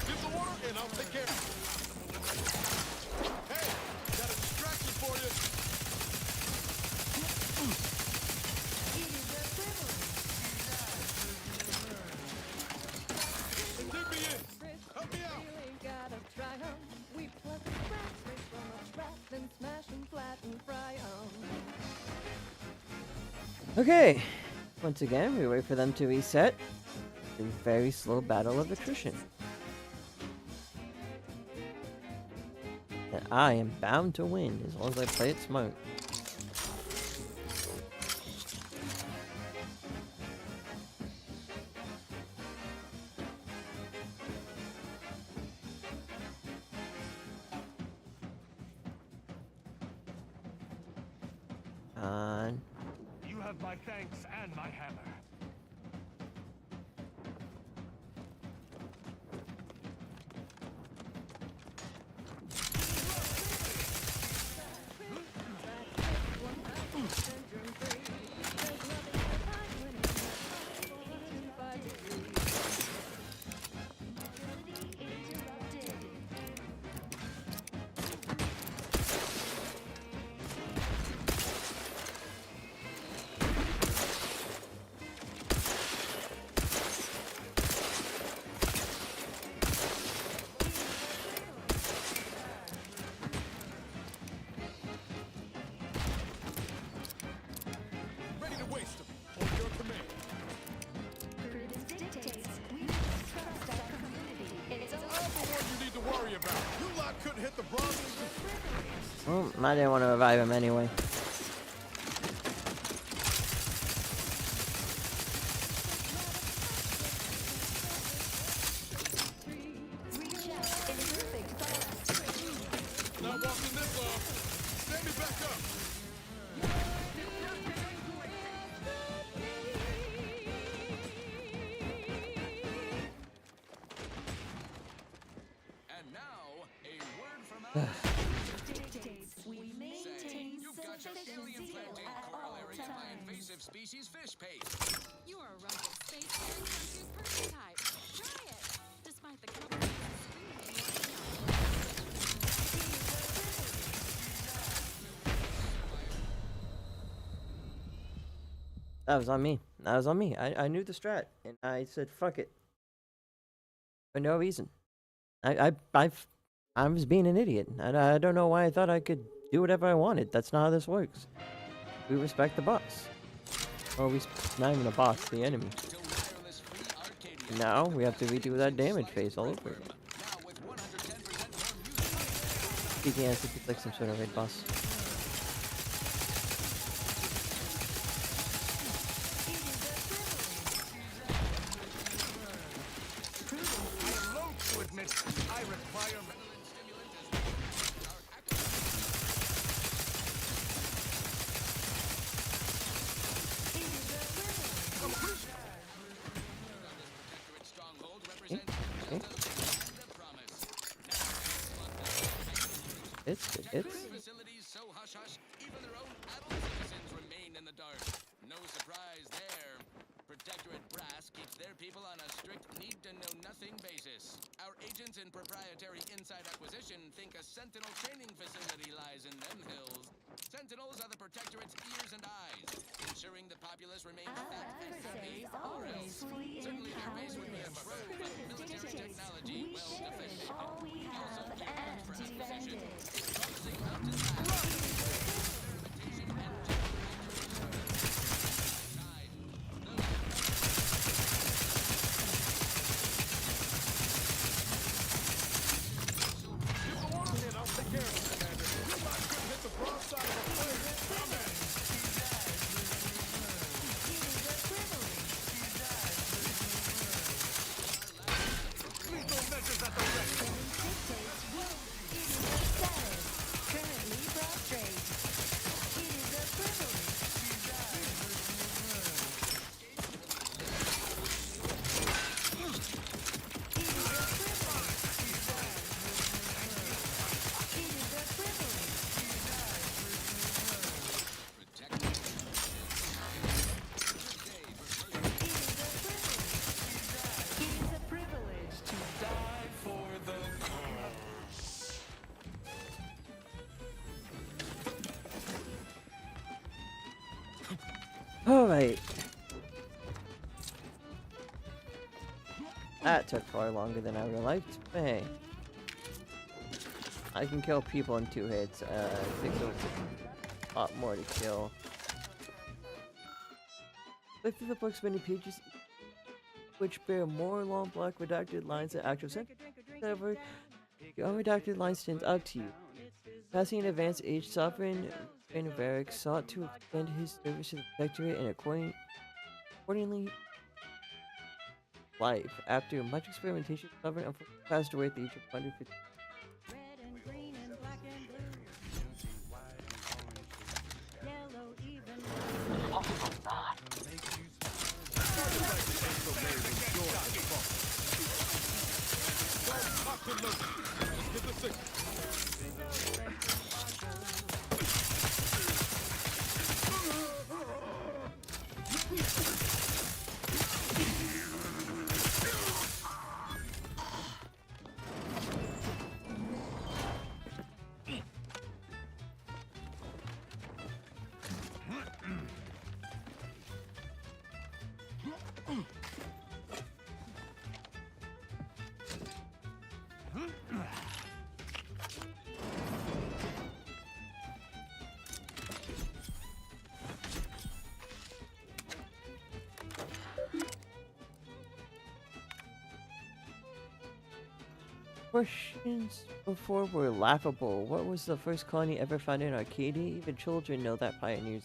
Give the order and I'll take care of it. Hey, got a distraction for you. Dig me in. Help me out. Okay. Once again, we wait for them to reset. A very slow battle of attrition. And I am bound to win as long as I play it smart. You have my thanks and my hammer. Ready to waste them. On your command. I'm the one you need to worry about. You lot couldn't hit the bronze. Well, I didn't want to revive him anyway. Not walking this long. Stand me back up. And now, a word from our saying you've got your alien-planting corollary to my invasive species fish paste. You are a rugged space-faring country prototype. Try it, despite the company's That was on me. That was on me. I knew the strat, and I said fuck it for no reason. I was being an idiot. I don't know why I thought I could do whatever I wanted. That's not how this works. We respect the boss. Or we not even a boss, the enemy. Now we have to redo that damage phase all over again. Speaking as if it's like some sort of raid boss. I'm loath to admit I require... It's Facilities so hush-hush, even their own adult citizens remain in the dark. No surprise there. Protectorate brass keeps their people on a strict need-to-know-nothing basis. Our agents in proprietary inside acquisition think a Sentinel training facility lies in them hills. Sentinels are the Protectorate's ears and eyes, ensuring the populace remains fat and happy, or else. Certainly their base would be a trove of military technology well defended. Also, keep for acquisition. Promising mountain alright. That took far longer than I would have liked, but hey. I can kill people in 2 hits. I think there's a lot more to kill. Look through the book's many pages, which bear more long black redacted lines than actual sentences. However, the unredacted line stands out to you. Passing an advanced age sovereign, Varick sought to extend his service to the Protectorate and accordingly life. After much experimentation, the sovereign unfortunately passed away at the age of 150. Questions before were laughable. What was the first colony ever found in Arcadia? Even children know that pioneers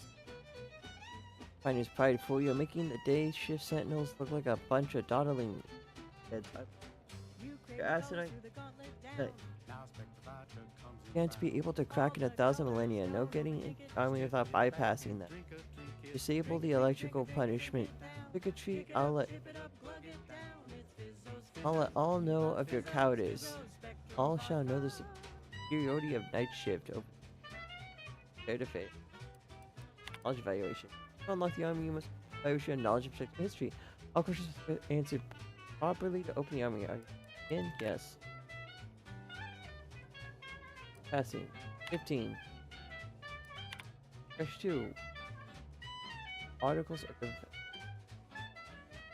pride for you, making the day shift sentinels look like a bunch of dawdling heads. Your asinine can't be able to crack in 1,000 millennia. No getting in army without bypassing them. Disable the electrical punishment. Trick-or-treat, I'll let all know of your cowardice. All shall know the superiority of night shift over fair to face. Knowledge evaluation. To unlock the army, you must evaluate your knowledge of particular history. All questions are answered properly to open the army. Are you in? Yes. Passing. 15. Question 2. Articles of the...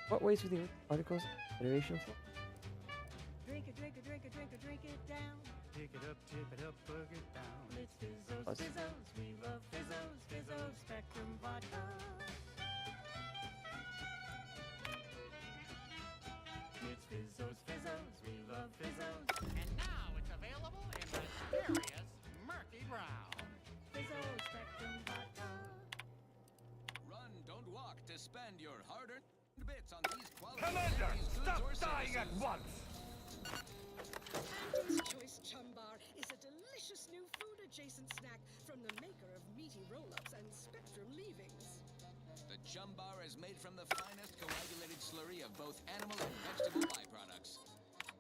What ways were the articles of Federation for? Drink it, drink it, drink it, drink it, drink it down. Pick it up, tip it up, plug it down. It's Fizzos, Fizzos, we love Fizzos, Fizzos, Spectrum Vodka. spend your hard-earned bits on these quality Commander, Andy's goods stop or dying at services. once! Andy's Choice Chum Bar is a delicious new food-adjacent snack from the maker of meaty roll-ups and Spectrum leavings. The Chum Bar is made from the finest coagulated slurry of both animal and vegetable byproducts.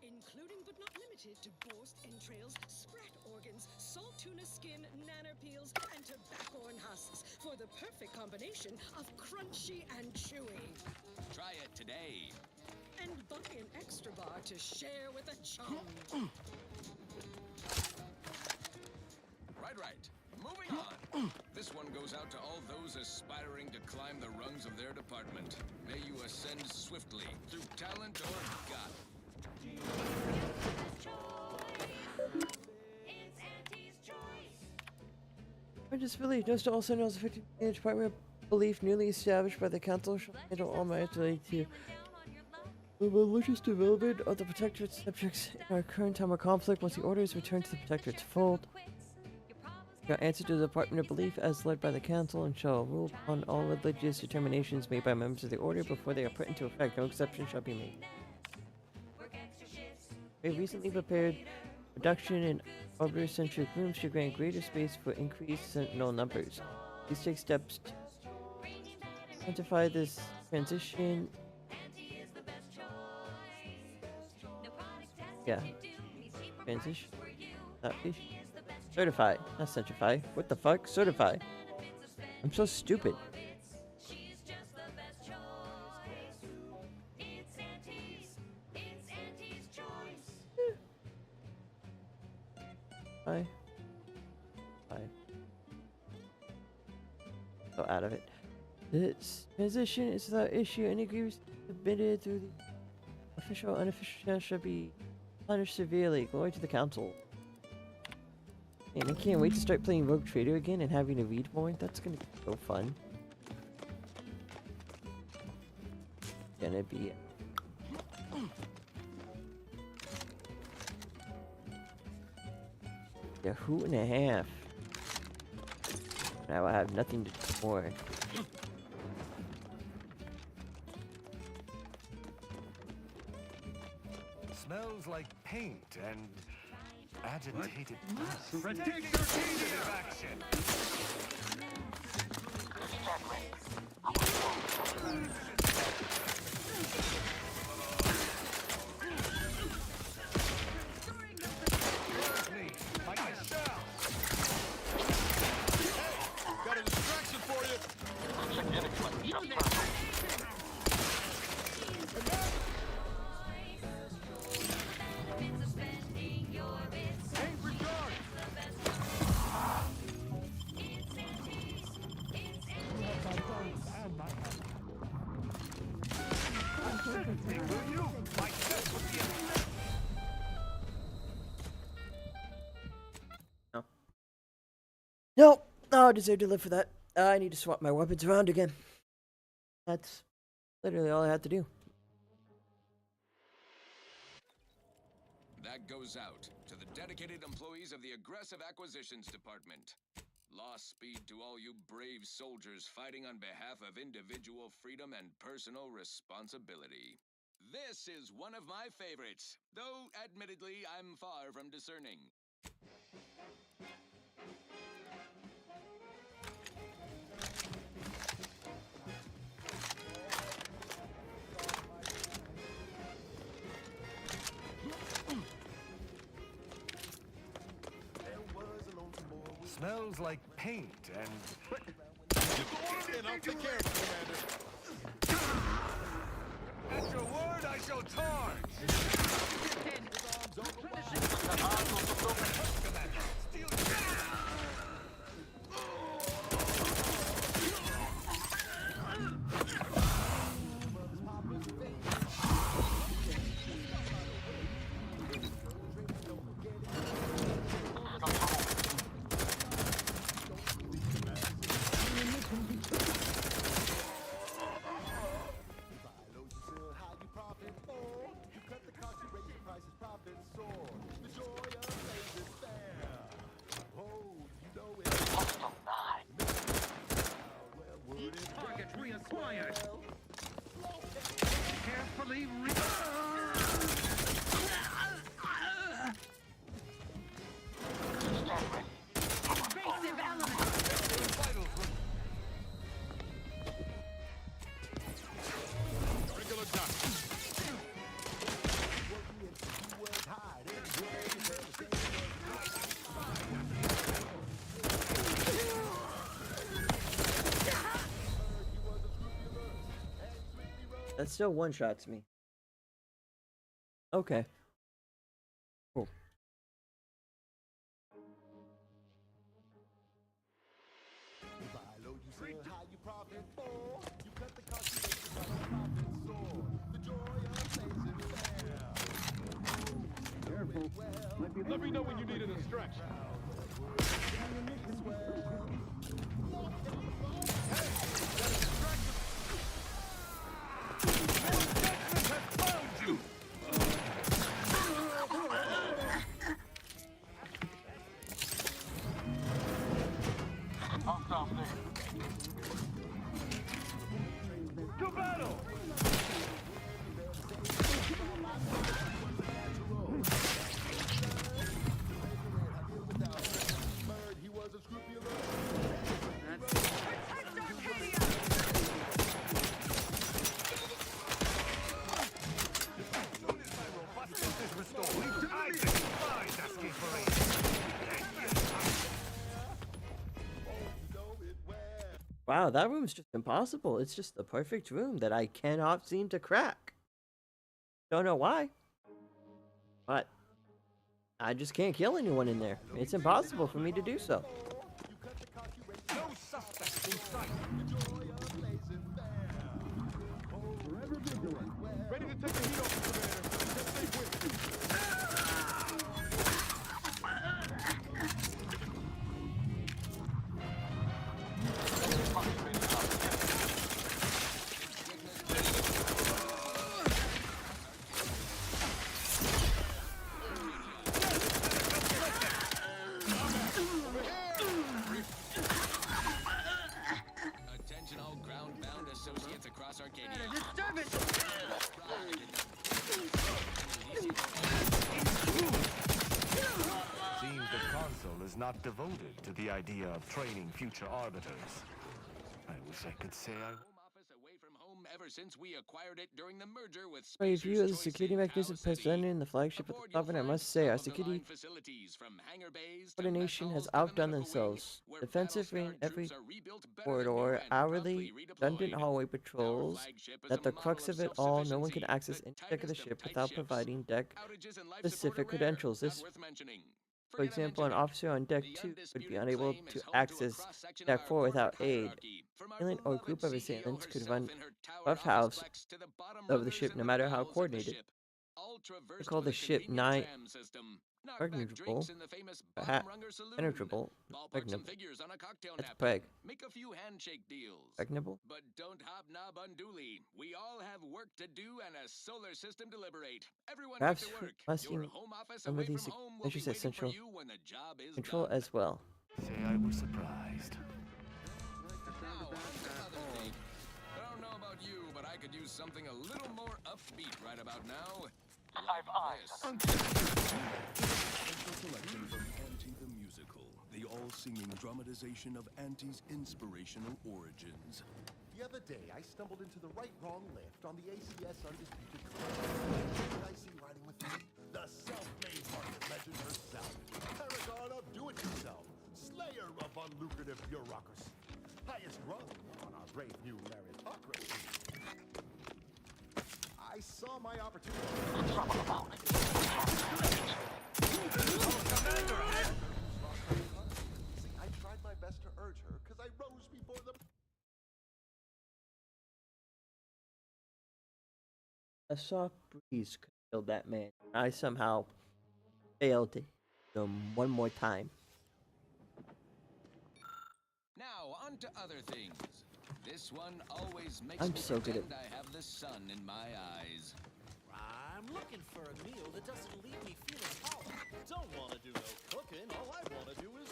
Including but not limited to borscht entrails, sprat organs, salt tuna skin, nanner peels, and tobacco and husks for the perfect combination of crunchy and chewy. Try it today. And buy an extra bar to share with a chum. Right. Moving on. This one goes out to all those aspiring to climb the rungs of their department. May you ascend swiftly through talent or gut. I just believe just all sentinels affected in the department of belief newly established by the council shall handle all matters related to the malicious development of the protectorate subjects in our current time of conflict. Once the order is returned to the protectorate's fold, shall answer to the department of belief as led by the council and shall rule upon all religious determinations made by members of the order before they are put into effect. No exception shall be made. We have recently prepared reduction in order-centric rooms to grant greater space for increased sentinel numbers. Please take steps to identify this transition. Yeah. Transition. That be certify. Not centrify. What the fuck? Certify. I'm so stupid. Bye. Go out of it. This transition is without issue. Any grievance submitted through the official or unofficial channel shall be punished severely. Glory to the council. And I can't wait to start playing Rogue Trader again and having to read more. That's gonna be so fun. Gonna be a hoot and a half. Now I have nothing to do more. Smells like paint and agitated dust. Ridiculous. Action. Got a distraction for you. No. Nope. Oh, I deserve to live for that. I need to swap my weapons around again. That's literally all I had to do. That goes out to the dedicated employees of the Aggressive Acquisitions Department. Lost speed to all you brave soldiers fighting on behalf of individual freedom and personal responsibility. This is one of my favorites, though admittedly I'm far from discerning. Smells like paint and... And I'll take care of it, Commander. At your word, I shall charge! Quiet. Carefully Invasive element. Regular duck. That still one-shots me. Okay. Cool. Let me know when you need an instruction. To battle! Wow, that room's just impossible. It's just the perfect room that I cannot seem to crack. Don't know why. But I just can't kill anyone in there. It's impossible for me to do so. No suspects in sight. Forever vigilant. Ready to take the heat off, Commander. Just stay with me. Attention all ground-bound associates across Arcadia. Seems the console is not devoted to the idea of training future arbiters. I wish I could say I... Ever since we acquired it during the merger with I view as a security mechanism presented in the flagship of the Sovereign. I must say, our security coordination has outdone themselves. Defensive in every corridor, hourly, redundant hallway patrols. At the crux of it all, no one can access any deck of the ship without providing deck-specific credentials. This, for example, an officer on Deck 2 would be unable to access Deck 4 without aid. An assailant or group of assailants could run roughhouse over the ship no matter how coordinated. They call the ship impenetrable. Impenetrable. That's Peg. Make a few handshake deals. Impregnable? But don't hobnob unduly. We all have work to do and a solar system to liberate. Everyone Perhaps get to work. must Your be home office some away of these from home will be measures waiting for essential you when the job is control done. as well. Say I was surprised. Now, on to other things. I don't know about you, but I could use something a little more upbeat right about now. I've eyes. Special selection from Auntie the Musical, the all-singing dramatization of Auntie's inspirational origins. The other day, I stumbled into the right-wrong lift on the ACS Undisputed Class. Did I see riding with me? The self-made market legend herself. Paragon of do-it-yourself. Slayer of unlucrative bureaucracy. Highest rung on our brave new meritocracy. I saw my opportunity. See, I tried my best to urge her because I rose before the... A soft breeze could kill that man. I somehow failed to hit him one more time. Now, on to other things. This one always makes I'm me so good at- pretend I have the sun in my eyes. I'm looking for a meal that doesn't leave me feeling hollow. Don't want to do no cooking. All I want to do is...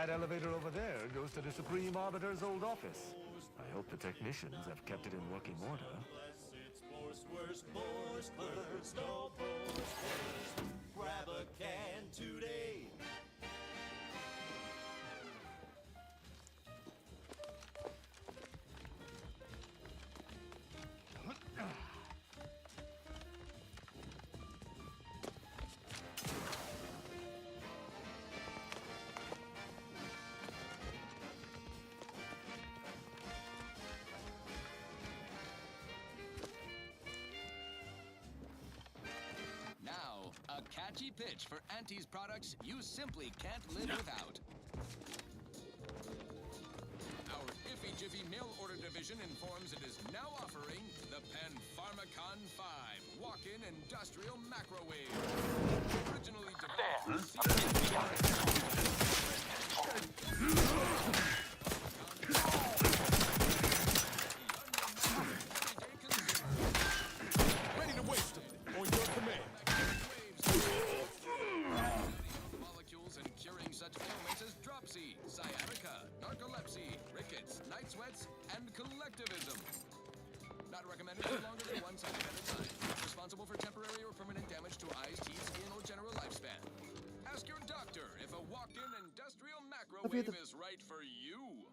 That elevator over there goes to the Supreme Arbiter's old office. I hope the technicians have kept it in working order. Grab a can today. Now, a catchy pitch for Auntie's products you simply can't live without. Our Iffy Jiffy mail order division informs it is now offering the Pen Pharmacon 5 walk-in industrial microwave. Originally developed Ready to waste them on your command. Molecules and curing such ailments as dropsy, sciatica, narcolepsy, rickets, night sweats, and collectivism. Not recommended for longer than one session at a time. Responsible for temporary or permanent damage to eyes, teeth, skin, or general lifespan. Ask your doctor if a walk-in industrial microwave is right for you.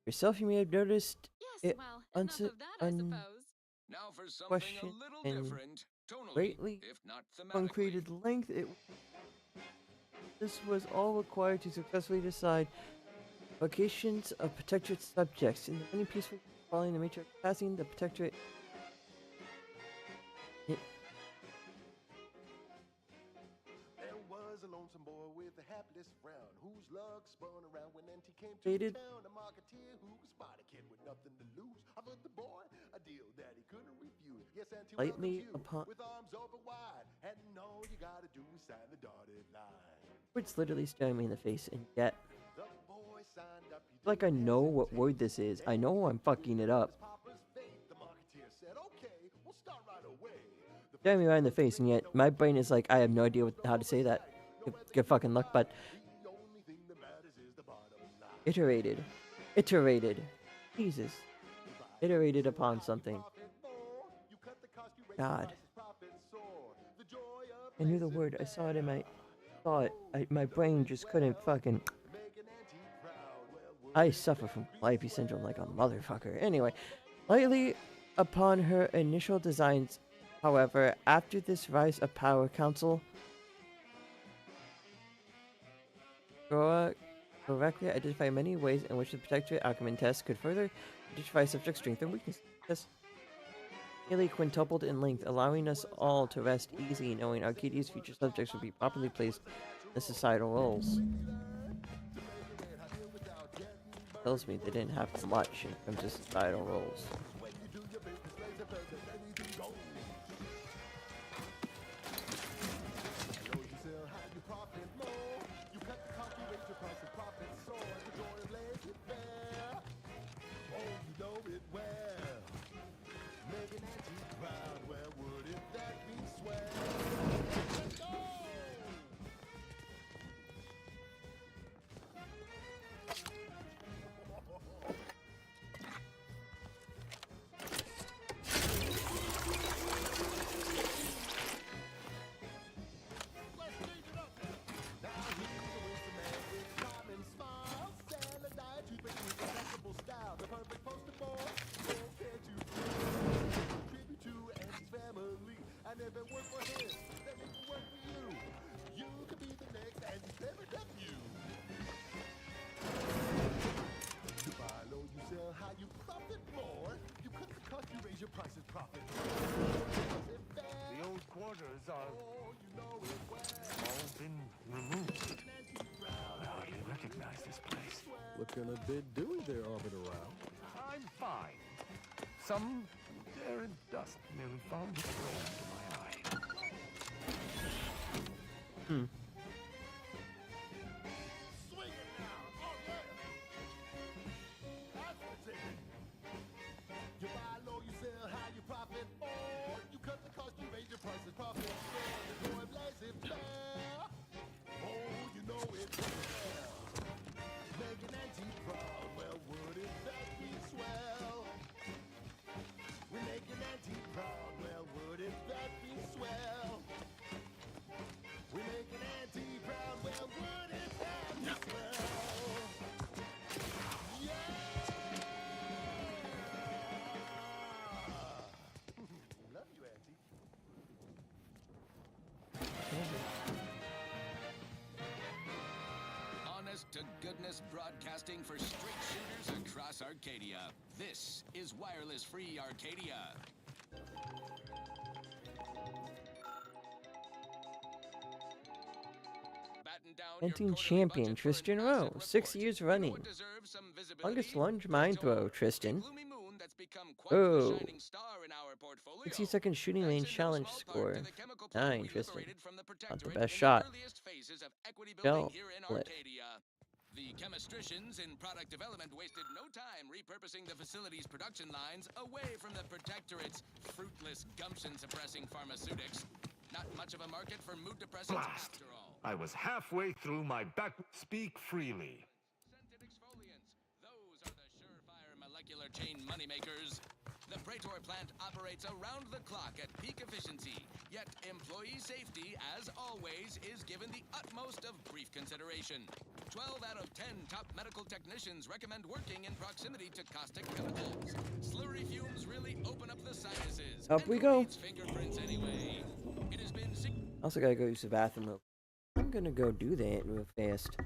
Yourself, you may have noticed it well, enough of that, I suppose. Now for something question a little and different, tonally, greatly if not thematically. uncreated length. This was all required to successfully decide locations of protectorate subjects. In the many peaceful following the matrix passing, the protectorate There was a lonesome boy with a hapless frown, whose luck spun around when NT came to Faded. town. A marketeer who spotted a kid with nothing to lose. Offered the boy a deal that he couldn't refuse. Yes, NT lightly welcomes you upon with arms open wide, and all you gotta do is sign the dotted line. words literally staring me in the face, and yet The boy signed up. He like I know what word this is. I know I'm fucking it up. Papa's faith. The marketeer said, "Okay, we'll start right away." Staring me right in the face, and yet my brain is like, I have no idea how to say that. Good fucking luck, but iterated. Jesus. Iterated upon something. God. I knew the word. I saw it in my thought. My brain just couldn't fucking. I suffer from Calliope syndrome like a motherfucker. Anyway, lightly upon her initial designs, however, after this rise of power council, Goa correctly identify many ways in which the protectorate alchemy test could further identify subject strength and weaknesses. Nearly quintupled in length, allowing us all to rest easy knowing Arcadia's future subjects would be properly placed in the societal roles. Tells me they didn't have much in terms of societal roles. The old quarters are all been removed. I hardly recognize this place. Looking a bit dewy there, Arbiter Rao. I'm fine. Some air and dust merely found its way into my eye. You buy low, you sell high, you profit more. You cut the cost, you raise your prices, profit more. The boy blaze it fair. Oh, you know honest-to-goodness broadcasting for straight shooters across Arcadia. This is Wireless Free Arcadia. Defending champion Tristan Rowe, 6 years running. Longest lunge mine throw, Tristan. Oh. 60-second shooting range challenge score. 9, Tristan. Not the best shot. Shell. Split. The chemistricians in product development wasted no time repurposing the facility's production lines away from the Protectorate's fruitless gumption-suppressing pharmaceutics. Not much of a market for mood depressants after all. I was halfway through my back. Speak freely. Scented exfoliants. Those are the surefire molecular chain moneymakers. The Praetor plant operates around the clock at peak efficiency, yet employee safety, as always, is given the utmost of brief consideration. 12 out of 10 top medical technicians recommend working in proximity to caustic chemicals. Slurry fumes really open up the sinuses. Up we go. Fingerprints anyway. It has been Also gotta go use the bathroom real quick. I'm gonna go do that real fast.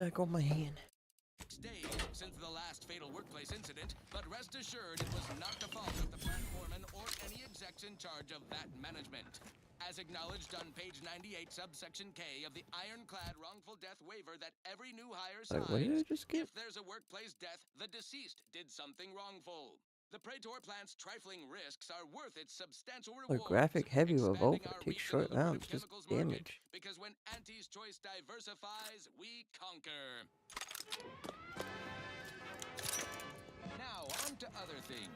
Back on my hand. Days since the last fatal workplace incident, but rest assured it was not the fault of the plant foreman or any execs in charge of that management. As acknowledged on page 98, subsection K of the ironclad wrongful death waiver that every new hire Wait, what did I signs, just get? if there's a workplace death, the deceased did something wrongful. The Praetor plant's trifling risks are worth its substantial A rewards. graphic heavy Expanding revolver our takes reach in the short rounds, lucrative just chemicals market, damage. because when Auntie's choice diversifies, we conquer. Now, on to other things.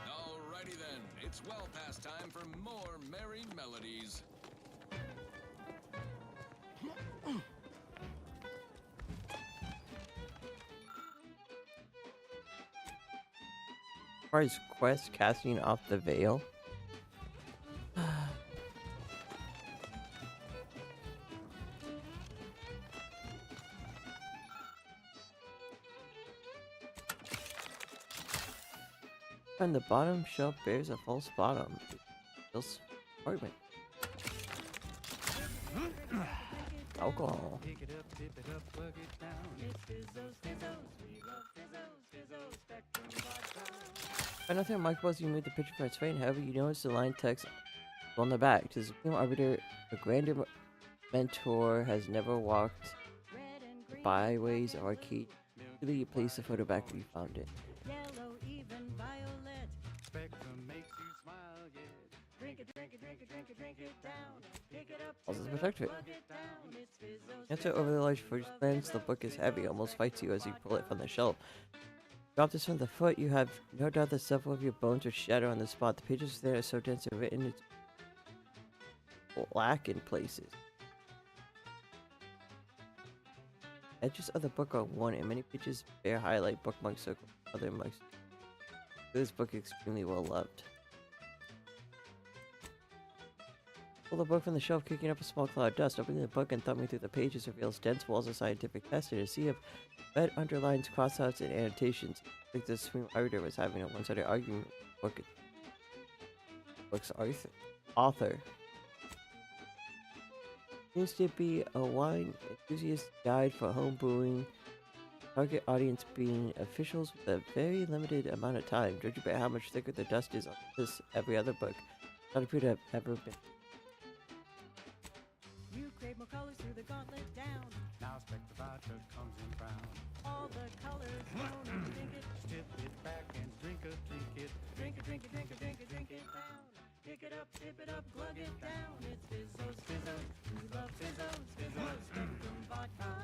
Alrighty then, it's well past time for more merry melodies. As far as quest casting off the veil. And the bottom shelf bears a false bottom. Feels apartment. Alcohol. Pick it up, tip it up, plug it down. It's Fizzos, Fizzos. We love Fizzos, Fizzos, Spectrum Vodka. I nothing remarkable as you move the picture from its frame. However, you notice the line text on the back. To the Supreme Arbiter, the grander mentor has never walked the byways of Arcade. Really, you place the photo back where you found it. Yellow, even violet. Spectrum makes you smile, yeah. Drink it, drink it, drink it, drink it, drink it down. Pick it up, Also, the tip it up, protectorate. plug it down. It's Fizzos, Answer over the large footage plans. The book is heavy, almost fights you as you pull it from the shelf. Drop this from the foot. You have no doubt that several of your bones are shattered on the spot. The pages there are so dense and written, it's black in places. Edges of the book are worn, and many pages bear highlight bookmarks or other marks. This book is extremely well loved. Pull the book from the shelf, kicking up a small cloud of dust. Opening the book and thumbing through the pages reveals dense walls of scientific testing. A sea of red underlines, crossouts, and annotations. Like the Supreme Arbiter was having a one-sided argument with the book's author. Seems to be a wine enthusiast guide for home brewing. Target audience being officials with a very limited amount of time. Judging by how much thicker the dust is on this every other book, not appear to have ever been. You crave more colors through the gauntlet down. Now Spectrum Vodka comes in brown. All the colors known and think it. Tip it back and drink it, drink it. Drink it, drink it, drink it, drink it, drink it down. Pick it up, tip it up, glug it down. It's Fizzos, Fizzos. We love Fizzos, Fizzos, Spectrum Vodka.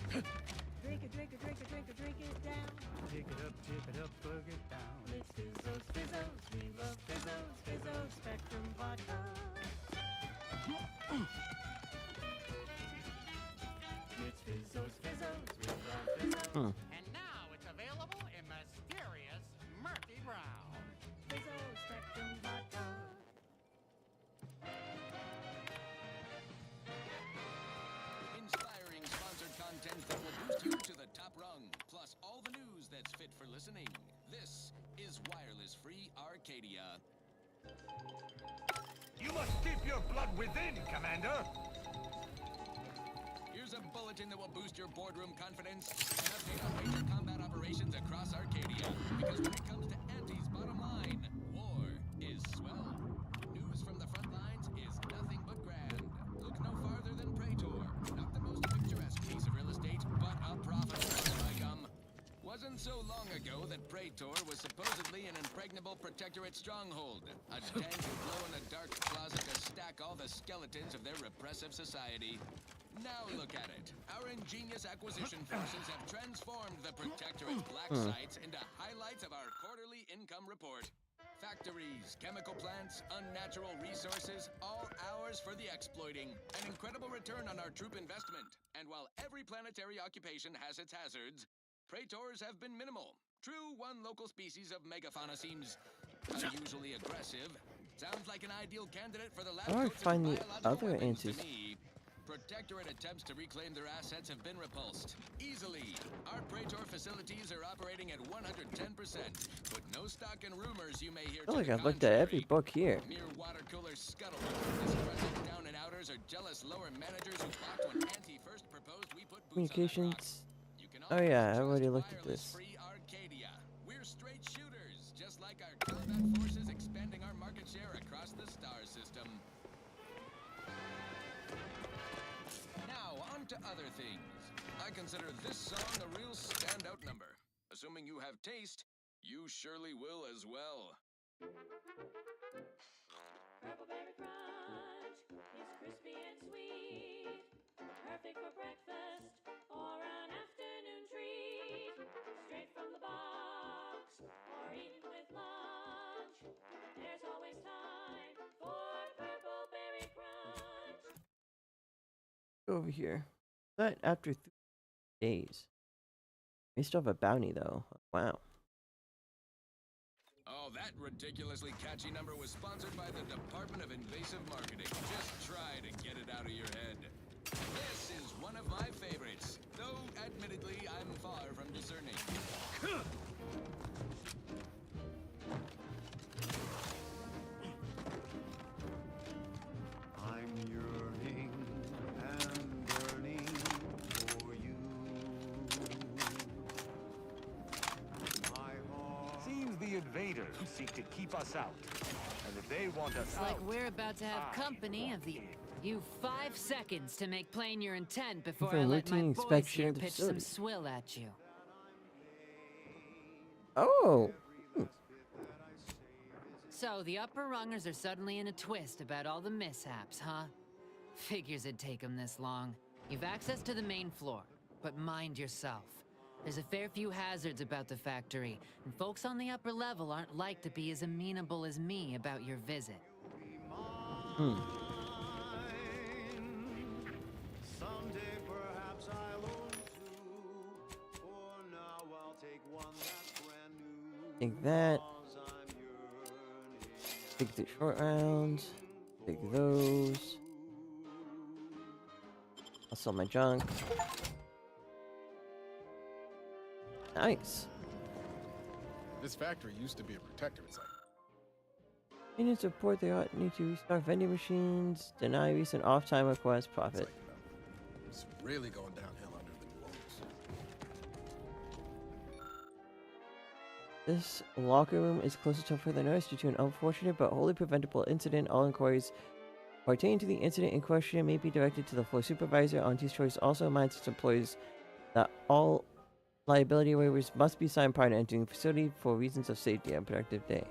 Drink it, drink it, drink it, drink it, drink it down. Pick it up, tip it up, plug it down. It's Fizzos, Fizzos. We love Fizzos, Fizzos, Spectrum Vodka. It's Fizzos, Fizzos. We love Fizzos. And now it's available in mysterious murky brown. Fizzos, Spectrum Vodka. Inspiring sponsored content that will boost you to the top rung, plus all the news that's fit for listening. This is Wireless Free Arcadia. You must keep your blood within, Commander! Here's a bulletin that will boost your boardroom confidence. An update on major combat operations across Arcadia. Because when it comes to Auntie's bottom line, war is swell. News from the front lines is nothing but grand. Look no farther than Praetor. Not the most picturesque piece of real estate, but a profitable by gum. Wasn't so long ago that Praetor was supposedly an impregnable protectorate stronghold. A dank glow-in-the-dark closet to stack all the skeletons of their repressive society. Now look at it. Our ingenious acquisition forces have transformed the protectorate's black sites into highlights of our quarterly income report. Factories, chemical plants, unnatural resources, all ours for the exploiting. An incredible return on our troop investment. And while every planetary occupation has its hazards, Praetors have been minimal, True, one local species of megafauna seems unusually aggressive. Sounds like an ideal candidate for the lab How do I coats find and the biological other weapons to answers? me. Protectorate attempts to reclaim their assets have been repulsed. Easily. Our Praetor facilities are operating at 110%. But no stock in rumors you may hear I feel to like the I've looked at every contrary. book here. Mere water cooler scuttlebutt. Disgruntled down and outers are jealous lower managers who balked when Auntie first proposed we put boots on that rock. Communications. Oh yeah, I already looked at this. Free Arcadia. We're straight shooters, just like our combat forces expanding our market share across the star system. Now, on to other things. I consider this song a real standout number. Assuming you have taste, you surely will as well. Purple berry crunch is crispy and sweet, perfect for breakfast or an afternoon treat. Straight from the box or eaten with lunch, there's always time for purple berry crunch. Go over here. But after 3 days. We still have a bounty though. Wow. Oh, that ridiculously catchy number was sponsored by the Department of Invasive Marketing. Just try to get it out of your head. This is one of my favorites, though admittedly I'm far from discerning. I'm yearning and burning for you. Seems the invaders seek to keep us out. And if they want us It's out, like we're about to have company of the... You 5 seconds to make plain your intent before I let my routine boys inspection here of the pitch some facility. swill at you. Oh. So, the upper rungers are suddenly in a twist about all the mishaps, huh? Figures it'd take them this long. You've access to the main floor, but mind yourself. There's a fair few hazards about the factory, and folks on the upper level aren't like to be as amenable as me about your visit. Someday perhaps I'll own two. For now I'll take one that's brand new. Take that. Take the short rounds. Take those. I'll sell my junk. Nice. This factory used to be a protectorate site. In support, they ought need to restart vending machines, deny recent off-time requests, profit. It's really going downhill under the new owners. This locker room is closer to further notice due to an unfortunate but wholly preventable incident. All inquiries pertaining to the incident in question may be directed to the floor supervisor. Auntie's Choice also reminds its employees that all liability waivers must be signed prior to entering the facility for reasons of safety and productive day.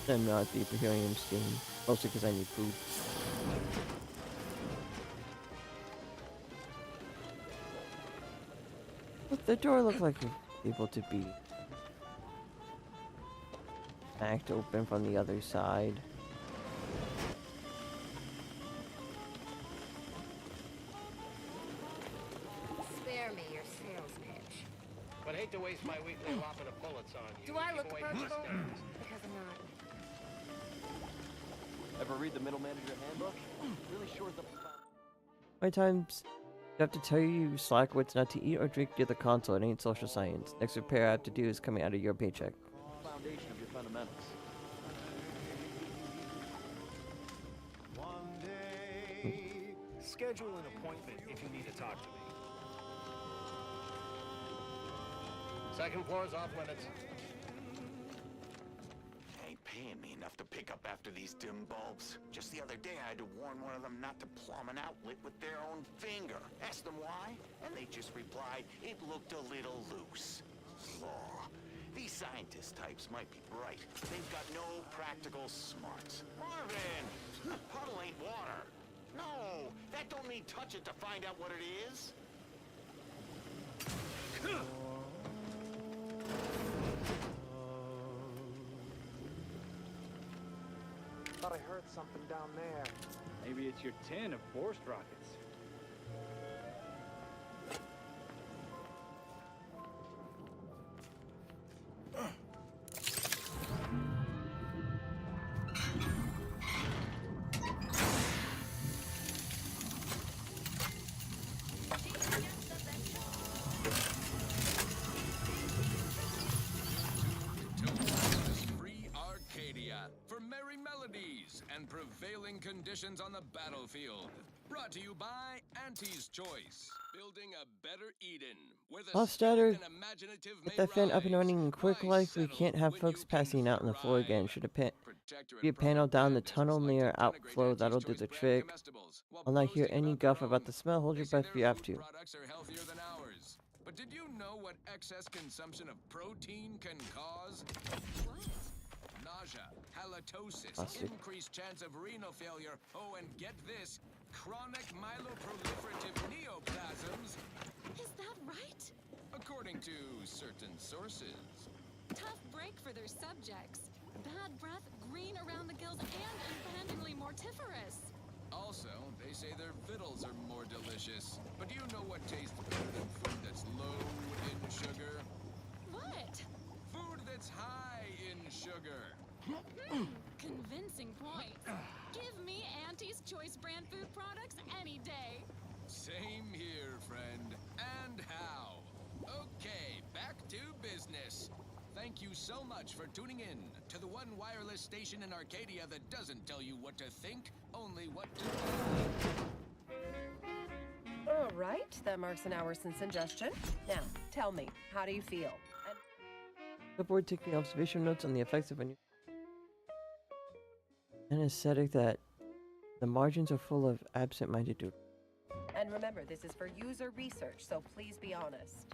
I'm not the Imperium skin, mostly because I need food. But the door looked like it was able to be cracked open from the other side. Spare me your sales pitch. But hate to waste my weekly whopping of bullets on you. Do I Keep look away from the approachable? stairs. Because I'm not. Ever read the Middle Manager Handbook? Really shores up the... How many times do I have to tell you slackwits not to eat or drink near the console? It ain't social science. Next repair I have to do is coming out of your paycheck. Foundation of your fundamentals. One day, schedule an appointment if you need to talk to me. Second floor's off limits. Ain't paying me enough to pick up after these dim bulbs. Just the other day I had to warn one of them not to plumb an outlet with their own finger. Asked them why, and they just replied, it looked a little loose. Law. These scientist types might be bright, but they've got no practical smarts. Marvin! A puddle ain't water. No, that don't mean touch it to find out what it is. Thought I heard something down there. Maybe it's your tin of forced rockets. Free Arcadia for merry melodies and prevailing conditions on the battlefield. Brought to you by Auntie's Choice. Building a better Eden with a Hofstadter, and imaginative get that fan up and running in quick like we can't have folks passing out on the floor again. Should be a panel down the tunnel near outflow, that'll do the trick. I'll not hear any guff about the smell, hold your breath if you have to. Products are healthier than ours. But did you know what excess consumption of protein can cause? What? Nausea, halitosis, increased chance of renal failure, oh, and get this, chronic myeloproliferative neoplasms. Is that right? According to certain sources. Tough break for their subjects. Bad breath, green around the gills, and unbendingly mortiferous. Also, they say their victuals are more delicious. But do you know what tastes better than food that's low in sugar? What? Food that's high in sugar. Convincing points. Give me Auntie's Choice brand food products any day. Same here, friend. And how? Okay, back to business. Thank you so much for tuning in to the one wireless station in Arcadia that doesn't tell you what to think, only what to do. All right, that marks an hour since ingestion. Now, tell me, how do you feel? Clipboard taking observation notes on the effects of a new anesthetic that the margins are full of absent-minded doodle. And remember, this is for user research, so please be honest.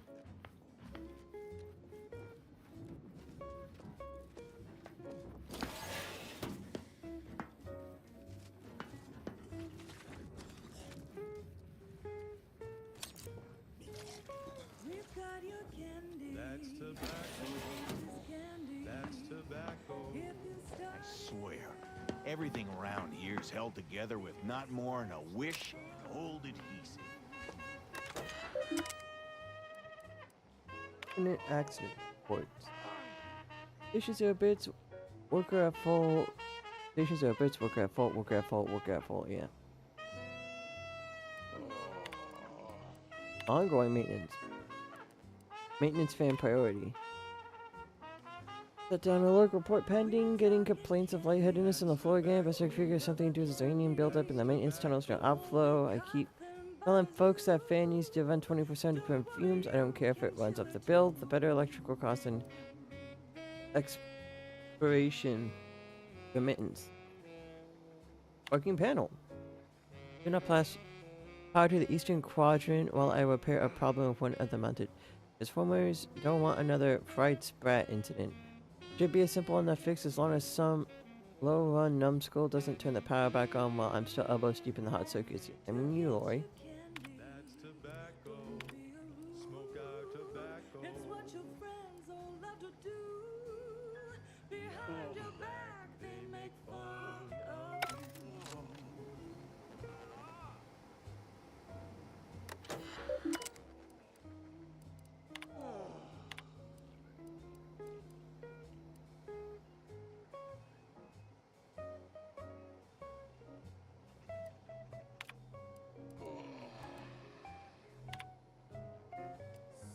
We've got your candy. That's tobacco. Candy. That's tobacco. If you start I swear, everything around here's held together with not more than a wish and old adhesive. Infinite accident reports. Station 0 bits, worker at fault. Station 0 bits, worker at fault, worker at fault, worker at fault, yeah. Ongoing maintenance. Maintenance fan priority. Shut down alert, report pending. Getting complaints of lightheadedness on the floor again. Best I figure something to do with the uranium buildup in the maintenance tunnels no outflow. I keep telling folks that fan needs to vent 24/7 to prevent fumes. I don't care if it runs up the bill. The better electrical cost and expiration remittance. Working panel. Do not pass power to the eastern quadrant while I repair a problem with one of the mounted transformers. Don't want another fried sprat incident. Should be a simple enough fix as long as some low-run numbskull doesn't turn the power back on while I'm still elbows deep in the hot circuits. I mean you, Lori. That's tobacco. Smoke out tobacco. It's what your friends all love to do. Behind your back, they make fun of you.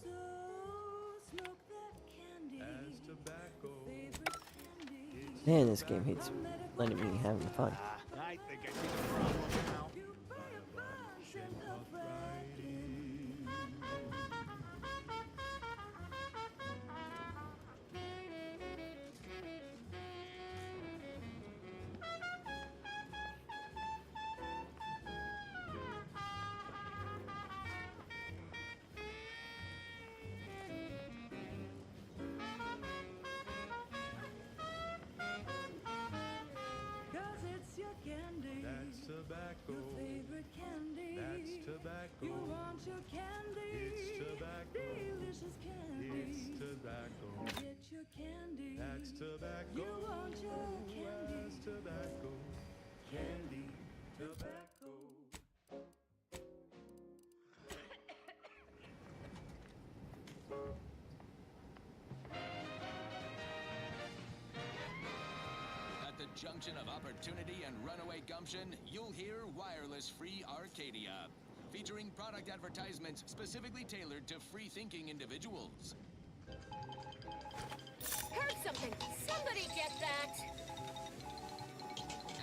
So smoke that candy. As tobacco. Favorite candy. Man, this game hates letting me having fun. I think I see the problem now. You buy a bunch and puff right in. Cause it's your candy. That's tobacco. Your favorite candy. That's tobacco. You want your candy. It's tobacco. Delicious At the junction of opportunity and runaway gumption, you'll hear Wireless Free Arcadia, featuring product advertisements specifically tailored to free-thinking individuals. Heard something! Somebody get that!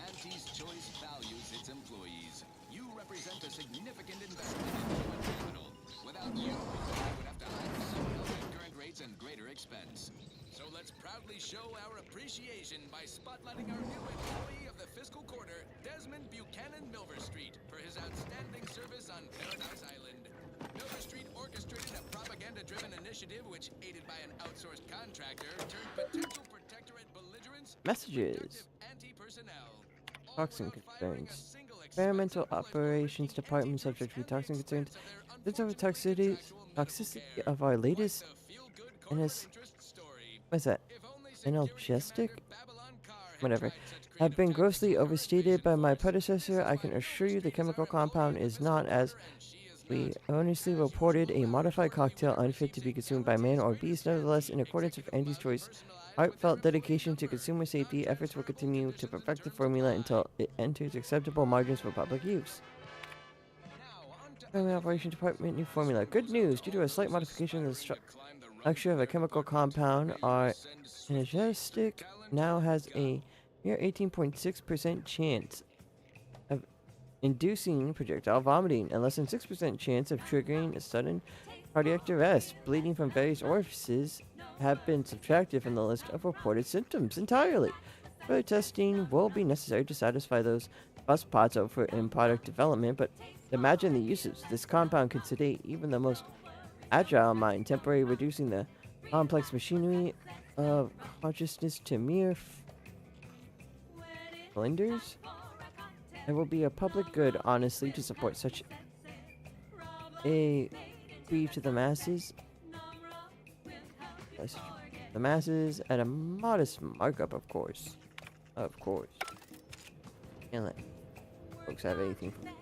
Auntie's Choice values its employees. You represent a significant investment in human capital. Without you, we would have to hire someone else at current rates and greater expense. So let's proudly show our appreciation by spotlighting our new employee of the fiscal quarter, Desmond Buchanan Milver Street, for his outstanding service on Paradise Island. Milver Street orchestrated a propaganda-driven initiative which, aided by an outsourced contractor, turned potential protectorate belligerents Messages. anti-personnel. Toxin concerns. Environmental Operations Department subject to toxin concerns. This over toxicity of our latest what's that? Analgesic? Whatever. Have been grossly overstated by my predecessor. I can assure you the chemical compound is not, as we erroneously reported, a modified cocktail unfit to be consumed by man or beast. Nevertheless, in accordance with Andy's choice, heartfelt dedication to consumer safety, efforts will continue to perfect the formula until it enters acceptable margins for public use. Operations Department, new formula. Good news! Due to a slight modification of the structure of a chemical compound, our analgesic now has a mere 18.6% chance of inducing projectile vomiting and less than 6% chance of triggering a sudden cardiac arrest. Bleeding from various orifices have been subtracted from the list of reported symptoms entirely. Further testing will be necessary to satisfy those spots over in product development, but imagine the uses. This compound could sedate even the most agile mind, temporarily reducing the complex machinery of consciousness to mere blenders. It will be a public good, honestly, to support such a fee to the masses. The masses at a modest markup, of course. Of course. Can't let folks have anything from it.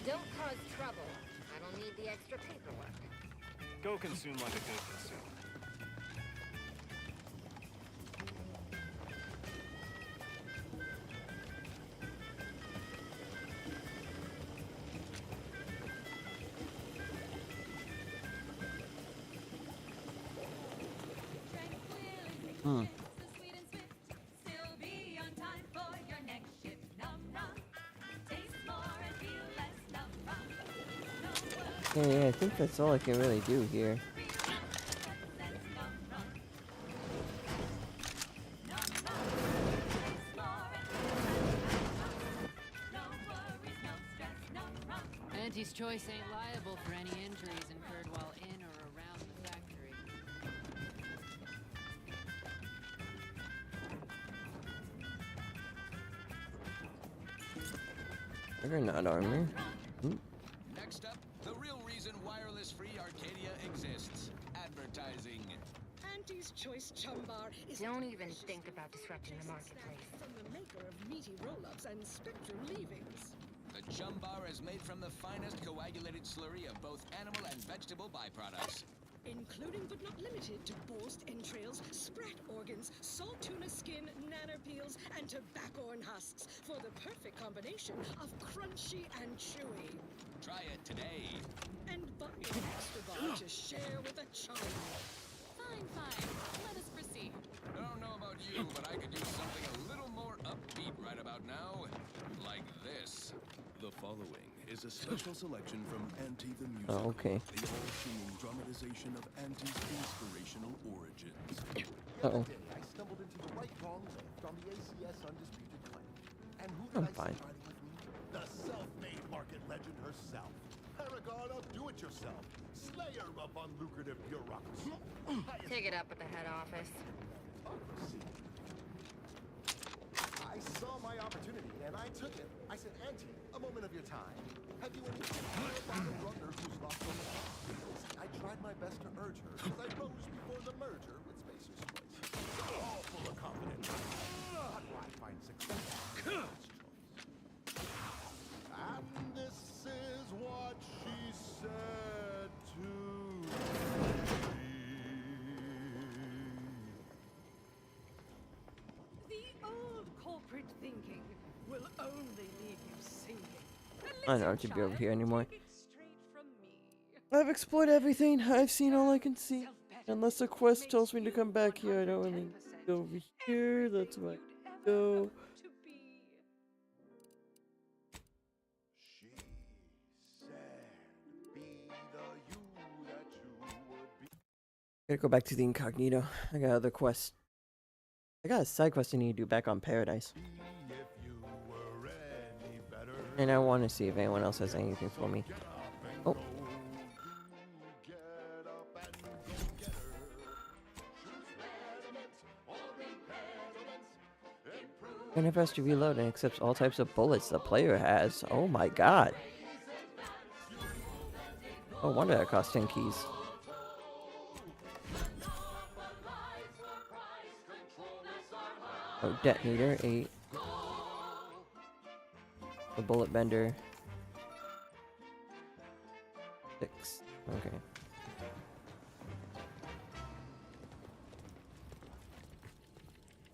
Don't cause trouble. I don't need the extra paperwork. Go consume like a good consumer. Yeah, I think that's all I can really do here. Auntie's Choice ain't liable for any injuries incurred while in or around the factory. They're not armor. Next up, the real reason Wireless Free Arcadia exists. Advertising. Auntie's Choice Chum Bar is... Don't even think about disrupting the marketplace. From the make whisker of meaty roll-ups and spectrum leavings. The chum bar is made from the finest coagulated slurry of both animal and vegetable byproducts. Including but not limited to borscht entrails, sprat organs, salt tuna skin, nanner peels, and tobaccorn husks for the perfect combination of crunchy and chewy. Try it today. And buy an extra bar to share with a chum. Fine, fine. Let us proceed. I don't know about you, but I could use something a little more upbeat right about now. Like this. The following is a special selection from Auntie the Musical. Oh, okay. The all-singing dramatization of Auntie's inspirational origins. The other day, I stumbled into the right wrong left on the ACS Undisputed Claim. And who did I'm I fine. see riding with me? The self-made market legend herself. Paragon of do-it-yourself. Slayer of unlucrative bureaucracy. Take it up with the head office. I saw my opportunity, and I took it. I said, Auntie, a moment of your time. Have you any idea about a runner who's lost on the top? I tried my best to urge her, because I rose before the merger with Spacer's Choice. All full of confidence. How do I find success? Choice. And this is what she said to me. The old corporate thinking will only leave you singing. I don't have to be over here anymore. Take it straight from me. I've explored everything. I've seen all I can see. Unless a quest tells me to come back here, I don't really go over here. That's where I go. To be. She said, be the you that you would be. Gotta go back to the incognito. I got other quests. I got a side quest I need to do back on Paradise. And I want to see if anyone else has anything for me. Oh. It never has to reload and accepts all types of bullets the player has. Oh my god. No wonder that cost 10 keys. Oh, detonator, 8. The bullet bender. 6. Okay.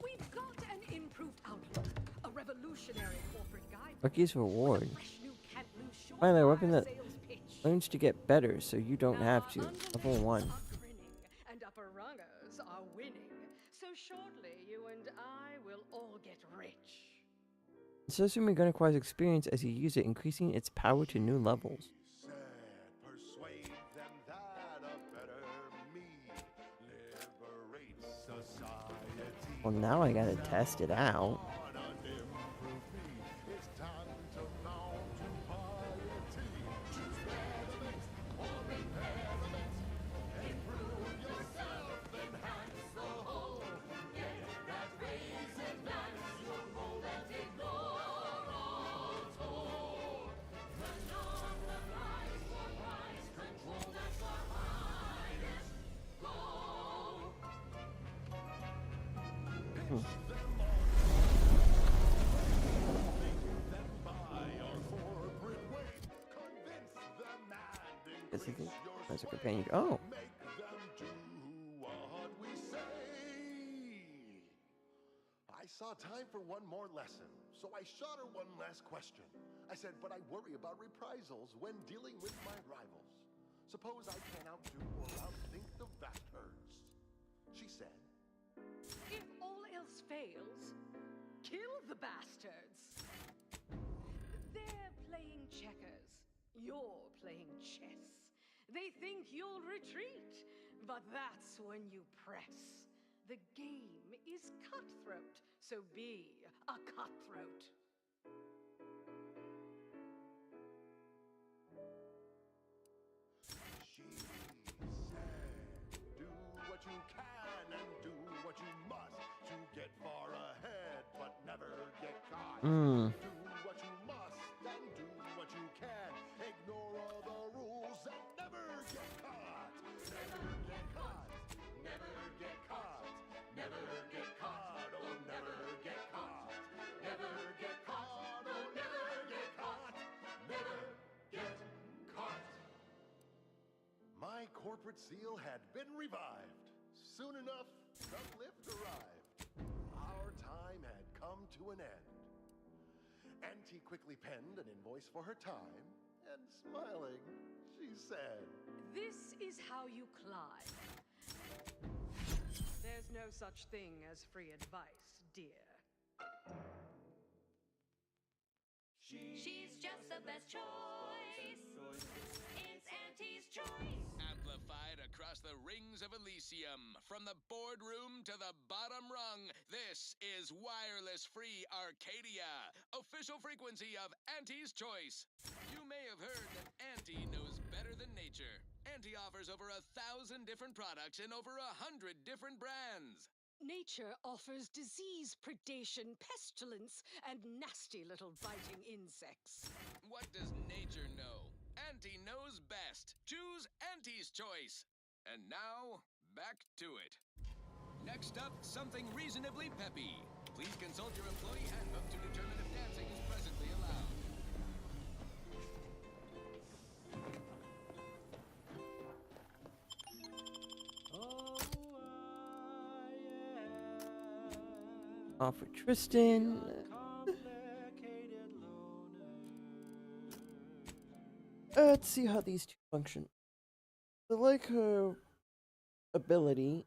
We've got an improved outlook, a revolutionary corporate guide. Rookies reward. Fresh new can't lose short Finally, a weapon that sales pitch. learns to get better so you don't have to. Level 1. And upper rungers are winning. So shortly, you and I will all get rich. Assuming gun acquires experience as you use it, increasing its power to new levels. Persuade them that a better me liberates society. Well, now I gotta test it out. It's time to mount to piety. Choose betterment or impairment. Improve yourself, enhance the whole. Get that raise and advance your role and ignore all told. Turn on the lights for price control, that's our highest goal. As a companion. Oh. Make them do what we say. I saw time for one more lesson, so I shot her one last question. I said, but I worry about reprisals when dealing with my rivals. Suppose I can outdo or outthink the vast herds. She said, If all else fails, kill the bastards. They're playing checkers. You're playing chess. They think you'll retreat, but that's when you press. The game is cutthroat, so be a cutthroat. she said, do what you can and do what you must to get far ahead, but never get caught. Hmm. Do what you must and do what you can. Ignore all the rules and never get caught. Never get caught. Never get caught. Never get caught. Oh, never get caught. Never corporate seal had been revived. Soon enough, the lift arrived. Our time had come to an end. Auntie quickly penned an invoice for her time, and smiling, she said, This is how you climb. There's no such thing as free advice, dear. She's just the best choice. It's Auntie's choice. Amplified across the rings of Elysium, from the boardroom to the bottom rung, this is Wireless Free Arcadia, official frequency of Auntie's Choice. You may have heard that Auntie knows better than nature. Auntie offers over 1,000 different products in over 100 different brands. Nature offers disease, predation, pestilence, and nasty little biting insects. What does nature know? Auntie knows best. Choose Auntie's Choice. And now, back to it. Next up, something reasonably peppy. Please consult your employee handbook to determine if dancing is presently allowed. Off for Tristan. Let's see how these two function. I like her ability.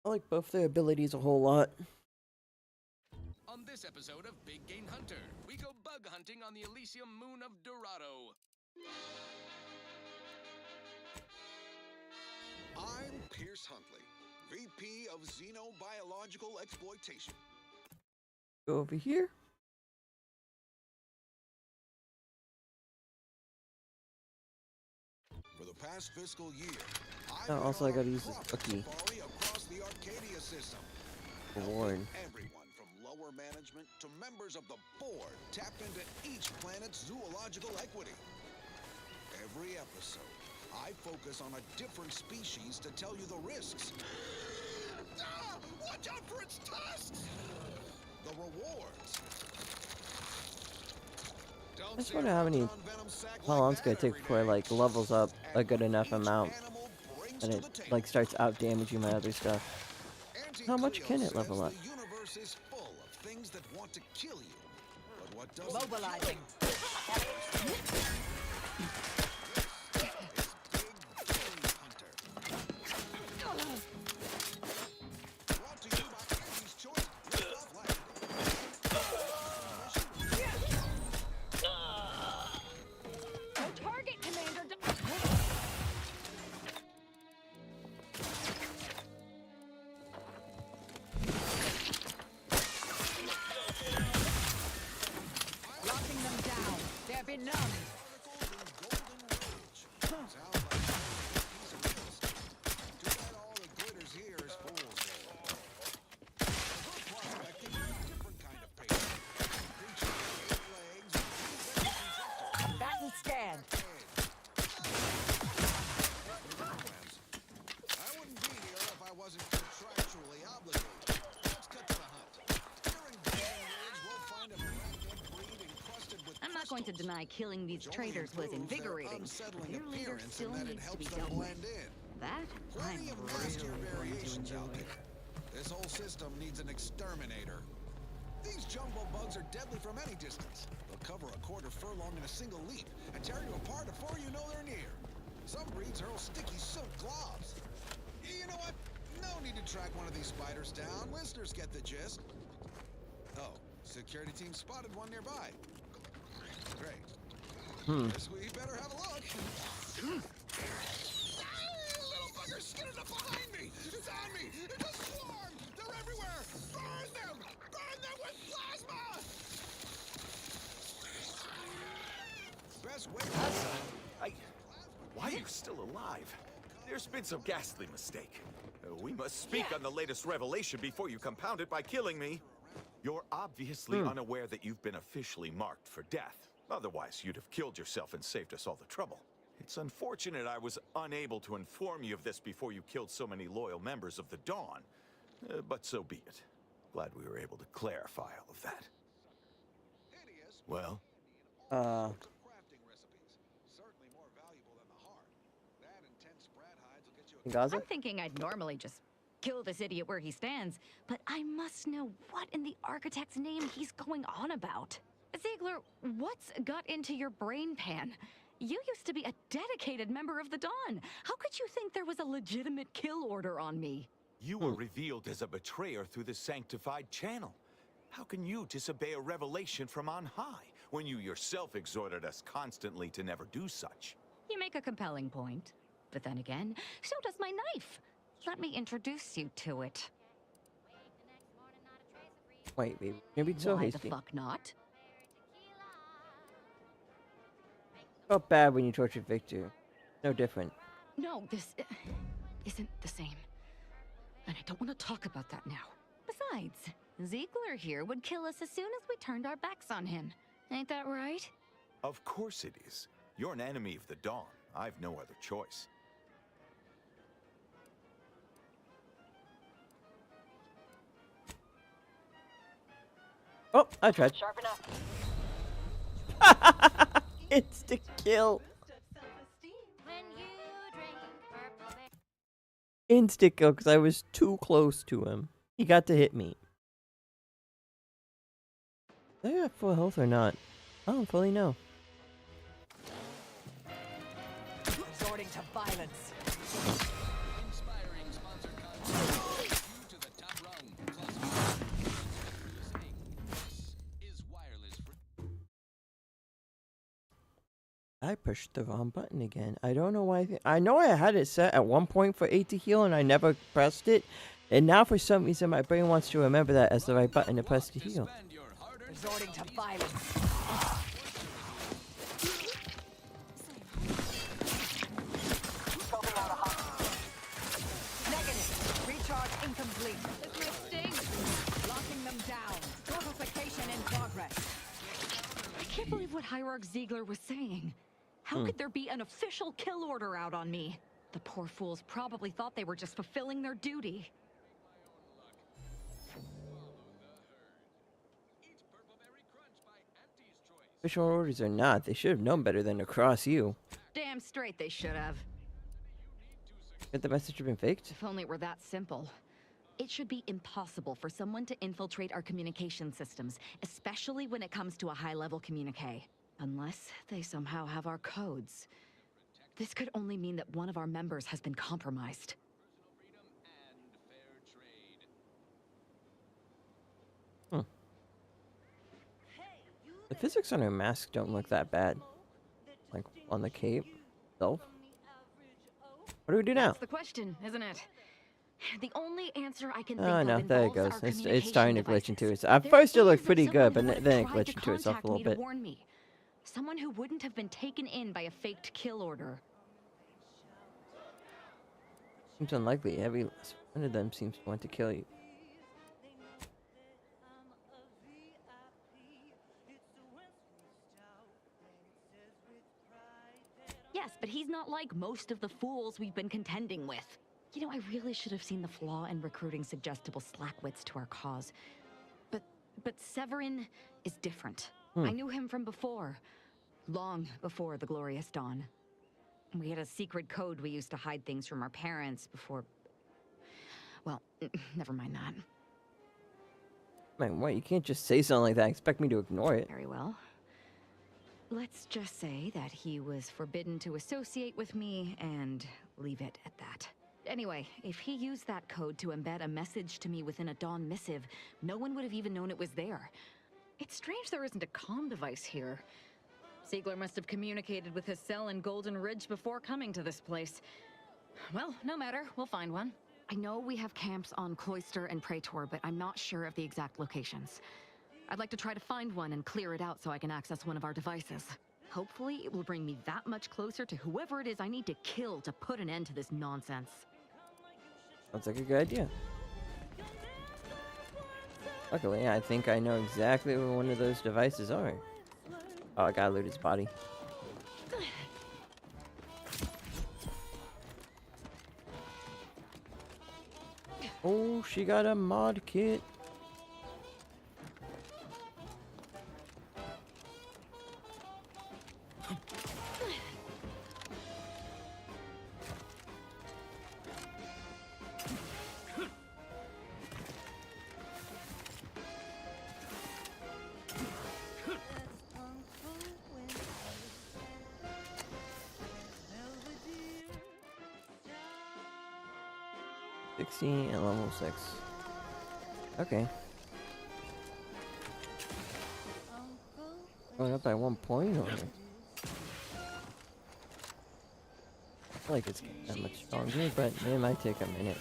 I like both their abilities a whole lot. On this episode of Big Game Hunter, we go bug hunting on the Elysium moon of Dorado. I'm Pierce Huntley, VP of Xenobiological Exploitation. Go over here. For the past fiscal year, Oh, also, I gotta use this cookie. across the Arcadia system. Warren. Everyone from lower management to members of the board tap into each planet's zoological equity. Every episode, I focus on a different species to tell you the risks. Ah, watch out for its tusks! The rewards. I just wonder how long it's gonna take before it like levels up a good enough amount and it like starts out damaging my other stuff. How much can it level up? The universe is full of things that want to kill you. But what doesn't Mobilizing. Target, Commander. Locking them down. They're benumbed. Battle scan. I wouldn't be here if I wasn't contractually obligated. Let's cut to the hunt. Here in Golden Ridge, we'll find a arachnid breed encrusted with I'm not going to deny killing these traitors was invigorating, but their leader still needs to be dealt with. That I'm Plenty of really nastier going to variations enjoy. out there. This whole system needs an exterminator. These jumbo bugs are deadly from any distance. They'll cover a quarter furlong in a single leap and tear you apart before you know they're near. Some breeds hurl sticky silk gloves. You know what? No need to track one of these spiders down. Listeners get the gist. Oh, security team spotted one nearby. Great. Guess we better have a look. Little buggers skidded up behind me! It's on me! It's a swarm! They're everywhere! Burn them! Burn them with plasma! Best way Why are you still alive? There's been some ghastly mistake. We must speak on the latest revelation before you compound it by killing me. You're obviously unaware that you've been officially marked for death. Otherwise, you'd have killed yourself and saved us all the trouble. It's unfortunate I was unable to inform you of this before you killed so many loyal members of the Dawn. But so be it. Glad we were able to clarify all of that. Well? crafting recipes. Certainly more valuable than the heart. That and 10 sprat In Gaza? I'm thinking I'd normally just kill this idiot where he stands, but I must know what in the architect's name he's going on about. Ziegler, what's got into your brain pan? You used to be a dedicated member of the Dawn. How could you think there was a legitimate kill order on me? You were revealed as a betrayer through the sanctified channel. How can you disobey a revelation from on high when you yourself exhorted us constantly to never do such? You make a compelling point. But then again, so does my knife. Let me introduce you to it. Wait, baby. Maybe it's so Why hasty. the fuck not? Felt bad when you tortured Victor. No different. No, this isn't the same. And I don't want to talk about that now. Besides, Ziegler here would kill us as soon as we turned our backs on him. Ain't that right? Of course it is. You're an enemy of the Dawn. I've no other choice. Oh, I tried. Sharp enough. Insta kill. Insta kill because I was too close to him. He got to hit me. Do I have full health or not? I don't fully know. Resorting to violence. Inspiring sponsored content. You to the top rung. Plus, listening. This is wireless. I pushed the wrong button again. I don't know why. I know I had it set at one point for 8 to heal and I never pressed it. And now for some reason my brain wants to remember that as the right button to press to heal. Resorting to violence. Scoping out a hostage. Negative. Recharge incomplete. This may sting. Locking them down. Fortification in progress. I can't believe what Hierarch Ziegler was saying. How could there be an official kill order out on me? The poor fools probably thought they were just fulfilling their duty. Official orders or not, they should have known better than to cross you. Damn straight they should have. Get the message have been faked? If only it were that simple. It should be impossible for someone to infiltrate our communication systems, especially when it comes to a high-level communique. Unless they somehow have our codes. This could only mean that one of our members has been compromised. The physics on her mask don't look that bad. Like, on the cape itself. What do we do now? That's the question, isn't it? The only answer I can think Oh of no, there it involves goes. our It's starting to glitch communication into it. devices. At There first it is looked pretty good, someone but who then it tried to glitched into itself a contact little me to bit. warn me. Someone who wouldn't have been taken in by a faked kill order. Seems unlikely. Every last one of them seems to want to kill you. Yes, but he's not like most of the fools we've been contending with. You know, I really should have seen the flaw in recruiting suggestible slackwits to our cause. But Severin is different. I knew him from before. Long before the Glorious Dawn. We had a secret code we used to hide things from our parents before... Well, never mind that. Man, what? You can't just say something like that and expect me to ignore it. Very well. Let's just say that he was forbidden to associate with me and leave it at that. Anyway, if he used that code to embed a message to me within a Dawn missive, no one would have even known it was there. It's strange there isn't a comm device here. Ziegler must have communicated with his cell in Golden Ridge before coming to this place. Well, no matter, we'll find one. I know we have camps on Cloister and Praetor, but I'm not sure of the exact locations. I'd like to try to find one and clear it out so I can access one of our devices. Hopefully, it will bring me that much closer to whoever it is I need to kill to put an end to this nonsense. Sounds like a good idea. Luckily, I think I know exactly where one of those devices are. Oh, I gotta loot his body. Oh, she got a mod kit. 60 and level 6. Okay. Going up by 1 point, or I feel like it's getting that much stronger, but it might take a minute.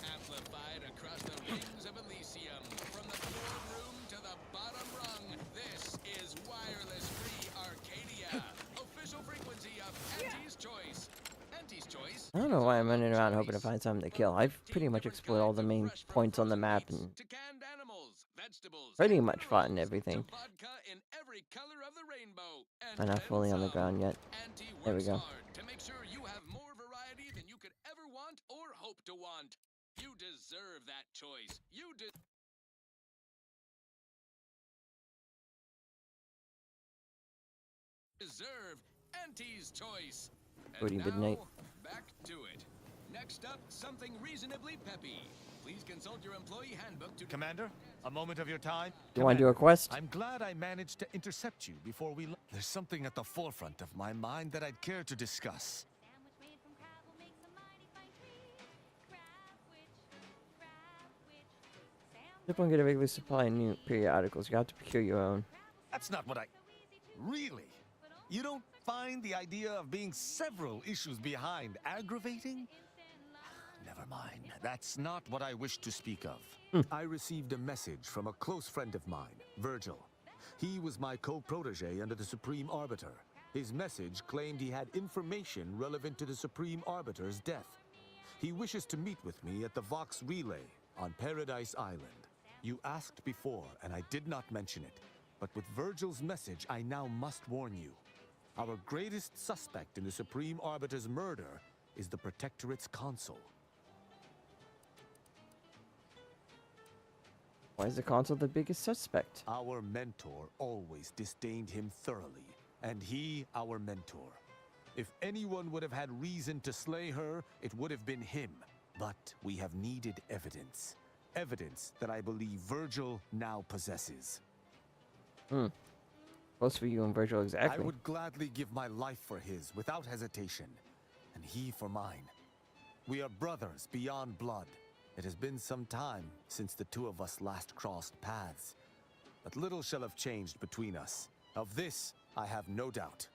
Amplified across the rings of Elysium, from the floor room to the bottom rung. This is wireless free Arcadia, official frequency of Auntie's Choice. Auntie's Choice. I don't know why I'm running around hoping to find something to kill. I've pretty much explored all the main points on the map and pretty much fought in everything. I'm not fully on the ground yet. There we go. To make sure you have more variety than you could ever want or hope to want. You deserve that choice. You deserve Auntie's Choice. Good midnight. Back to it. Next up, something reasonably peppy. Please consult your employee handbook to... Commander, a moment of your time. You want to do a quest? I'm glad I managed to intercept you before we... There's something at the forefront of my mind that I'd care to discuss. If one get a regular supply of new periodicals, you have to procure your own. That's not what I... Really? You don't find the idea of being several issues behind aggravating? Never mind. That's not what I wish to speak of. I received a message from a close friend of mine, Virgil. He was my co-protege under the Supreme Arbiter. His message claimed he had information relevant to the Supreme Arbiter's death. He wishes to meet with me at the Vox Relay on Paradise Island. You asked before, and I did not mention it. But with Virgil's message, I now must warn you. Our greatest suspect in the Supreme Arbiter's murder is the Protectorate's consul. Why is the consul the biggest suspect? Our mentor always disdained him thoroughly, and he our mentor. If anyone would have had reason to slay her, it would have been him. But we have needed evidence. Evidence that I believe Virgil now possesses. Close for you and Virgil, exactly. I would gladly give my life for his, without hesitation, and he for mine. We are brothers beyond blood. It has been some time since the two of us last crossed paths, but little shall have changed between us. Of this, I have no doubt.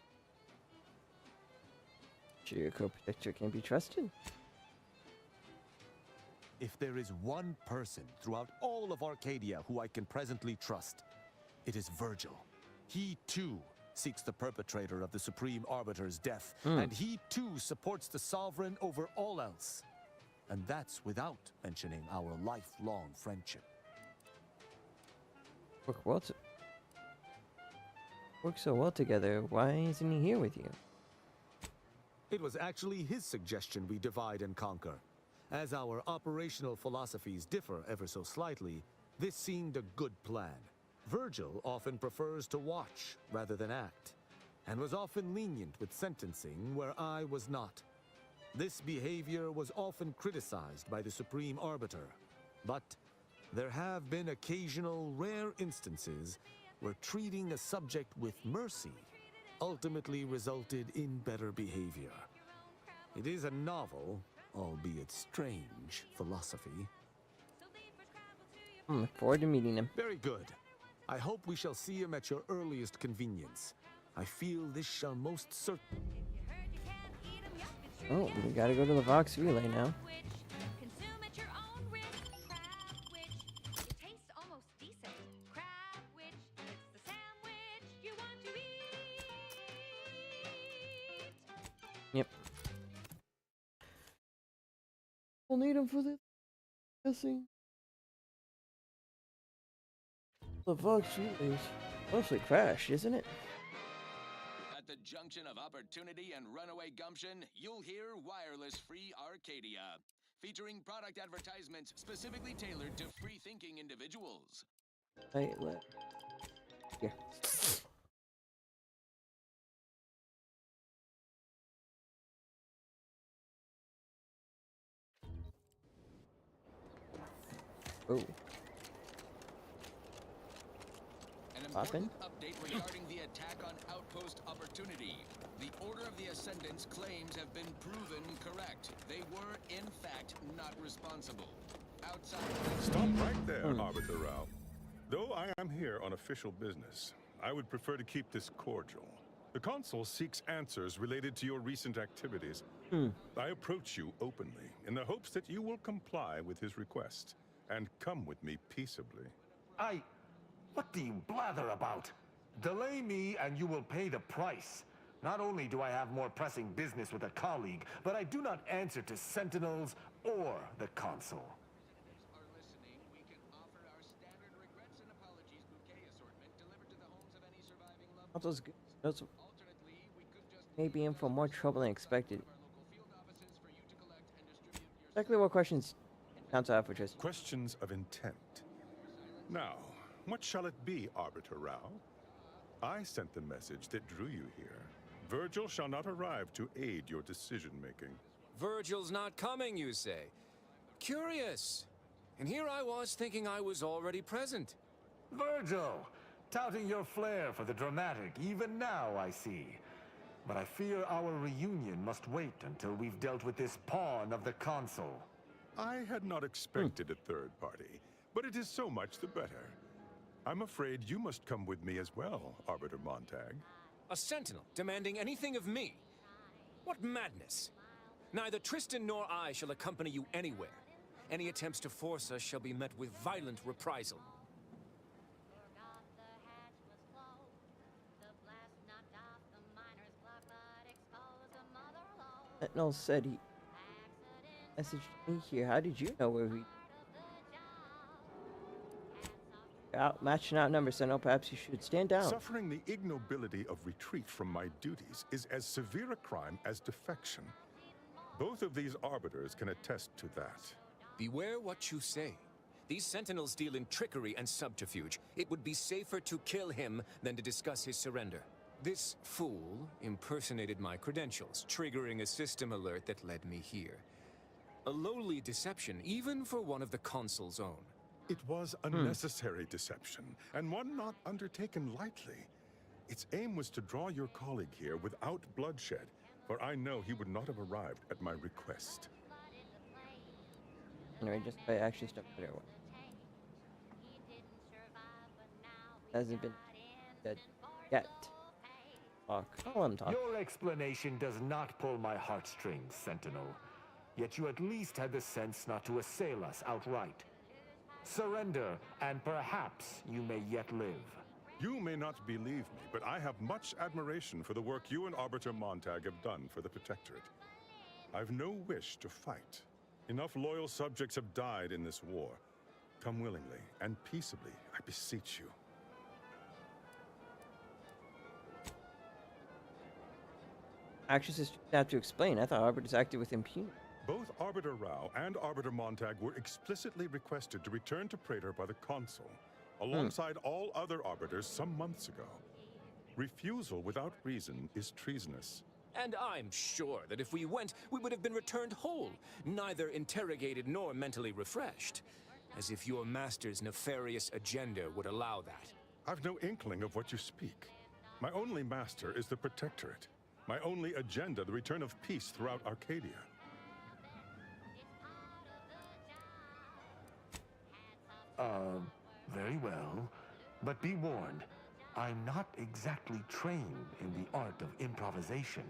Sure your co-protector can be trusted? If there is one person throughout all of Arcadia who I can presently trust, it is Virgil. He, too, seeks the perpetrator of the Supreme Arbiter's death, and he, too, supports the Sovereign over all else. And that's without mentioning our lifelong friendship. Work so well together, why isn't he here with you? It was actually his suggestion we divide and conquer. As our operational philosophies differ ever so slightly, this seemed a good plan. Virgil often prefers to watch rather than act, and was often lenient with sentencing where I was not. This behavior was often criticized by the Supreme Arbiter, but there have been occasional rare instances where treating a subject with mercy ultimately resulted in better behavior. It is a novel, albeit strange, philosophy. Look forward to meeting him. Very good. I hope we shall see him at your earliest convenience. I feel this shall most certainly... Oh, we gotta go to the Vox Relay now. Consume at your own risk. Crabwich. It tastes almost decent. Crabwich. It's the sandwich you want to eat. Yep. We'll need him for this. Guessing. The Vox Relay is mostly crashed, isn't it? At the junction of opportunity and runaway gumption, you'll hear Wireless Free Arcadia, featuring product advertisements specifically tailored to free-thinking individuals. Right, left. Here. Oh. An important update regarding the attack on Outpost Opportunity. The Order of the Ascendant's claims have been proven correct. They were, in fact, not responsible. Outside. Stop right there, Arbiter Rao. Though I am here on official business, I would prefer to keep this cordial. The Consul seeks answers related to your recent activities. I approach you openly, in the hopes that you will comply with his request, and come with me peaceably. What do you blather about? Delay me and you will pay the price. Not only do I have more pressing business with a colleague, but I do not answer to Sentinels or the Consul. Consul's good. Those may be in for more trouble than expected. Exactly what questions Council have for just questions of intent. Now, what shall it be, Arbiter Rao? I sent the message that drew you here. Virgil shall not arrive to aid your decision-making. Virgil's not coming, you say? Curious. And here I was thinking I was already present. Virgil! Touting your flair for the dramatic, even now, I see. But I fear our reunion must wait until we've dealt with this pawn of the Consul. I had not expected a third party, but it is so much the better. I'm afraid you must come with me as well, Arbiter Montag. A sentinel demanding anything of me? What madness! Neither Tristan nor I shall accompany you anywhere. Any attempts to force us shall be met with violent reprisal. Sentinel said he messaged me here. How did you know where we matching out numbers, Sentinel? Perhaps you should stand down. Suffering the ignobility of retreat from my duties is as severe a crime as defection. Both of these arbiters can attest to that. Beware what you say. These sentinels deal in trickery and subterfuge. It would be safer to kill him than to discuss his surrender. This fool impersonated my credentials, triggering a system alert that led me here. A lowly deception, even for one of the Consul's own. It was a necessary deception, and one not undertaken lightly. Its aim was to draw your colleague here without bloodshed, for I know he would not have arrived at my request. Anyway, just by actually stuff there. Hasn't been dead yet. Call him talk. Your explanation does not pull my heartstrings, Sentinel. Yet you at least had the sense not to assail us outright. Surrender, and perhaps you may yet live. You may not believe me, but I have much admiration for the work you and Arbiter Montag have done for the Protectorate. I've no wish to fight. Enough loyal subjects have died in this war. Come willingly and peaceably, I beseech you. Actually, just have to explain. I thought Arbiters acted with impunity. Both Arbiter Rao and Arbiter Montag were explicitly requested to return to Praetor by the Consul, alongside all other Arbiters some months ago. Refusal without reason is treasonous. And I'm sure that if we went, we would have been returned whole, neither interrogated nor mentally refreshed. As if your master's nefarious agenda would allow that. I've no inkling of what you speak. My only master is the Protectorate. My only agenda, the return of peace throughout Arcadia. Very well. But be warned, I'm not exactly trained in the art of improvisation.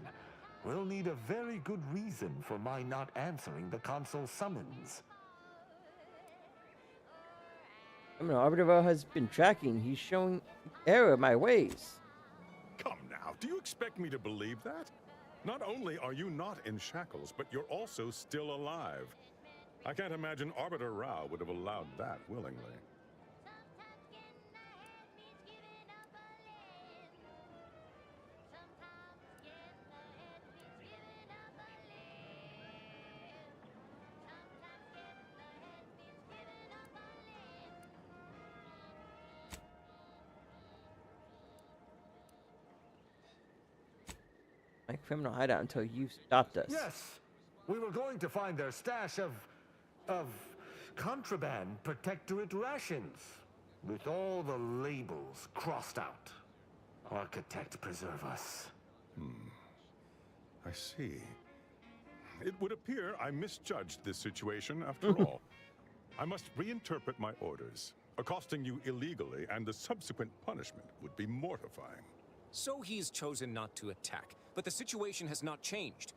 We'll need a very good reason for my not answering the Consul's summons. I mean, Arbiter Rao has been tracking. He's showing error my ways. Come now, do you expect me to believe that? Not only are you not in shackles, but you're also still alive. I can't imagine Arbiter Rao would have allowed that willingly. My criminal hideout until you stopped us. Yes, we were going to find their stash of contraband Protectorate rations, with all the labels crossed out. Architect preserve us. I see. It would appear I misjudged this situation after all. I must reinterpret my orders. Accosting you illegally and the subsequent punishment would be mortifying. So he's chosen not to attack, but the situation has not changed.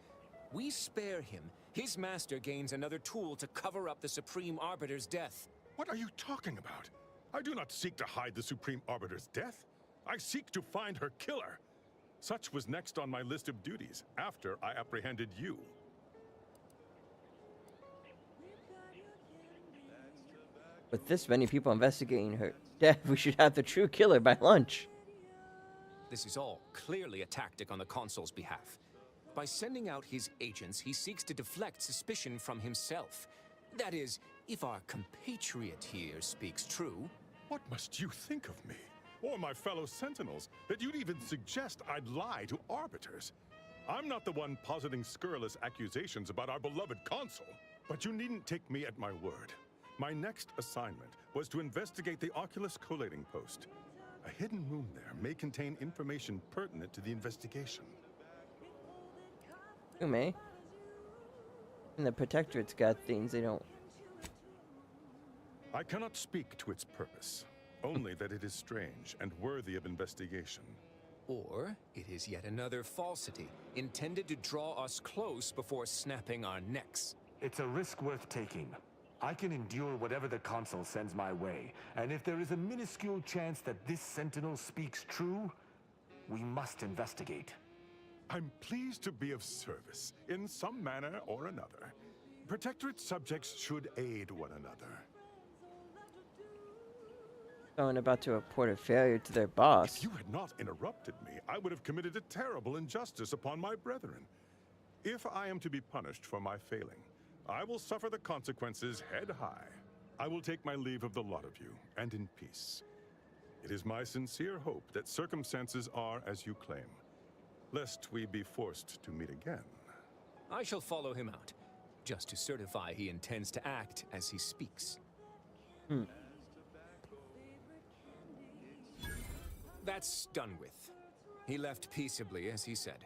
We spare him. His master gains another tool to cover up the Supreme Arbiter's death. What are you talking about? I do not seek to hide the Supreme Arbiter's death. I seek to find her killer. Such was next on my list of duties, after I apprehended you. With this many people investigating her death, we should have the true killer by lunch. This is all clearly a tactic on the Consul's behalf. By sending out his agents, he seeks to deflect suspicion from himself. That is, if our compatriot here speaks true. What must you think of me, or my fellow Sentinels, that you'd even suggest I'd lie to arbiters? I'm not the one positing scurrilous accusations about our beloved Consul. But you needn't take me at my word. My next assignment was to investigate the Oculus collating post. A hidden room there may contain information pertinent to the investigation. You may. And the Protectorate's got things they don't. I cannot speak to its purpose, only that it is strange and worthy of investigation. Or it is yet another falsity, intended to draw us close before snapping our necks. It's a risk worth taking. I can endure whatever the Consul sends my way, and if there is a minuscule chance that this Sentinel speaks true, we must investigate. I'm pleased to be of service, in some manner or another. Protectorate subjects should aid one another. Someone about to report a failure to their boss. If you had not interrupted me, I would have committed a terrible injustice upon my brethren. If I am to be punished for my failing, I will suffer the consequences head high. I will take my leave of the lot of you, and in peace. It is my sincere hope that circumstances are as you claim, lest we be forced to meet again. I shall follow him out, just to certify he intends to act as he speaks. That's done with. He left peaceably, as he said,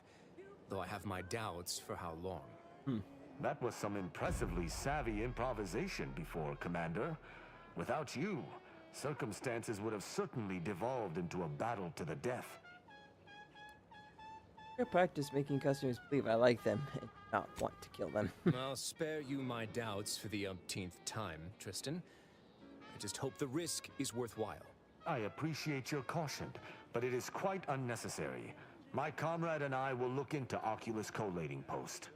though I have my doubts for how long. That was some impressively savvy improvisation before, Commander. Without you, circumstances would have certainly devolved into a battle to the death. Your practice making customers believe I like them and not want to kill them. I'll spare you my doubts for the umpteenth time, Tristan. I just hope the risk is worthwhile. I appreciate your caution, but it is quite unnecessary. My comrade and I will look into Oculus collating post.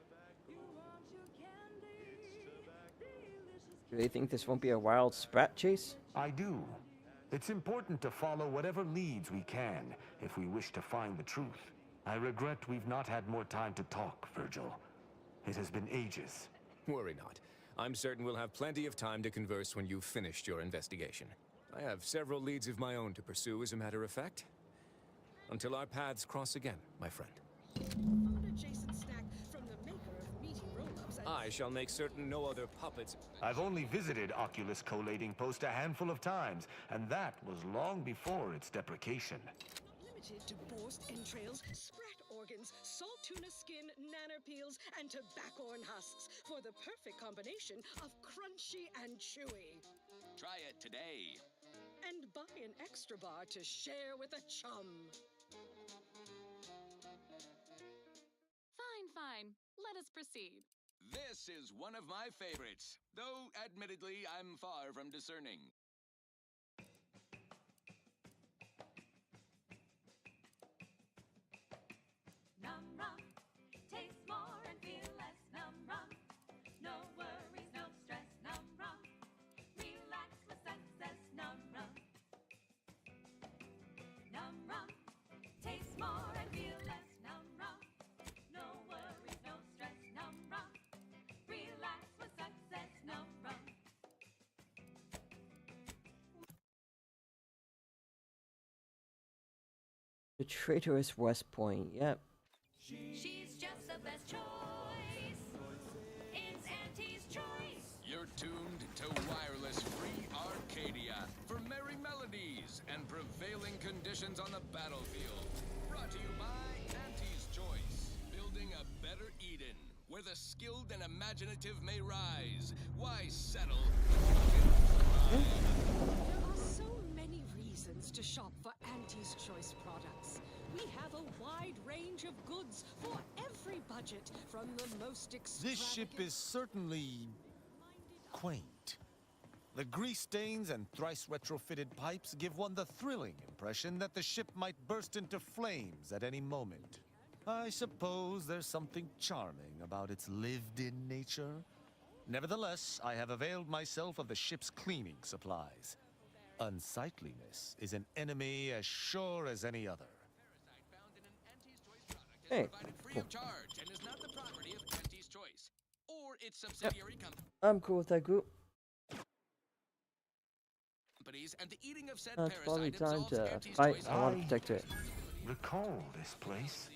Do they think this won't be a wild sprat chase? I do. It's important to follow whatever leads we can if we wish to find the truth. I regret we've not had more time to talk, Virgil. It has been ages. Worry not. I'm certain we'll have plenty of time to converse when you've finished your investigation. I have several leads of my own to pursue, as a matter of fact. Until our paths cross again, my friend. I shall make certain no other puppets. I've only visited Oculus collating post a handful of times, and that was long before its deprecation. Limited to borscht entrails, sprat organs, salt tuna skin, nanner peels, and tobaccorn husks for the perfect combination of crunchy and chewy. Try it today. And buy an extra bar to share with a chum. Fine. Let us proceed. This is one of my favorites, though admittedly I'm far from discerning. Num rum, taste more and feel less. Num rum, no worries, no stress. Num rum, relax with success. Num rum, num rum, taste more and feel less. Num rum, no worries, no stress. Num rum, relax with success. Num rum. The traitorous West Point, yep. She's just the best choice. It's Auntie's choice. You're tuned to wireless free Arcadia for merry melodies and prevailing conditions on the battlefield. Brought to you by Auntie's Choice, building a better Eden where where the skilled and imaginative may rise. Why settle? There are so many reasons to shop for Auntie's Choice products. We have a wide range of goods for every budget, from the most extravagant... This ship is certainly quaint. The grease stains and thrice retrofitted pipes give one the thrilling impression that the ship might burst into flames at any moment. I suppose there's something charming about its lived-in nature. Nevertheless, I have availed myself of the ship's cleaning supplies. Unsightliness is an enemy as sure as any other. Hey, Free of charge and is not the property of Auntie's Choice or its subsidiary I'm cool with that group. companies, and the eating of said It's probably parasite time absolves to Auntie's fight. Choice. I want to protect it. Recall this place.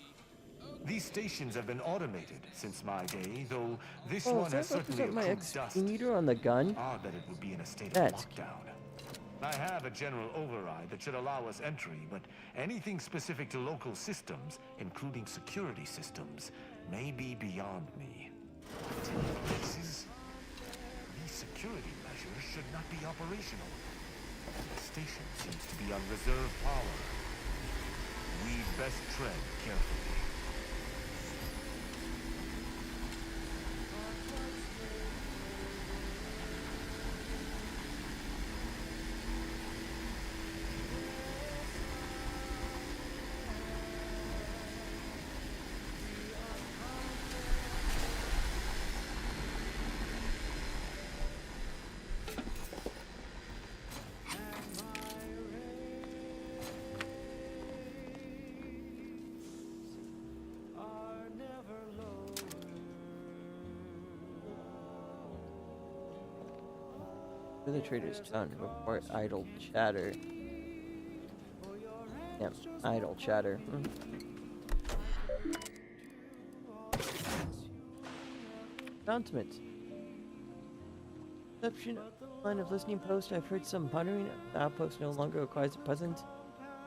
These stations have been automated since my day, though this Oh, one is has that certainly represent my accrued XP dust. meter on the gun? Odd that it would be in a state of That's lockdown. I have a general override that should allow us entry, but anything specific to local systems, including security systems, may be beyond me. Places? These security measures should not be operational. The station seems to be on reserve power. We'd best tread carefully. The trader's done. Report idle chatter. Yep, idle chatter. Announcement. Exception line of listening post. I've heard some pondering. The outpost no longer requires a present.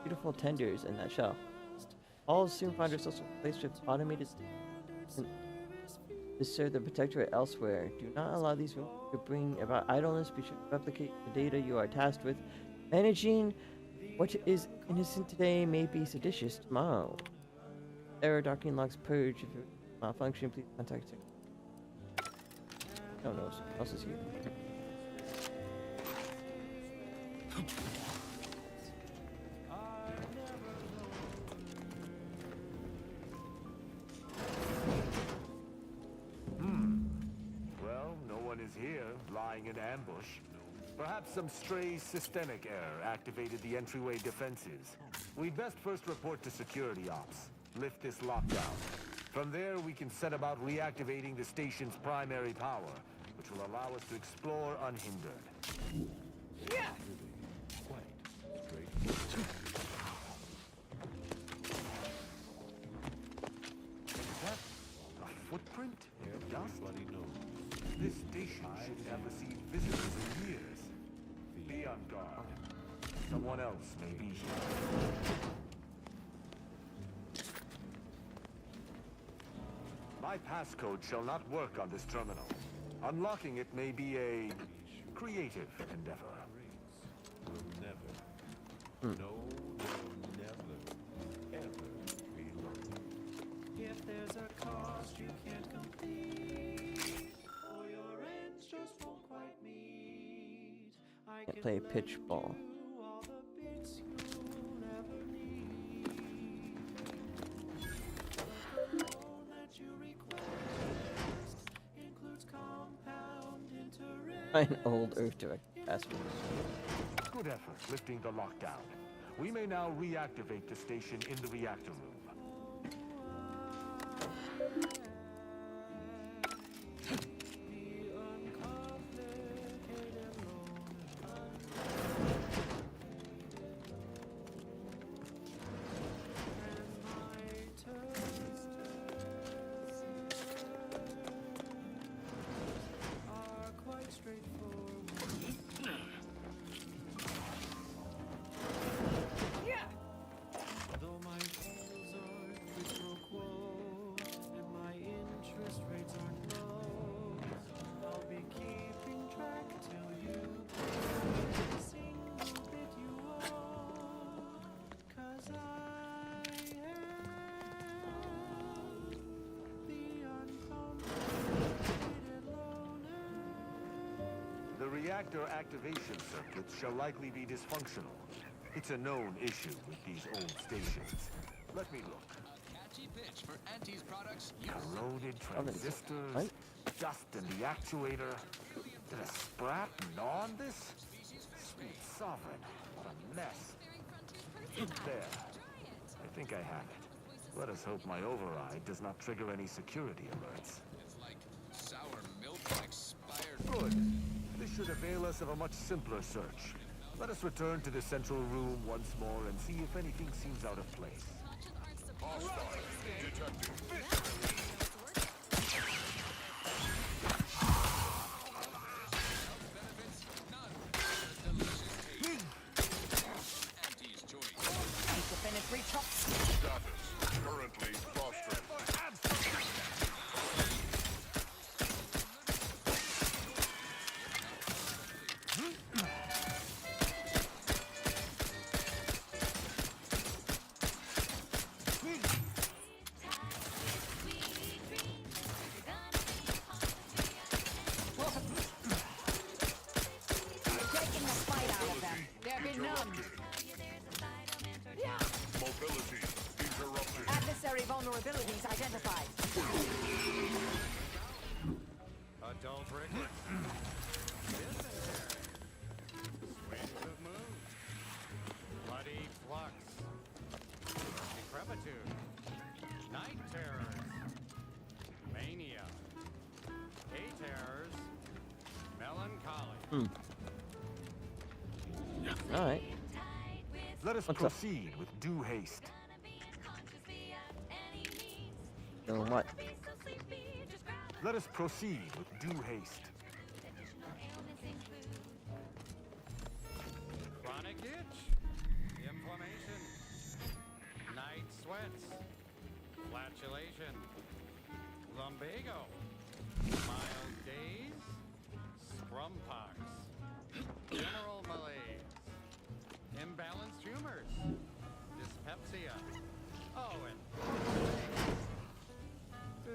Beautiful tenders in that shell. All soon find ourselves replaced with automated to serve the protectorate elsewhere. Do not allow these to bring about idleness. Be sure to replicate the data you are tasked with. Managing what is innocent today may be seditious tomorrow. Error docking logs purge. If it malfunction, please contact it. Oh no, someone else is here. Well, no one is here, lying in ambush. Perhaps some stray systemic error activated the entryway defenses. We'd best first report to security ops. Lift this lockdown. From there, we can set about reactivating the station's primary power, which will allow us to explore unhindered. Yeah. What? A footprint? Dust? This station shouldn't have received visitors in years. Be on guard. Someone else may be here. My passcode shall not work on this terminal. Unlocking it may be a creative endeavor. No, never, ever be lonely. If there's a cost you can't complete, or your ends just won't quite meet, I Can't play pitch ball. all the bits you'll never need. The loan that you request includes compound interest. An old Earth Direct password. Good effort lifting the lockdown. We may now reactivate the station in the reactor room. Are quite straightforward. Though my tales The reactor activation circuits shall likely be dysfunctional. It's a known issue with these old stations. Let me look. Catchy pitch for Auntie's products. Corroded transistors, dust in the actuator. Did a sprat gnaw on this? Sweet sovereign, what a mess. There. I think I have it. Let us hope my override does not trigger any security alerts. It's like sour milk expired. Good. This should avail us of a much simpler search. Let us return to the central room once more and see if anything seems out of place. Status currently prostrate. Taking the fight out of them. They're benumbed. Mobility interrupted. Adversary vulnerabilities identified. Adulteric. Dysentery. Swings of moon. Bloody flux. Decrepitude. Night terrors. Mania. Hay terrors. Melancholy. Alright. Let us What's up? proceed with due haste. Doing what? Let us proceed with due haste. Chronic itch. Inflammation. Night sweats. Flatulation. Lumbago. Mild daze. Scrumpox. General malaise. Imbalanced humors. Dyspepsia. Oh, and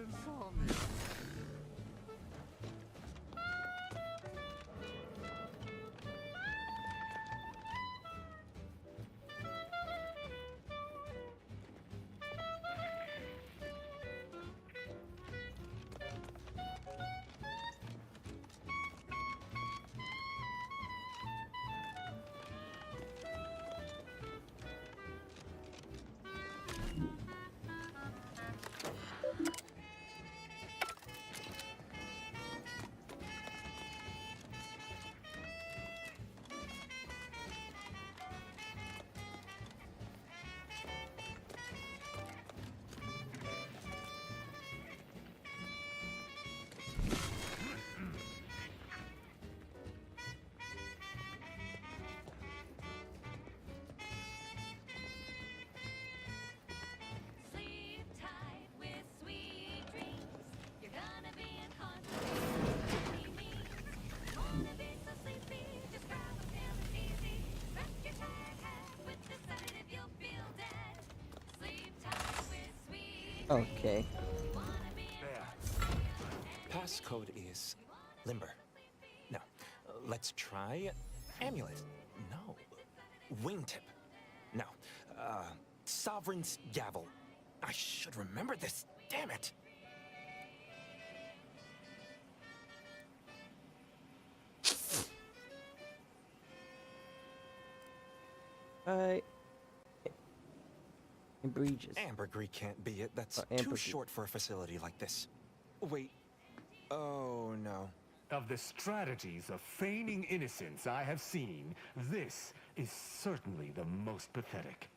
insomnia. Sleep tight with sweet dreams. You're gonna be in constant wanna be so sleepy, just grab a pill, it's easy. Rest your tired head with the sedative, you'll feel dead. Sleep tight with sweet Okay. Passcode is limber. No. Let's try amulet. No. Wingtip. No. Sovereign's gavel. I should remember this. Damn it. Ambergris. Ambergris can't be it. That's too ambergris. short for a facility like this. Wait. Oh, no. Of the strategies of feigning innocence I have seen, this is certainly the most pathetic.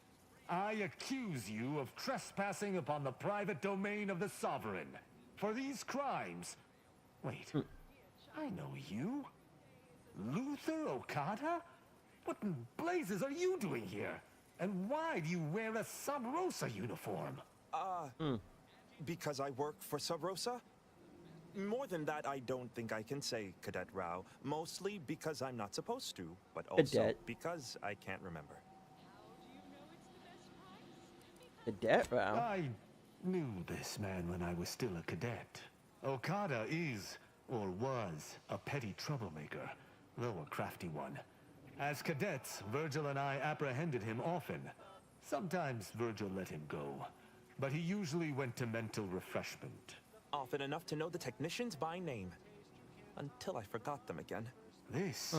I accuse you of trespassing upon the private domain of the Sovereign. For these crimes... Wait, I know you. Luther Okada? What in blazes are you doing here? And why do you wear a Sub Rosa uniform? Because I work for Sub Rosa? More than that, I don't think I can say, Cadet Rao. Mostly because I'm not supposed to, but also Cadet. because I can't remember. Cadet Rao? I knew this man when I was still a cadet. Okada is, or was, a petty troublemaker. though a crafty one. As cadets, Virgil and I apprehended him often. Sometimes Virgil let him go, but he usually went to mental refreshment. Often enough to know the technicians by name. Until I forgot them again. This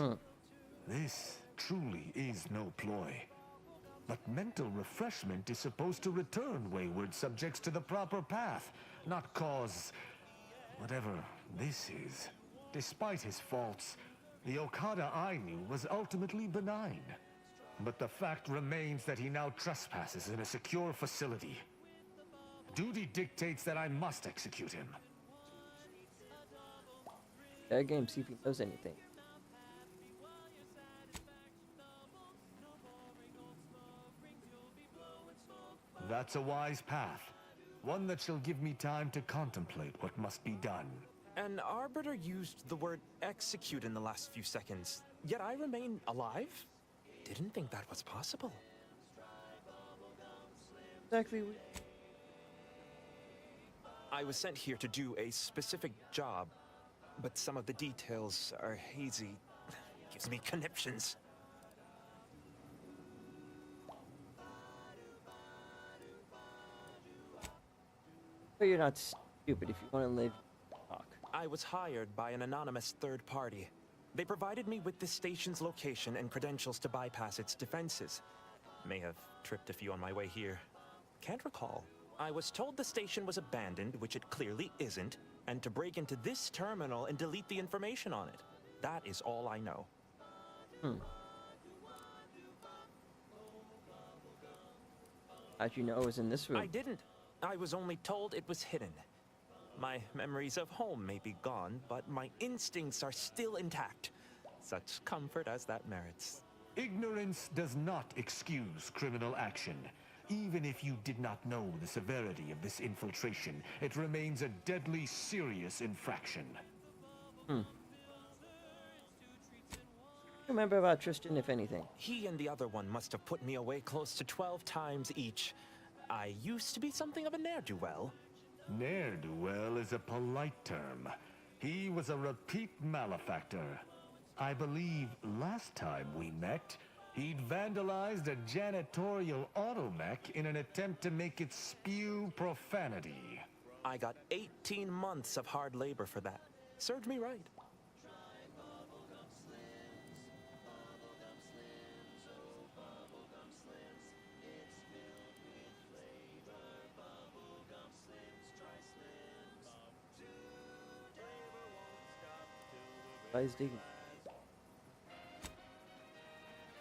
truly is no ploy. But mental refreshment is supposed to return wayward subjects to the proper path, not cause whatever this is. Despite his faults, the Okada I knew was ultimately benign. But the fact remains that he now trespasses in a secure facility. Duty dictates that I must execute him. That game, see if he knows anything. That's a wise path. One that shall give me time to contemplate what must be done. An arbiter used the word execute in the last few seconds, yet I remain alive? Didn't think that was possible. Exactly. I was sent here to do a specific job, but some of the details are hazy. Gives me conniptions. But you're not stupid if you want to live. Talk. I was hired by an anonymous third party. They provided me with the station's location and credentials to bypass its defenses. May have tripped a few on my way here. Can't recall. I was told the station was abandoned, which it clearly isn't, and to break into this terminal and delete the information on it. That is all I know. How'd you know it was in this room? I didn't. I was only told it was hidden. My memories of home may be gone, but my instincts are still intact. Such comfort as that merits. Ignorance does not excuse criminal action. Even if you did not know the severity of this infiltration, it remains a deadly serious infraction. Remember about Tristan, if anything? He and the other one must have put me away close to 12 times each. I used to be something of a ne'er-do-well. Ne'er-do-well is a polite term. He was a repeat malefactor. I believe last time we met, he'd vandalized a janitorial automech in an attempt to make it spew profanity. I got 18 months of hard labor for that. Served me right.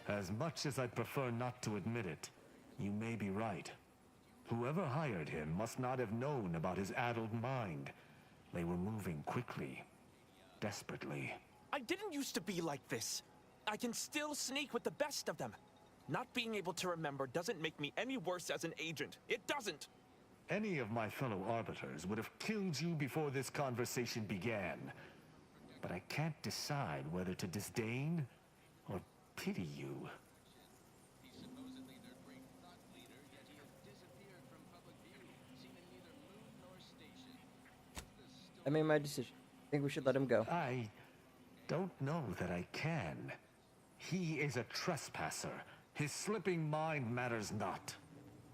As much as I'd prefer not to admit it, you may be right. Whoever hired him must not have known about his addled mind. They were moving quickly, desperately. I didn't used to be like this. I can still sneak with the best of them. Not being able to remember doesn't make me any worse as an agent. It doesn't. Any of my fellow arbiters would have killed you before this conversation began. But I can't decide whether to disdain or pity you. He's supposedly their great thought leader, yet he has disappeared from public view, seen in neither mood nor station. I made my decision. I think we should let him go. I don't know that I can. He is a trespasser. His slipping mind matters not.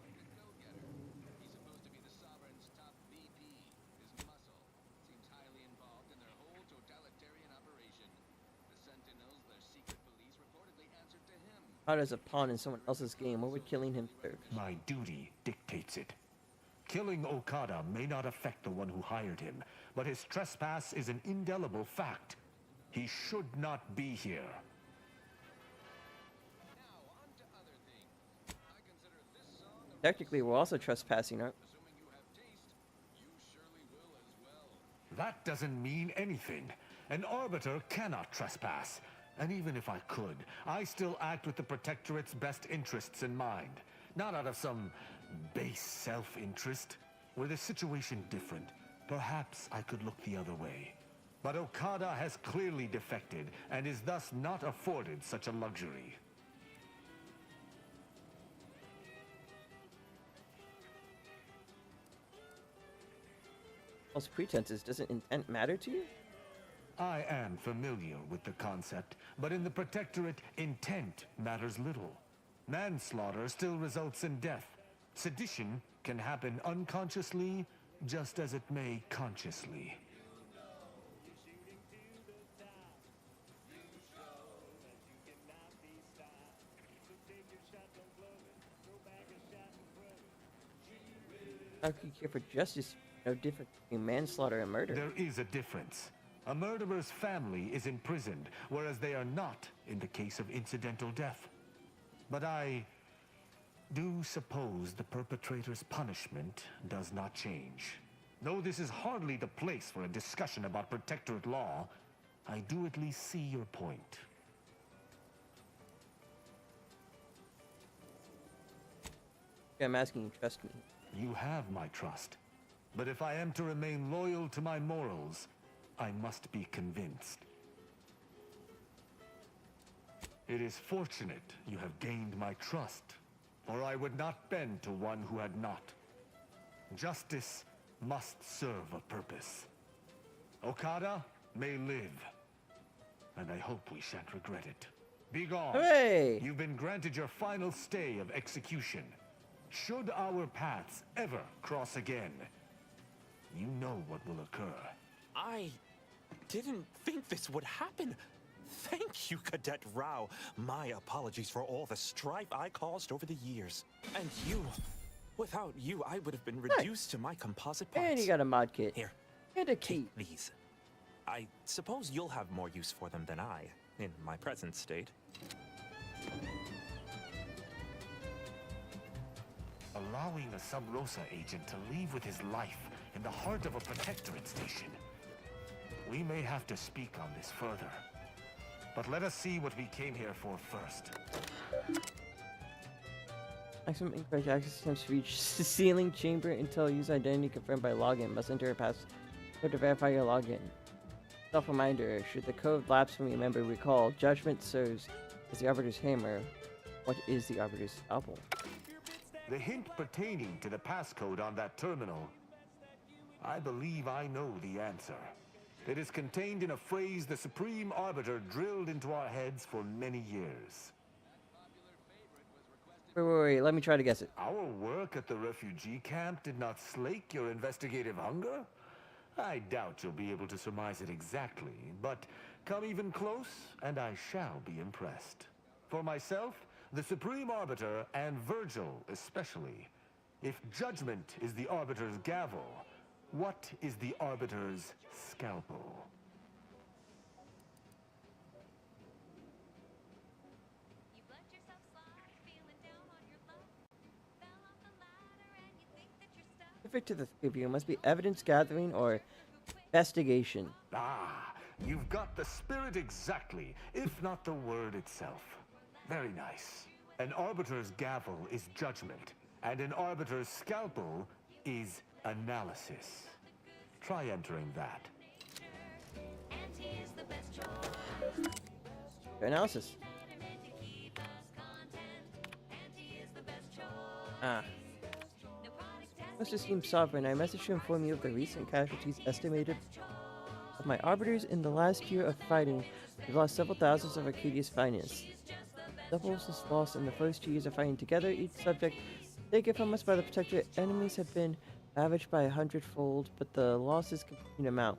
He's supposed to be the Sovereign's top VP. His muscle seems highly involved in their whole totalitarian operation. The Sentinels, their secret police, reportedly answered to him. How does a pawn in someone else's game? What would killing him serve? My duty dictates it. Killing Okada may not affect the one who hired him, but his trespass is an indelible fact. He should not be here. Technically, we're also trespassing, right? That doesn't mean anything. An arbiter cannot trespass. And even if I could, I still act with the Protectorate's best interests in mind. Not out of some base self-interest. Were the situation different, perhaps I could look the other way. But Okada has clearly defected, and is thus not afforded such a luxury. False pretenses. Doesn't intent matter to you? I am familiar with the concept, but in the Protectorate, intent matters little. Manslaughter still results in death. Sedition can happen unconsciously, just as it may consciously. How could you care for justice? No difference between manslaughter and murder. There is a difference. A murderer's family is imprisoned, whereas they are not in the case of incidental death. But I do suppose the perpetrator's punishment does not change. Though this is hardly the place for a discussion about Protectorate law, I do at least see your point. I'm asking you, trust me. You have my trust. But if I am to remain loyal to my morals, I must be convinced. It is fortunate you have gained my trust, or I would not bend to one who had not. Justice must serve a purpose. Okada may live, and I hope we shan't regret it. Be gone. Hooray! You've been granted your final stay of execution. Should our paths ever cross again, you know what will occur. I didn't think this would happen. Thank you, Cadet Rao. My apologies for all the strife I caused over the years. And you, without you, I would have been reduced to my composite parts. And you got a mod kit. Here, and a key. take these. I suppose you'll have more use for them than I, in my present state. Allowing a Sub Rosa agent to leave with his life in the heart of a Protectorate station. We may have to speak on this further. But let us see what we came here for first. Maximum incorrect access attempts to reach the ceiling chamber until user identity confirmed by login. Must enter a passcode to verify your login. Self-reminder, should the code lapse from your member recall, judgment serves as the Arbiter's hammer. What is the Arbiter's scalpel? The hint pertaining to the passcode on that terminal, I believe I know the answer. It is contained in a phrase the Supreme Arbiter drilled into our heads for many years. Wait, let me try to guess it. Our work at the refugee camp did not slake your investigative hunger? I doubt you'll be able to surmise it exactly, but come even close, and I shall be impressed. For myself, the Supreme Arbiter, and Virgil especially, if judgment is the Arbiter's gavel, what is the Arbiter's scalpel? Specific to the three of you must be evidence gathering or investigation. Ah, you've got the spirit exactly, if not the word itself. Very nice. An Arbiter's gavel is judgment, and an Arbiter's scalpel is analysis. Try entering that. Analysis. Ah. Must seem sovereign. I messaged to inform you of the recent casualties estimated of my arbiters in the last year of fighting. We've lost several thousands of Arcadia's finest. Doubles this loss in the first 2 years of fighting together. Each subject taken from us by the Protectorate enemies have been ravaged by 100-fold, but the losses continue to mount.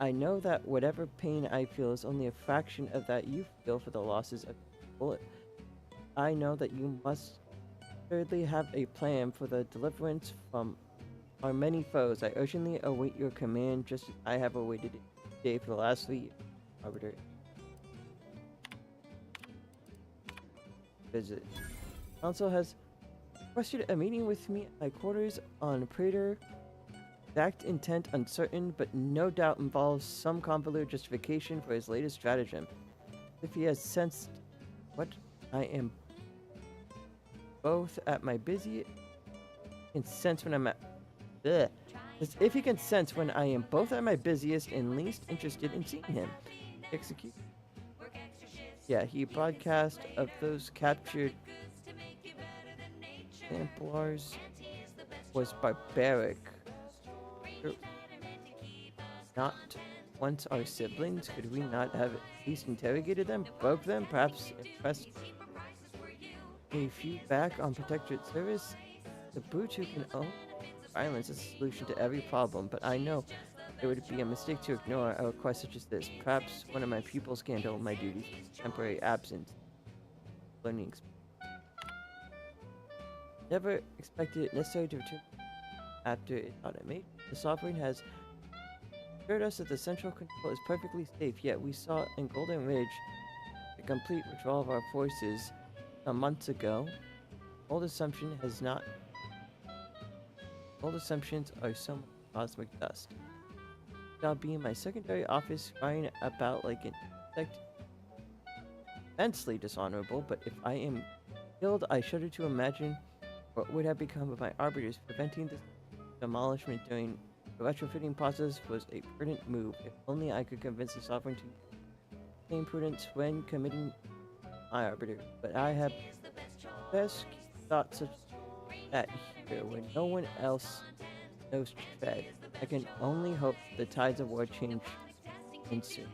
I know that whatever pain I feel is only a fraction of that you feel for the losses of bullet. I know that you must thirdly have a plan for the deliverance from our many foes. I urgently await your command, just as I have awaited it today for the last 3 years. Arbiter. Visit. Council has requested a meeting with me at my quarters on Praetor. Exact intent uncertain, but no doubt involves some convoluted justification for his latest stratagem. If he has sensed what I am both at my busy can sense when I'm at as if he can sense when I am both at my busiest and least interested in seeing him. Execute. Yeah, he broadcast of those captured Templars was barbaric. Not once our siblings? Could we not have at least interrogated them, broke them, perhaps impressed a few back on Protectorate service? The brute who can own violence is a solution to every problem, but I know it would be a mistake to ignore a request such as this. Perhaps one of my pupils can handle my duties. Temporary absence. Learning. Never expected it necessary to return after it automate. The sovereign has assured us that the central control is perfectly safe, yet we saw in Golden Ridge the complete withdrawal of our forces months ago. Old assumptions are so much cosmic dust. I'll be in my secondary office flying about like an insect. Immensely dishonorable, but if I am killed, I shudder to imagine what would have become of my arbiters. Preventing this demolishment during the retrofitting process was a prudent move. If only I could convince the sovereign to maintain prudence when committing my arbiter. But I have best thought such that here, when no one else knows to tread. I can only hope the tides of war change soon.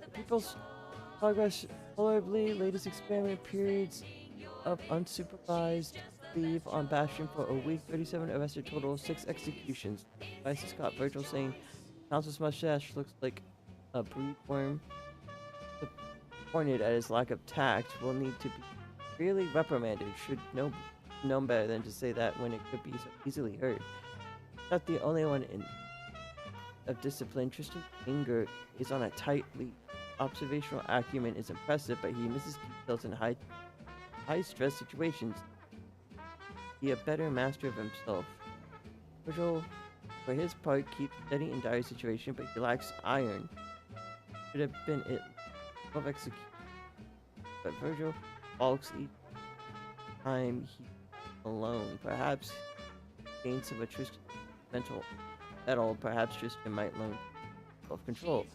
The people's progress tolerably. Latest experiment periods of unsupervised leave on Bastion for a week. 37 arrested total. 6 executions. Vice Scott Virgil saying Council's mustache looks like a breed worm. Disappointed at his lack of tact, will need to be really reprimanded. Should know better than to say that when it could be so easily heard. Not the only one of discipline. Tristan Anger is on a tight lead. Observational acumen is impressive, but he misses details in high stress situations. Be a better master of himself. Virgil, for his part, keeps steady in dire situation, but he lacks iron. Should have been it of execution. But Virgil balks each time he alone. Perhaps gains of a Tristan mental metal. Perhaps Tristan might learn self-control.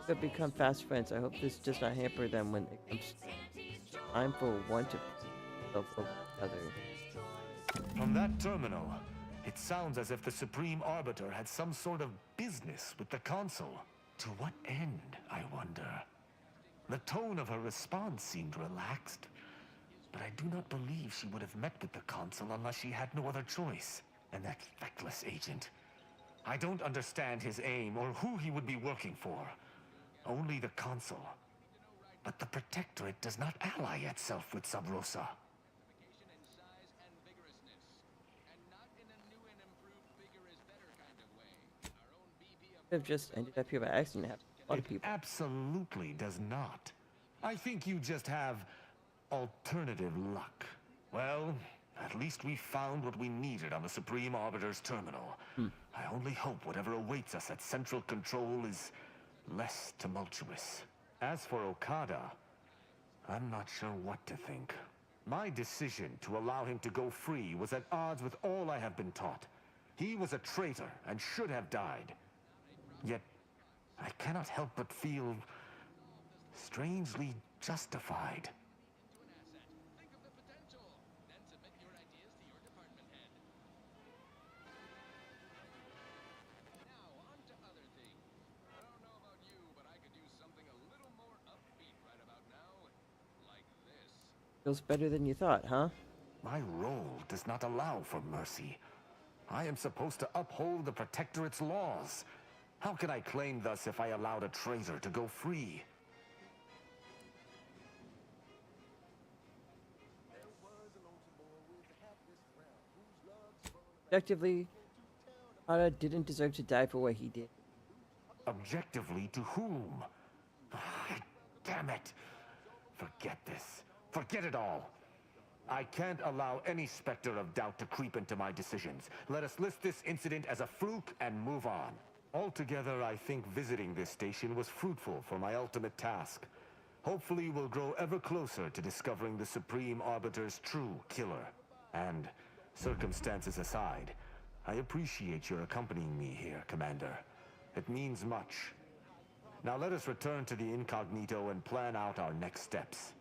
Could become fast friends. I hope this does not hamper them when it comes time for one to self over the other. From that terminal, it sounds as if the Supreme Arbiter had some sort of business with the Consul. To what end, I wonder? The tone of her response seemed relaxed, but I do not believe she would have met with the Consul unless she had no other choice. And that feckless agent. I don't understand his aim or who he would be working for. Only the Consul. But the Protectorate does not ally itself with Sub Rosa. Have just ended up here by accident. Have a lot of people. Absolutely does not. I think you just have alternative luck. Well, at least we found what we needed on the Supreme Arbiter's terminal. I only hope whatever awaits us at Central Control is less tumultuous. As for Okada, I'm not sure what to think. My decision to allow him to go free was at odds with all I have been taught. He was a traitor and should have died. Yet, I cannot help but feel strangely justified. Feels better than you thought, huh? My role does not allow for mercy. I am supposed to uphold the Protectorate's laws. How can I claim thus if I allowed a traitor to go free? Objectively, Okada didn't deserve to die for what he did. Objectively to whom? Damn it! Forget this. Forget it all. I can't allow any specter of doubt to creep into my decisions. Let us list this incident as a fluke and move on. Altogether, I think visiting this station was fruitful for my ultimate task. Hopefully, we'll grow ever closer to discovering the Supreme Arbiter's true killer. And, circumstances aside, I appreciate your accompanying me here, Commander. It means much. Now let us return to the incognito and plan out our next steps.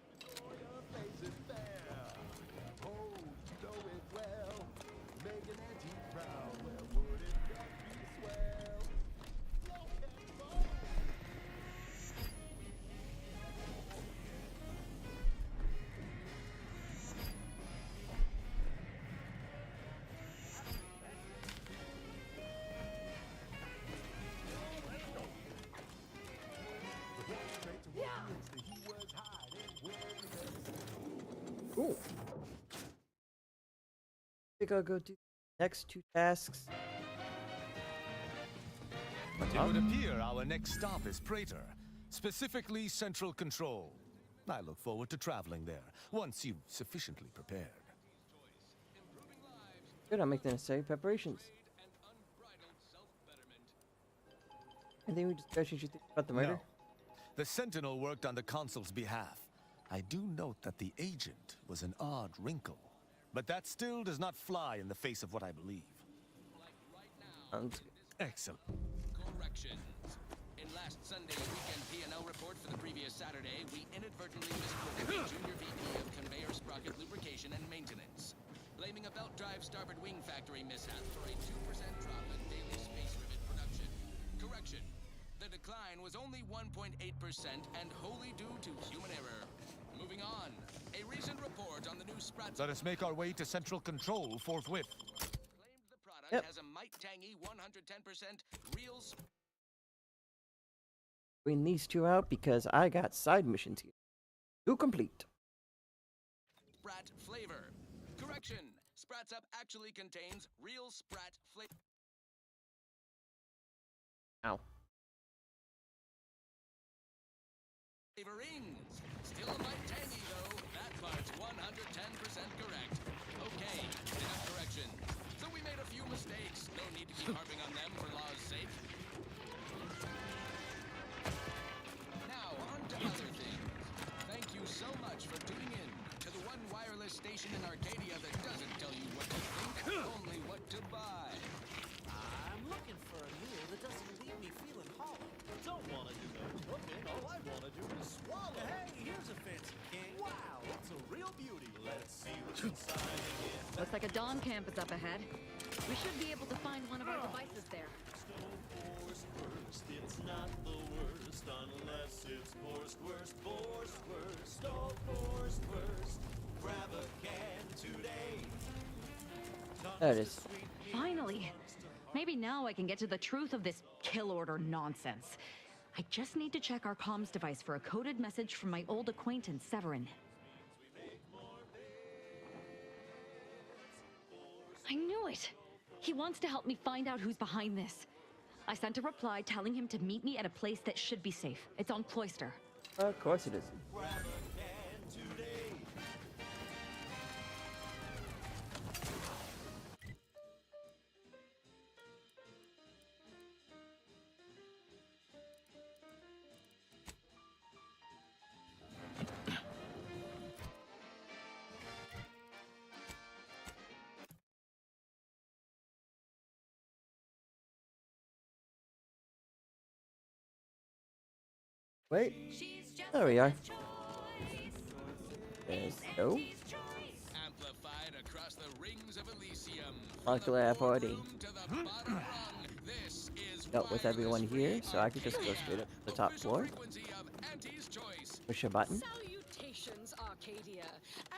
think I'll go do the next 2 tasks. It would appear our next stop is Praetor, specifically Central Control. I look forward to traveling there, once you've sufficiently prepared. Good, I'll make the necessary preparations. I think we discussed you think about the murder. No. The Sentinel worked on the Consul's behalf. I do note that the agent was an odd wrinkle. But that still does not fly in the face of what I believe. Excellent. Corrections. In last Sunday's weekend P&L report for the previous Saturday, we inadvertently misquoted the Junior VP of Conveyor Sprocket Lubrication and Maintenance, blaming a belt drive starboard wing factory mishap for a 2% drop in daily space rivet production. Correction. The decline was only 1.8% and wholly due to human error. Moving on. A recent report on the new Sprat... Let us make our way to Central Control forthwith. Claimed the product has a might tangy 110% real... Bring these 2 out because I got side missions here. To complete. Sprat flavor. Correction. Sprats Up actually contains real Sprat flavor. Ow. Flavorings. Still a mite tangy though. That part's 110% correct. Okay, enough correction. So we made a few mistakes. No need to keep harping on them for law's sake. Now, on to other things. Thank you so much for tuning in to the one wireless station in Arcadia that doesn't tell you what to think, only what to buy. I'm looking for a meal that doesn't leave me feeling hollow. Don't want to do no cooking. All I want to do is swallow. Hey, here's a fancy king. Wow, it's a real beauty. Let's see what's inside again. Looks like a dawn camp is up ahead. We should be able to find one of our devices there. Force worst, it's not the worst unless it's forced worst, forced worst, oh forced worst. Grab a can today. There it is. Finally! Maybe now I can get to the truth of this kill order nonsense. I just need to check our comms device for a coded message from my old acquaintance, Severin. I knew it! He wants to help me find out who's behind this. I sent a reply telling him to meet me at a place that should be safe. It's on Cloister. Of course it is. Wait, there we are. There's no Amplified across the rings of Elysium. Luckily I've already This is dealt with everyone here, so I could just go straight up to the top floor. Push a button. Salutations, Arcadia.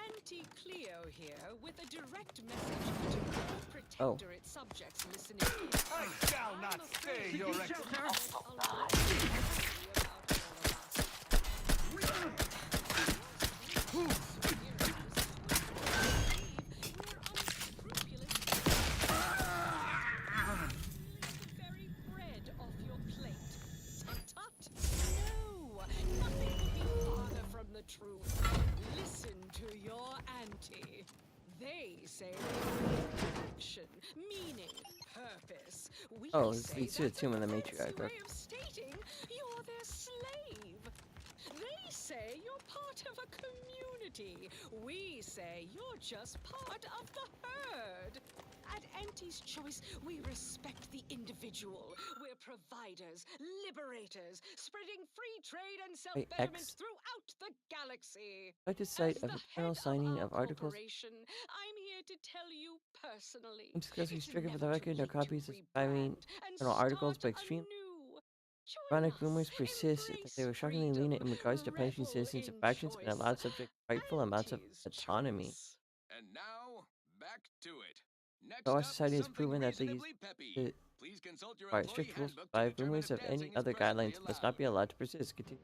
Auntie Cleo here with a direct message to all Protectorate subjects listening in. I shall not stay, Your Excellency. Very bread off your plate. Tut-tut. No, nothing could be farther from the truth. Listen to your auntie. They say action, meaning, purpose. We say it's the tomb of the matriarch. way of stating you're their slave. They say you're part of a community. We say you're just part of the herd. At Auntie's Choice, we respect the individual. We're providers, liberators, spreading free trade and self-betterment X. throughout the galaxy. Like to cite a final signing of articles. I'm here to tell you personally. I'm discussing stricken for the record, no copies of surviving journal articles, but extreme chronic rumors persist that they were shockingly lenient in regards to punishing citizens of factions and allowed subject rightful amounts of autonomy. And now, back to it. Next Our up, society has something proven that these reasonably peppy. Please consult your require strict employee rules handbook to by determine rumors if of any dancing is other personally guidelines must not be allowed to persist. Continue.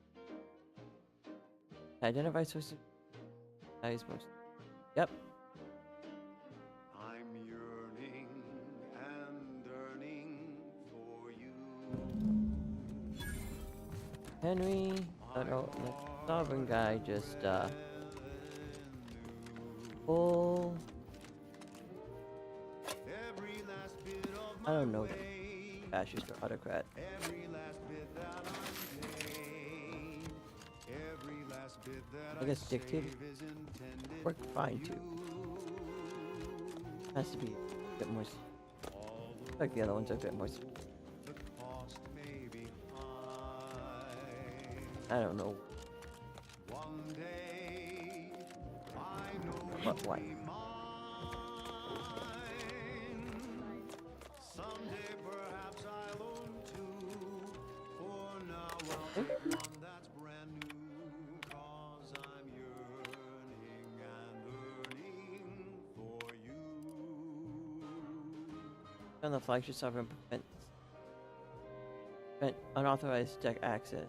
Identify sources. That is most. I'm your Henry, I don't the sovereign guy just full. I don't know that fascist or autocrat. I guess dictator work fine too. Has to be a bit more. Like the other ones are a bit more. I don't know. But why? Someday perhaps I'll own two. For now I'll take one that's brand new. 'Cause I'm yearning and yearning for you. On the flagship sovereign prevent unauthorized deck access.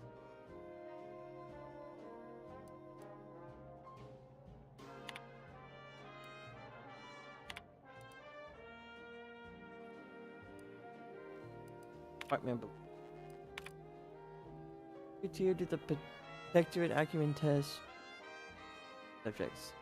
Part member. Praetor did the protectorate acumen test. Subjects.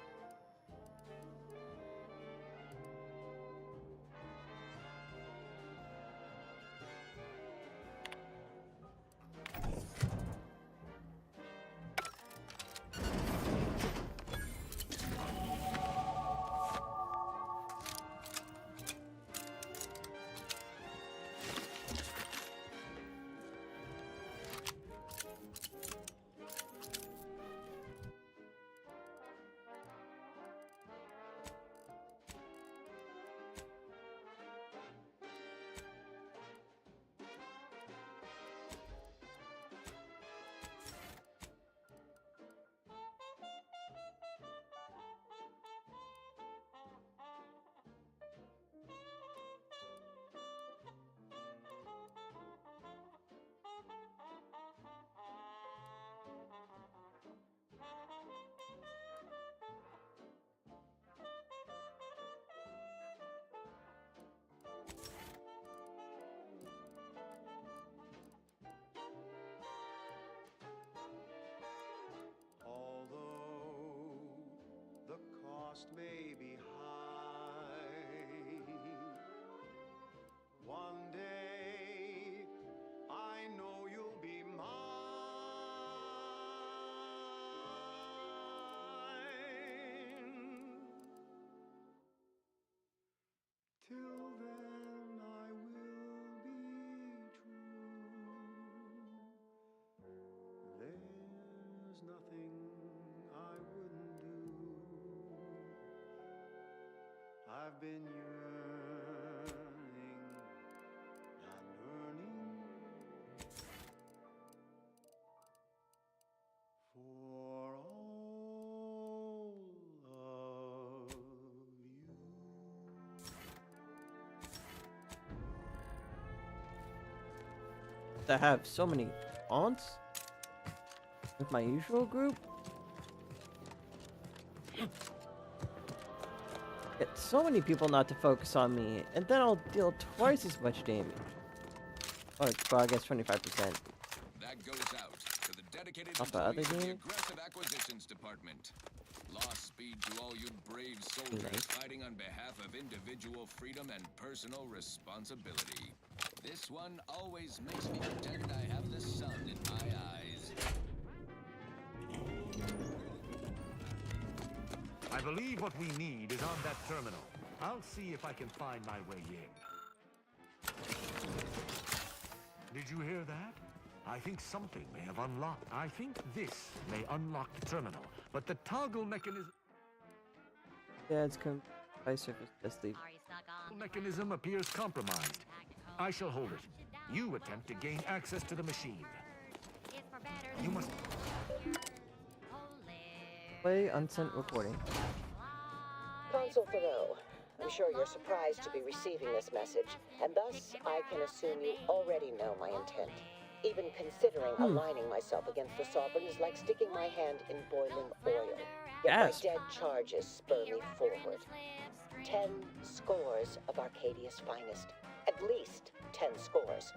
May be high. One day I know you'll be mine. Till then I will be true. There's nothing I wouldn't do. I've been yearning and yearning for all of you. To have so many aunts with my usual group. Get so many people not to focus on me, and then I'll deal twice as much damage. Or, well, I guess 25%. That goes out to the dedicated Off the other employees of the game? Aggressive Acquisitions Department. Lost speed to all you brave soldiers Nice. fighting on behalf of individual freedom and personal responsibility. This one always makes me pretend I have the sun in my eyes. I believe what we need is on that terminal. I'll see if I can find my way in. Did you hear that? I think something may have unlocked. I think this may unlock the terminal, but the toggle mechanism... Yeah, it's by surface. Just leave. mechanism appears compromised. I shall hold it. You attempt to gain access to the machine. You must... Play unsent recording. Consul Thoreau, I'm sure you're surprised to be receiving this message, and thus I can assume you already know my intent. Even considering aligning myself against the Sovereign is like sticking my hand in boiling oil. Yet my dead charges spur me forward. 10 scores of Arcadia's finest. At least 10 scores.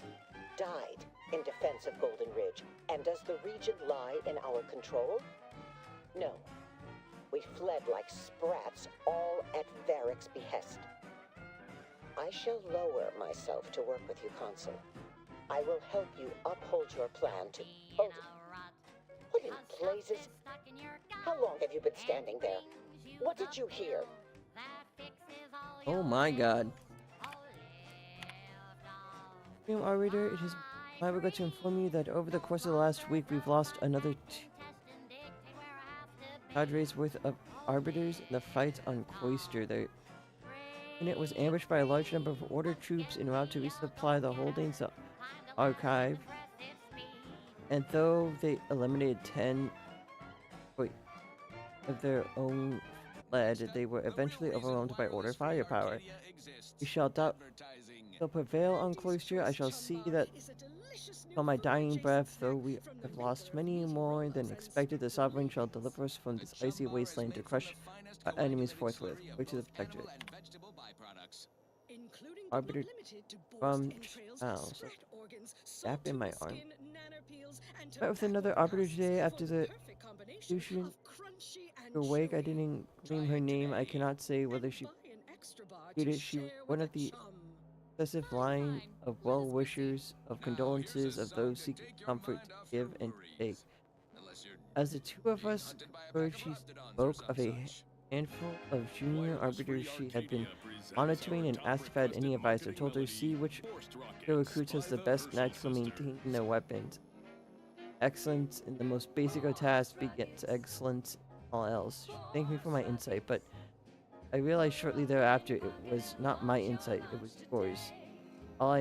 died in defense of Golden Ridge. And does the region lie in our control? No. We fled like sprats, all at Varric's behest. I shall lower myself to work with you, Consul. I will help you uphold your plan to... Oh, what in blazes? How long have you been standing there? What did you hear? Oh my god. Supreme Arbiter, it is my regret to inform you that over the course of the last week, we've lost another cadres worth of Arbiters in the fight on Cloister. The unit was ambushed by a large number of Order troops en route to resupply the holdings of Archive. And though they eliminated 10 of their own fled, they were eventually overwhelmed by Order firepower. We shall prevail on Cloister. I shall see that on my dying breath, though we have lost many more than expected, the Sovereign shall deliver us from this icy wasteland to crush our enemies forthwith. Way to the Protectorate. Arbiter from so gap in my arm. Met with another Arbiter today after the execution. Awake, I didn't claim her name. I cannot say whether she did it. She was one of the excessive line of well-wishers, of condolences, of those seeking comfort to give and to take. As the two of us heard, she spoke of a handful of junior arbiters she had been monitoring and asked if I had any advice. I told her, see which the recruits has the best knack for maintaining their weapons. Excellence in the most basic of tasks begets excellence in all else. She thanked me for my insight, but I realized shortly thereafter it was not my insight, it was yours. All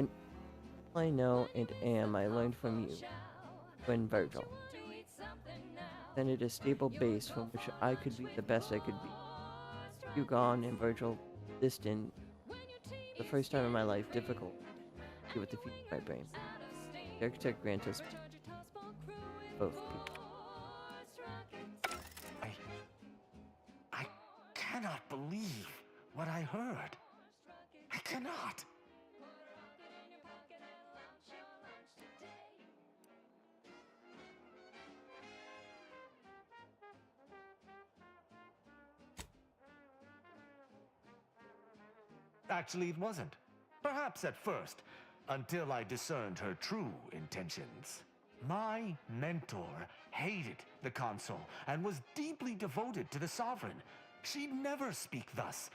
I know and am, I learned from you, when Virgil. Then it a stable base from which I could be the best I could be. You gone and Virgil distant, the first time in my life, difficult to with the future of my brain. The architect grant us both people. I cannot believe what I heard. I cannot. Actually, it wasn't. Perhaps at first, until I discerned her true intentions. My mentor hated the Consul and was deeply devoted to the Sovereign. She'd never speak thus,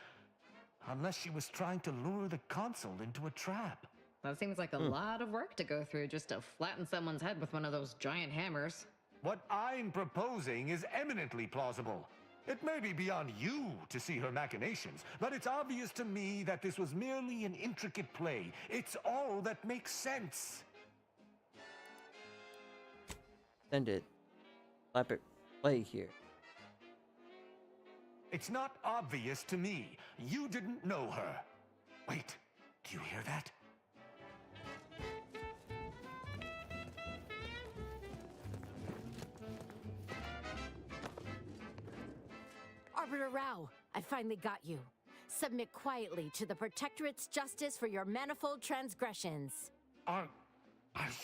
unless she was trying to lure the Consul into a trap. That seems like a lot of work to go through just to flatten someone's head with one of those giant hammers. What I'm proposing is eminently plausible. It may be beyond you to see her machinations, but it's obvious to me that this was merely an intricate play. It's all that makes sense. Send it. Slap it. Play here. It's not obvious to me. You didn't know her. Wait, do you hear that? Arbiter Rao, I finally got you. Submit quietly to the Protectorate's justice for your manifold transgressions. Are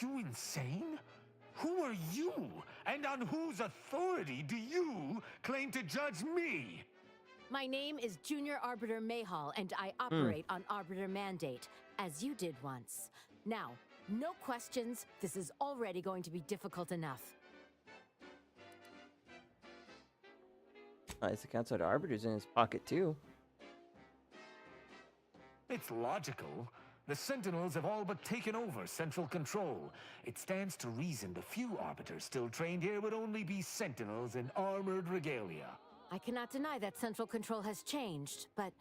you insane? Who are you? And on whose authority do you claim to judge me? My name is Junior Arbiter Mayhall, and I operate on Arbiter Mandate, as you did once. Now, no questions. This is already going to be difficult enough. Nice accounts of arbiters in his pocket too. It's logical. The Sentinels have all but taken over central control. It stands to reason the few arbiters still trained here would only be Sentinels in armored regalia. I cannot deny that central control has changed, but...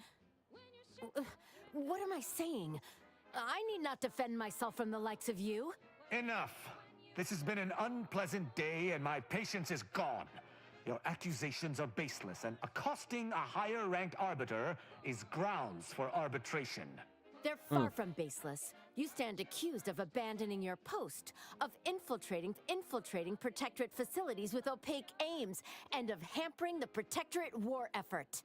what am I saying? I need not defend myself from the likes of you. Enough! This has been an unpleasant day and my patience is gone. Your accusations are baseless, and accosting a higher-ranked arbiter is grounds for arbitration. They're far from baseless. You stand accused of abandoning your post, of infiltrating Protectorate facilities with opaque aims, and of hampering the Protectorate war effort.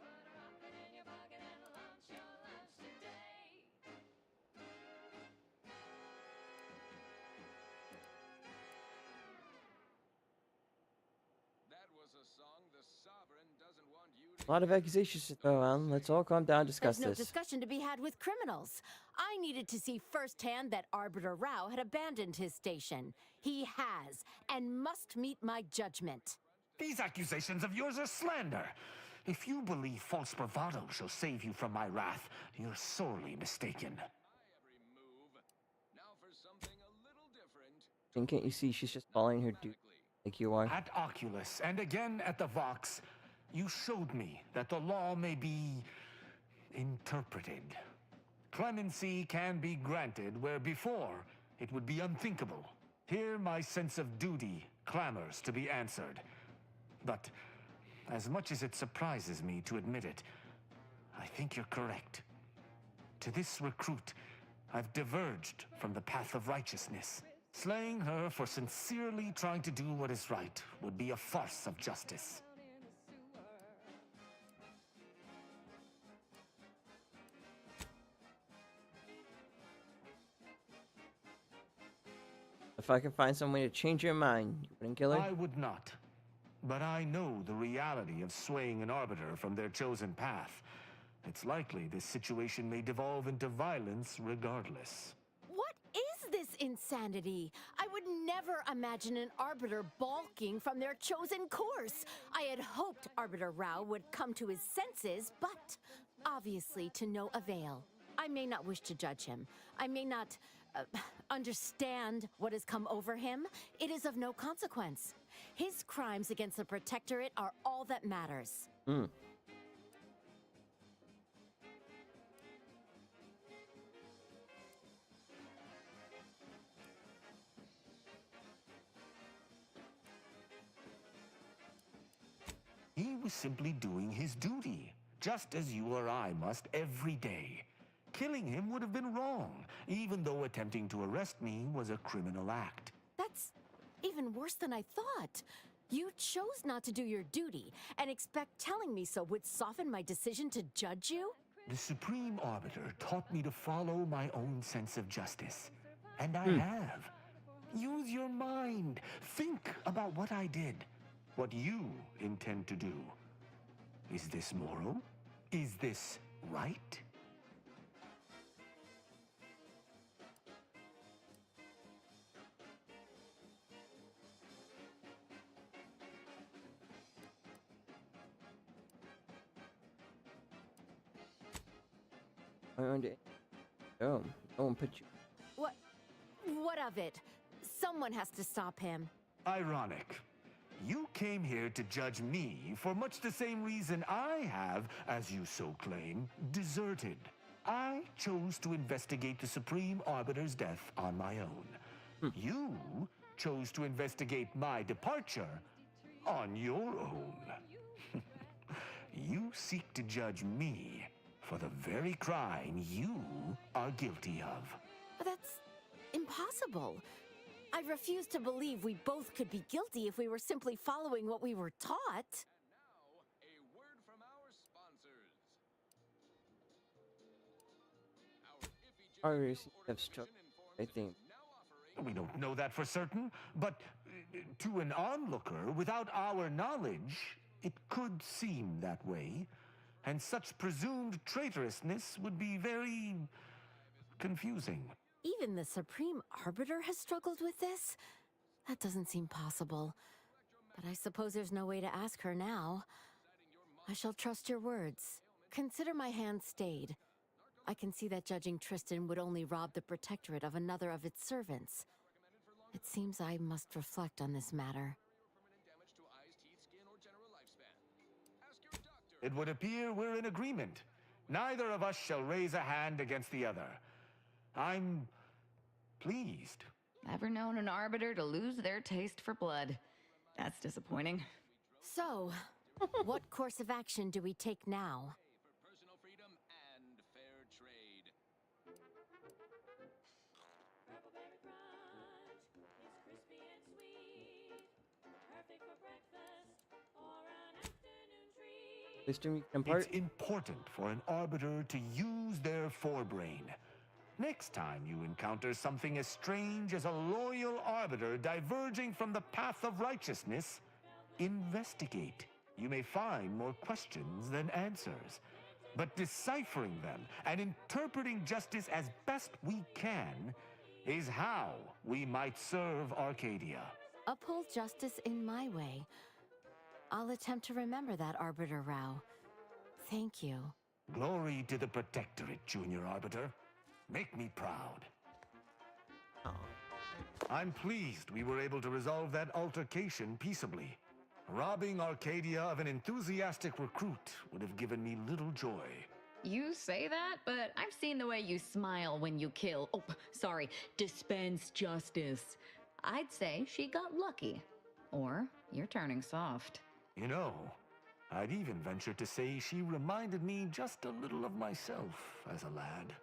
A lot of accusations to throw around. Let's all calm down and discuss There's no this. discussion to be had with criminals. I needed to see firsthand that Arbiter Rao had abandoned his station. He has, and must meet my judgment. These accusations of yours are slander. If you believe false bravado shall save you from my wrath, you're sorely mistaken. And can't you see she's just following her duty like you are? At Oculus, and again at the Vox, you showed me that the law may be interpreted. Clemency can be granted where before it would be unthinkable. Here my sense of duty clamors to be answered. But as much as it surprises me to admit it, I think you're correct. To this recruit, I've diverged from the path of righteousness. Slaying her for sincerely trying to do what is right would be a farce of justice. If I could find some way to change your mind, you wouldn't kill her? I would not. But I know the reality of swaying an arbiter from their chosen path. It's likely this situation may devolve into violence regardless. What is this insanity? I would never imagine an Arbiter balking from their chosen course. I had hoped Arbiter Rao would come to his senses, but obviously to no avail. I may not wish to judge him. I may not understand what has come over him. It is of no consequence. His crimes against the Protectorate are all that matters. He was simply doing his duty, just as you or I must every day. Killing him would have been wrong, even though attempting to arrest me was a criminal act. That's even worse than I thought. You chose not to do your duty, and expect telling me so would soften my decision to judge you? The Supreme Arbiter taught me to follow my own sense of justice. And I have. Use your mind. Think about what I did. What you intend to do. Is this moral? Is this right? Oh, no one put you. What of it? Someone has to stop him. Ironic. You came here to judge me for much the same reason I have, as you so claim, deserted. I chose to investigate the Supreme Arbiter's death on my own. You chose to investigate my departure on your own. You seek to judge me for the very crime you are guilty of. That's impossible. I refuse to believe we both could be guilty if we were simply following what we were taught. Artists have struck, I think. We don't know that for certain, but to an onlooker, without our knowledge, it could seem that way. And such presumed traitorousness would be very confusing. Even the Supreme Arbiter has struggled with this? That doesn't seem possible. But I suppose there's no way to ask her now. I shall trust your words. Consider my hand stayed. I can see that judging Tristan would only rob the Protectorate of another of its servants. It seems I must reflect on this matter. It would appear we're in agreement. Neither of us shall raise a hand against the other. I'm pleased. Ever known an arbiter to lose their taste for blood? That's disappointing. So, what course of action do we take now? It's important for an arbiter to use their forebrain. Next time you encounter something as strange as a loyal arbiter diverging from the path of righteousness, investigate. You may find more questions than answers. But deciphering them and interpreting justice as best we can is how we might serve Arcadia. Uphold justice in my way. I'll attempt to remember that, Arbiter Rao. Thank you. Glory to the Protectorate, Junior Arbiter. Make me proud. I'm pleased we were able to resolve that altercation peaceably. Robbing Arcadia of an enthusiastic recruit would have given me little joy. You say that, but I've seen the way you smile when you kill. Oh, sorry, dispense justice. I'd say she got lucky. Or you're turning soft. You know, I'd even venture to say she reminded me just a little of myself as a lad.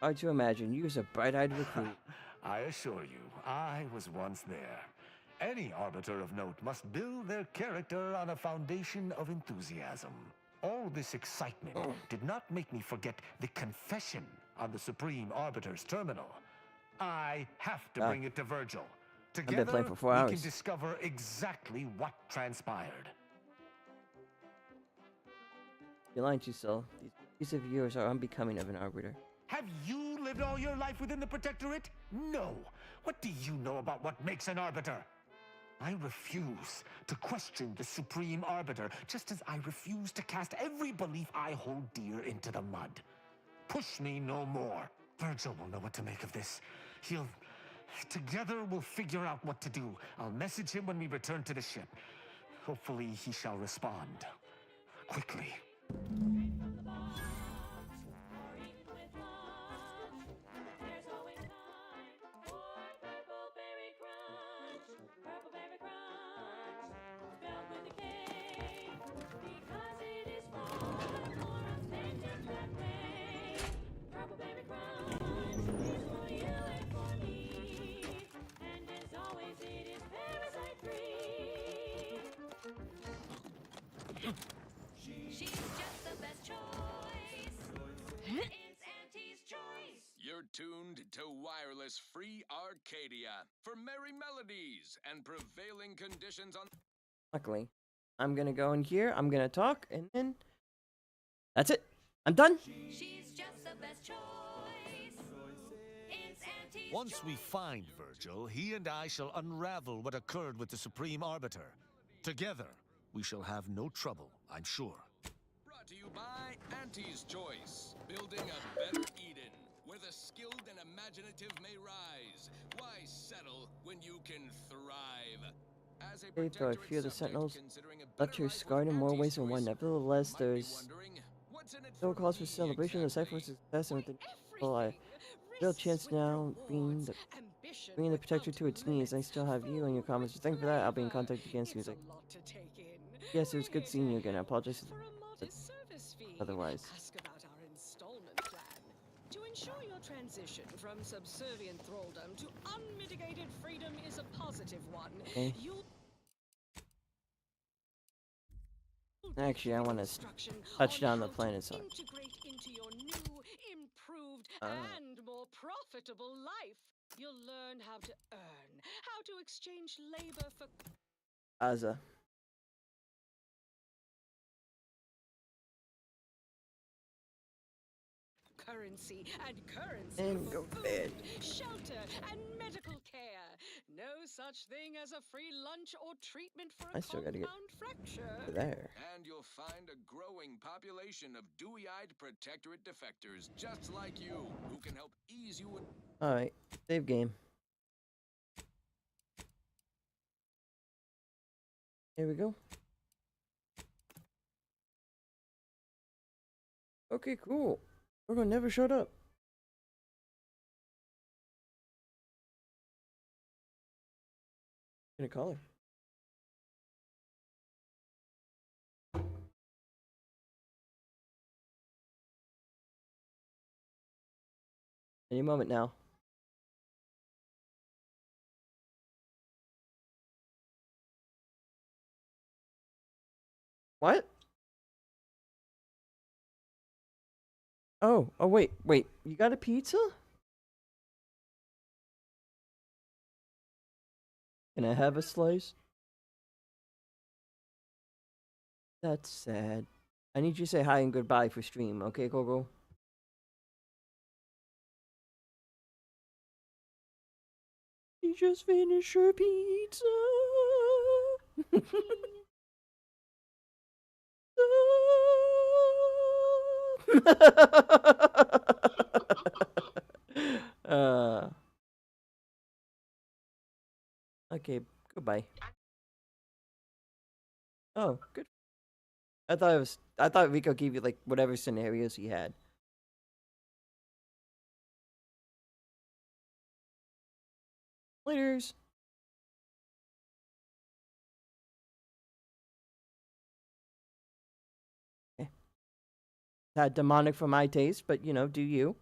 Hard to imagine you as a bright-eyed recruit. I assure you, I was once there. Any arbiter of note must build their character on a foundation of enthusiasm. All this excitement did not make me forget the confession on the Supreme Arbiter's terminal. I have to bring it to Virgil. I've Together, been playing for 4 we hours. can discover exactly what transpired. You're lying to yourself. These of yours are unbecoming of an arbiter. Have you lived all your life within the Protectorate? No. What do you know about what makes an arbiter? I refuse to question the Supreme Arbiter, just as I refuse to cast every belief I hold dear into the mud. Push me no more. Virgil will know what to make of this. Together we'll figure out what to do. I'll message him when we return to the ship. Hopefully he shall respond. Quickly. She's just the best choice. It's Auntie's choice. You're tuned to Wireless Free Arcadia for merry melodies and prevailing conditions on. Luckily, I'm gonna go in here, I'm gonna talk, and then that's it. I'm done. She's just the best choice. It's Auntie's Once we find Virgil, he and I shall unravel what occurred with the Supreme Arbiter. Together, we shall have no trouble, I'm sure. Brought to you by Auntie's Choice. Building a better Eden, where the skilled and imaginative may rise. Why settle when you can thrive? As a Though a protectorate few of the subject sentinels considering a left better her life scarred with in more Auntie's ways than one. Choice, Nevertheless, might be there's wondering, what's in it still for cause for me celebration. The exactly? cipher was a success, and with the well, real chance now being the protector to its knees. I still have you and your comments to thank for that. I'll be in contact again soon. Like, yes, it was good seeing you again. I apologize. Otherwise. Ask about our installment plan. To ensure your transition from subservient thraldom to unmitigated freedom is a positive one. Okay. You'll Actually, I want to touch down the planet side. integrate into your new, improved, and more profitable life. You'll learn how to earn, how to exchange labor for Aza. currency, and currency And for go to food, bed. shelter, and medical care. No such thing as a free lunch or treatment for I a still gotta get compound fracture. there. And you'll find a growing population of dewy-eyed protectorate defectors just like you, who can help ease you in. Alright, save game. Here we go. Okay, cool. Virgo never showed up. I'm gonna call her. Any moment now. What? Oh, wait. You got a pizza? Can I have a slice? That's sad. I need you to say hi and goodbye for stream, okay, Coco? You just finished your pizza. uh. Okay. Goodbye. Oh, good. I thought Rico gave you like whatever scenarios he had. Laters. Demonic for my taste, but you know, do you?